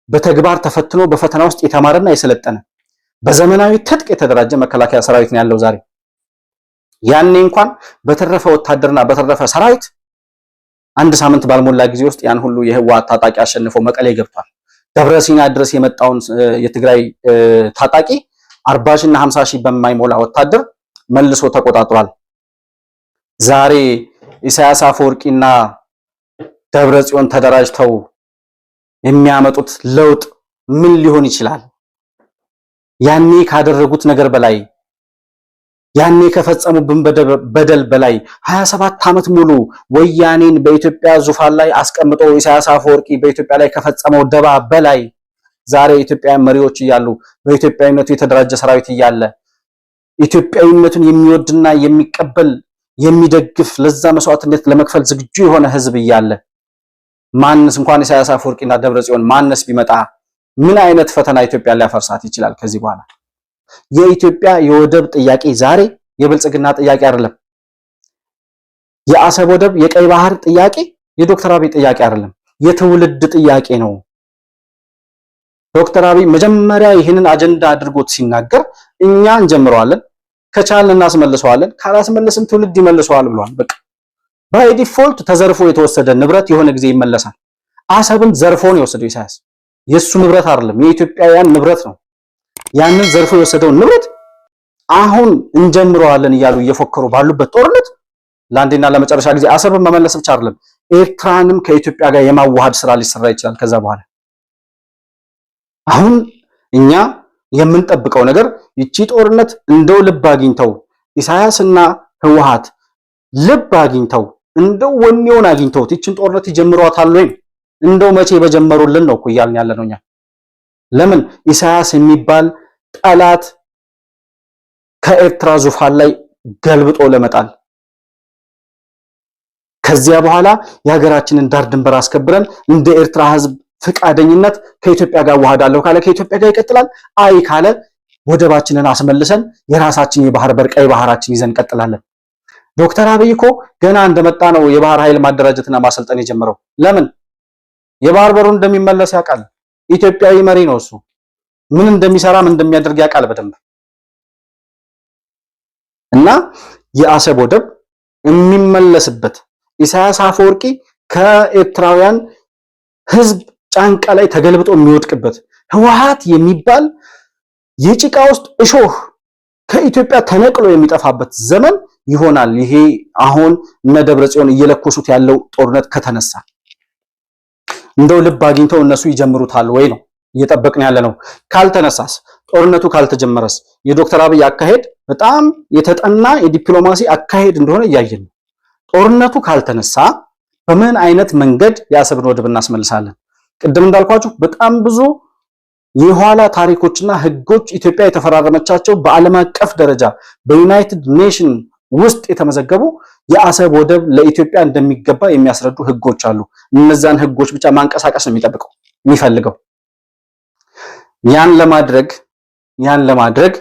በተግባር ተፈትኖ በፈተና ውስጥ የተማረና የሰለጠነ በዘመናዊ ትጥቅ የተደራጀ መከላከያ ሰራዊት ነው ያለው ዛሬ። ያኔ እንኳን በተረፈ ወታደርና በተረፈ ሰራዊት አንድ ሳምንት ባልሞላ ጊዜ ውስጥ ያን ሁሉ የህወሓት ታጣቂ አሸንፎ መቀሌ ገብቷል። ደብረሲና ድረስ የመጣውን የትግራይ ታጣቂ 40 ሺህ እና 50 ሺህ በማይሞላ ወታደር መልሶ ተቆጣጥሯል። ዛሬ ኢሳያስ አፈወርቂና ደብረጽዮን ተደራጅተው የሚያመጡት ለውጥ ምን ሊሆን ይችላል? ያኔ ካደረጉት ነገር በላይ ያኔ ከፈጸሙብን በደል በላይ 27 ዓመት ሙሉ ወያኔን በኢትዮጵያ ዙፋን ላይ አስቀምጦ ኢሳያስ አፈወርቂ በኢትዮጵያ ላይ ከፈጸመው ደባ በላይ ዛሬ ኢትዮጵያውያን መሪዎች እያሉ በኢትዮጵያዊነቱ የተደራጀ ሰራዊት እያለ ኢትዮጵያዊነቱን የሚወድና የሚቀበል የሚደግፍ ለዛ መስዋዕትነት ለመክፈል ዝግጁ የሆነ ህዝብ እያለ ማንስ እንኳን ኢሳያስ አፈወርቂና ደብረጽዮን ማንስ ቢመጣ ምን አይነት ፈተና ኢትዮጵያ ሊያፈርሳት ይችላል? ከዚህ በኋላ የኢትዮጵያ የወደብ ጥያቄ ዛሬ የብልጽግና ጥያቄ አይደለም። የአሰብ ወደብ የቀይ ባህር ጥያቄ የዶክተር አብይ ጥያቄ አይደለም፣ የትውልድ ጥያቄ ነው። ዶክተር አብይ መጀመሪያ ይህንን አጀንዳ አድርጎት ሲናገር እኛ እንጀምረዋለን፣ ከቻልን እናስመልሰዋለን፣ ካላስመለስን ትውልድ ይመልሰዋል ብሏል። በቃ ባይ ዲፎልት ተዘርፎ የተወሰደ ንብረት የሆነ ጊዜ ይመለሳል። አሰብን ዘርፎ ነው የወሰደው ኢሳያስ። የሱ ንብረት አይደለም፣ የኢትዮጵያውያን ንብረት ነው። ያንን ዘርፎ የወሰደውን ንብረት አሁን እንጀምረዋለን እያሉ እየፎከሩ ባሉበት ጦርነት ለአንዴና ለመጨረሻ ጊዜ አሰብን መመለስ ብቻ አይደለም፣ ኤርትራንም ከኢትዮጵያ ጋር የማዋሃድ ስራ ሊሰራ ይችላል። ከዛ በኋላ አሁን እኛ የምንጠብቀው ነገር ይቺ ጦርነት እንደው ልብ አግኝተው ኢሳያስና ህወሓት ልብ አግኝተው እንደው ወኔውን አግኝተው ይቺን ጦርነት ይጀምሯታል ወይ? እንደው መቼ በጀመሩልን ነው እኮ እያልን ያለ ነው እኛ። ለምን ኢሳያስ የሚባል ጠላት ከኤርትራ ዙፋን ላይ ገልብጦ ለመጣል ከዚያ በኋላ የሀገራችንን ዳር ድንበር አስከብረን እንደ ኤርትራ ህዝብ ፍቃደኝነት ከኢትዮጵያ ጋር ዋሃዳለሁ ካለ ከኢትዮጵያ ጋር ይቀጥላል። አይ ካለ ወደባችንን አስመልሰን የራሳችን የባህር በር ቀይ ባህራችን ይዘን እንቀጥላለን። ዶክተር አብይ እኮ ገና እንደመጣ ነው የባህር ኃይል ማደራጀትና ማሰልጠን የጀመረው። ለምን? የባህር በሩ እንደሚመለስ ያውቃል። ኢትዮጵያዊ መሪ ነው እሱ። ምን እንደሚሰራ ምን እንደሚያደርግ ያውቃል በደንብ። እና የአሰብ ወደብ የሚመለስበት ኢሳያስ አፈወርቂ ከኤርትራውያን ህዝብ ጫንቃ ላይ ተገልብጦ የሚወድቅበት ህወሓት የሚባል የጭቃ ውስጥ እሾህ ከኢትዮጵያ ተነቅሎ የሚጠፋበት ዘመን ይሆናል። ይሄ አሁን እነ ደብረጽዮን እየለኮሱት ያለው ጦርነት ከተነሳ እንደው ልብ አግኝተው እነሱ ይጀምሩታል ወይ ነው እየጠበቅን ያለ ነው። ካልተነሳስ፣ ጦርነቱ ካልተጀመረስ የዶክተር አብይ አካሄድ በጣም የተጠና የዲፕሎማሲ አካሄድ እንደሆነ እያየን ነው። ጦርነቱ ካልተነሳ በምን አይነት መንገድ የአሰብን ወደብ እናስመልሳለን? ቅድም እንዳልኳችሁ በጣም ብዙ የኋላ ታሪኮችና ህጎች ኢትዮጵያ የተፈራረመቻቸው በዓለም አቀፍ ደረጃ በዩናይትድ ኔሽን ውስጥ የተመዘገቡ የአሰብ ወደብ ለኢትዮጵያ እንደሚገባ የሚያስረዱ ህጎች አሉ። እነዛን ህጎች ብቻ ማንቀሳቀስ ነው የሚፈልገው። ያን ለማድረግ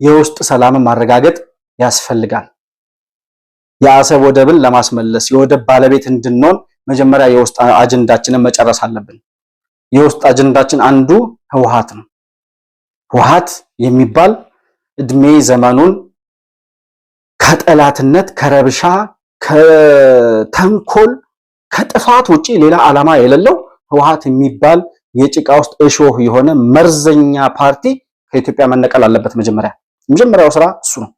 የውስጥ ሰላምን ማረጋገጥ ያስፈልጋል። የአሰብ ወደብን ለማስመለስ የወደብ ባለቤት እንድንሆን መጀመሪያ የውስጥ አጀንዳችንን መጨረስ አለብን። የውስጥ አጀንዳችን አንዱ ህወሓት ነው። ህወሓት የሚባል እድሜ ዘመኑን ከጠላትነት፣ ከረብሻ፣ ከተንኮል፣ ከጥፋት ውጪ ሌላ ዓላማ የሌለው ህወሓት የሚባል የጭቃ ውስጥ እሾህ የሆነ መርዘኛ ፓርቲ ከኢትዮጵያ መነቀል አለበት። መጀመሪያው ስራ እሱ ነው።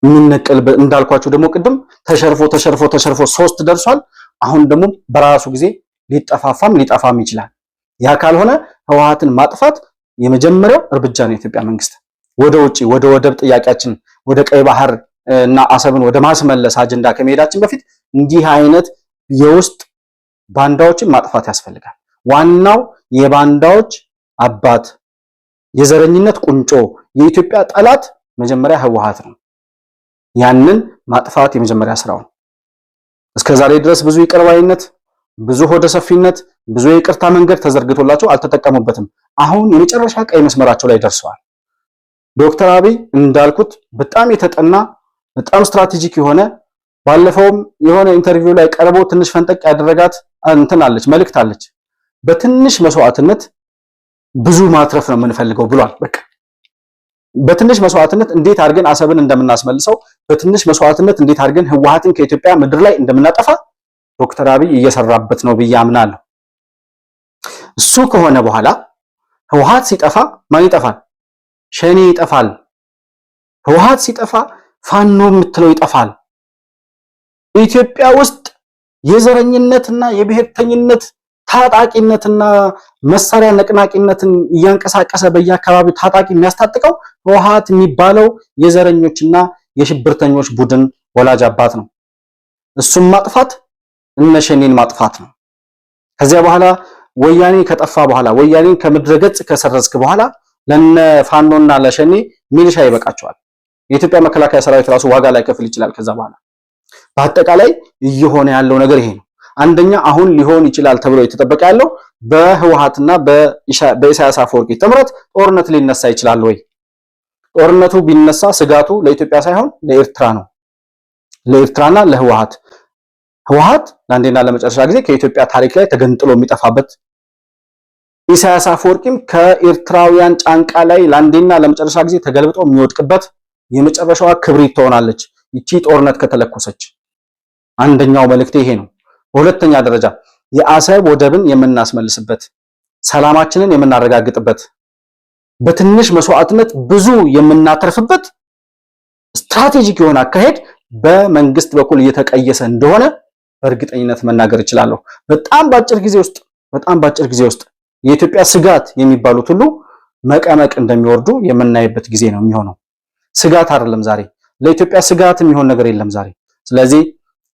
የሚነቀል እንዳልኳችሁ ደግሞ ቅድም ተሸርፎ 3 ደርሷል። አሁን ደግሞ በራሱ ጊዜ ሊጠፋም ይችላል። ያ ካልሆነ ህወሓትን ማጥፋት የመጀመሪያው እርምጃ ነው የኢትዮጵያ መንግስት። ወደ ውጪ ወደ ወደብ ጥያቄያችን ወደ ቀይ ባህር እና አሰብን ወደ ማስመለስ አጀንዳ ከመሄዳችን በፊት እንዲህ አይነት የውስጥ ባንዳዎችን ማጥፋት ያስፈልጋል። ዋናው የባንዳዎች አባት፣ የዘረኝነት ቁንጮ፣ የኢትዮጵያ ጠላት መጀመሪያ ህወሓት ነው። ያንን ማጥፋት የመጀመሪያ ስራው ነው። እስከዛሬ ድረስ ብዙ ይቅርባይነት፣ ብዙ ሆደ ሰፊነት፣ ብዙ የይቅርታ መንገድ ተዘርግቶላቸው አልተጠቀሙበትም። አሁን የመጨረሻ ቀይ መስመራቸው ላይ ደርሰዋል። ዶክተር አብይ እንዳልኩት በጣም የተጠና በጣም ስትራቴጂክ የሆነ ባለፈውም የሆነ ኢንተርቪው ላይ ቀርቦ ትንሽ ፈንጠቅ ያደረጋት መልእክት አለች። በትንሽ መስዋዕትነት ብዙ ማትረፍ ነው የምንፈልገው ብሏል። በቃ በትንሽ መስዋዕትነት እንዴት አድርገን አሰብን እንደምናስመልሰው፣ በትንሽ መስዋዕትነት እንዴት አድርገን ህወሓትን ከኢትዮጵያ ምድር ላይ እንደምናጠፋ ዶክተር አብይ እየሰራበት ነው ብዬ አምናለሁ። እሱ ከሆነ በኋላ ህወሓት ሲጠፋ ማን ይጠፋል? ሸኔ ይጠፋል። ህወሓት ሲጠፋ ፋኖ የምትለው ይጠፋል። ኢትዮጵያ ውስጥ የዘረኝነትና የብሔርተኝነት ታጣቂነትና መሳሪያ ነቅናቂነትን እያንቀሳቀሰ በየአካባቢው ታጣቂ የሚያስታጥቀው ህወሓት የሚባለው የዘረኞችና የሽብርተኞች ቡድን ወላጅ አባት ነው። እሱም ማጥፋት እነ ሸኔን ማጥፋት ነው። ከዚያ በኋላ ወያኔ ከጠፋ በኋላ ወያኔን ከምድረ ገጽ ከሰረዝክ በኋላ ለነ ፋኖና ለሸኔ ሚሊሻ ይበቃቸዋል። የኢትዮጵያ መከላከያ ሰራዊት ራሱ ዋጋ ላይ ከፍል ይችላል። ከዛ በኋላ በአጠቃላይ እየሆነ ያለው ነገር ይሄ ነው። አንደኛ አሁን ሊሆን ይችላል ተብሎ የተጠበቀ ያለው በህወሓትና በኢሳያስ አፈወርቂ ጥምረት ጦርነት ሊነሳ ይችላል ወይ? ጦርነቱ ቢነሳ ስጋቱ ለኢትዮጵያ ሳይሆን ለኤርትራ ነው። ለኤርትራና ለህወሓት ህወሓት ለአንዴና ለመጨረሻ ጊዜ ከኢትዮጵያ ታሪክ ላይ ተገንጥሎ የሚጠፋበት፣ ኢሳያስ አፈወርቂም ከኤርትራውያን ጫንቃ ላይ ለአንዴና ለመጨረሻ ጊዜ ተገልብጦ የሚወድቅበት የመጨረሻዋ ክብሪት ትሆናለች ይቺ ጦርነት ከተለኮሰች። አንደኛው መልእክት ይሄ ነው። በሁለተኛ ደረጃ የአሰብ ወደብን የምናስመልስበት፣ ሰላማችንን የምናረጋግጥበት፣ በትንሽ መስዋዕትነት ብዙ የምናተርፍበት ስትራቴጂክ የሆነ አካሄድ በመንግስት በኩል እየተቀየሰ እንደሆነ በእርግጠኝነት መናገር እችላለሁ። በጣም ባጭር ጊዜ ውስጥ የኢትዮጵያ ስጋት የሚባሉት ሁሉ መቀመቅ እንደሚወርዱ የምናይበት ጊዜ ነው የሚሆነው። ስጋት አይደለም ዛሬ ለኢትዮጵያ ስጋት የሚሆን ነገር የለም ዛሬ። ስለዚህ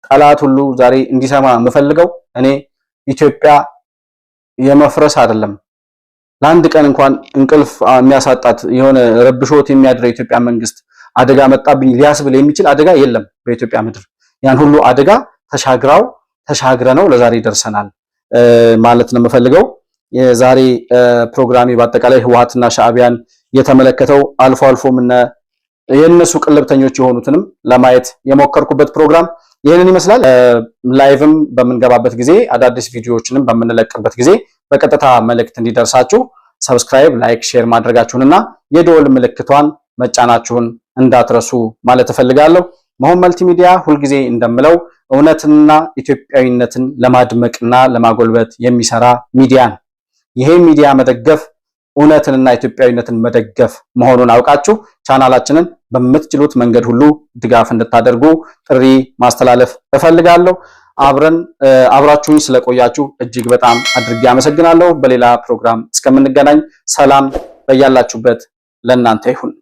ጠላት ሁሉ ዛሬ እንዲሰማ የምፈልገው እኔ ኢትዮጵያ የመፍረስ አይደለም፣ ለአንድ ቀን እንኳን እንቅልፍ የሚያሳጣት የሆነ ረብሾት የሚያድረው የኢትዮጵያ መንግስት አደጋ መጣብኝ ሊያስብል የሚችል አደጋ የለም በኢትዮጵያ ምድር። ያን ሁሉ አደጋ ተሻግረነው ለዛሬ ደርሰናል ማለት ነው የምፈልገው። የዛሬ ፕሮግራሜ በአጠቃላይ ህወሓትና ሻዕቢያን የተመለከተው አልፎ አልፎም የነሱ ቅልብተኞች የሆኑትንም ለማየት የሞከርኩበት ፕሮግራም ይሄንን ይመስላል። ላይቭም በምንገባበት ጊዜ አዳዲስ ቪዲዮዎችንም በምንለቅበት ጊዜ በቀጥታ መልእክት እንዲደርሳችሁ ሰብስክራይብ፣ ላይክ፣ ሼር ማድረጋችሁንና የደወል ምልክቷን መጫናችሁን እንዳትረሱ ማለት እፈልጋለሁ። መሆን መልቲሚዲያ ሁልጊዜ እንደምለው እውነትና ኢትዮጵያዊነትን ለማድመቅና ለማጎልበት የሚሰራ ሚዲያ ነው። ይሄ ሚዲያ መደገፍ እውነትንና ኢትዮጵያዊነትን መደገፍ መሆኑን አውቃችሁ ቻናላችንን በምትችሉት መንገድ ሁሉ ድጋፍ እንድታደርጉ ጥሪ ማስተላለፍ እፈልጋለሁ። አብራችሁኝ ስለቆያችሁ እጅግ በጣም አድርጌ አመሰግናለሁ። በሌላ ፕሮግራም እስከምንገናኝ ሰላም በያላችሁበት ለእናንተ ይሁን።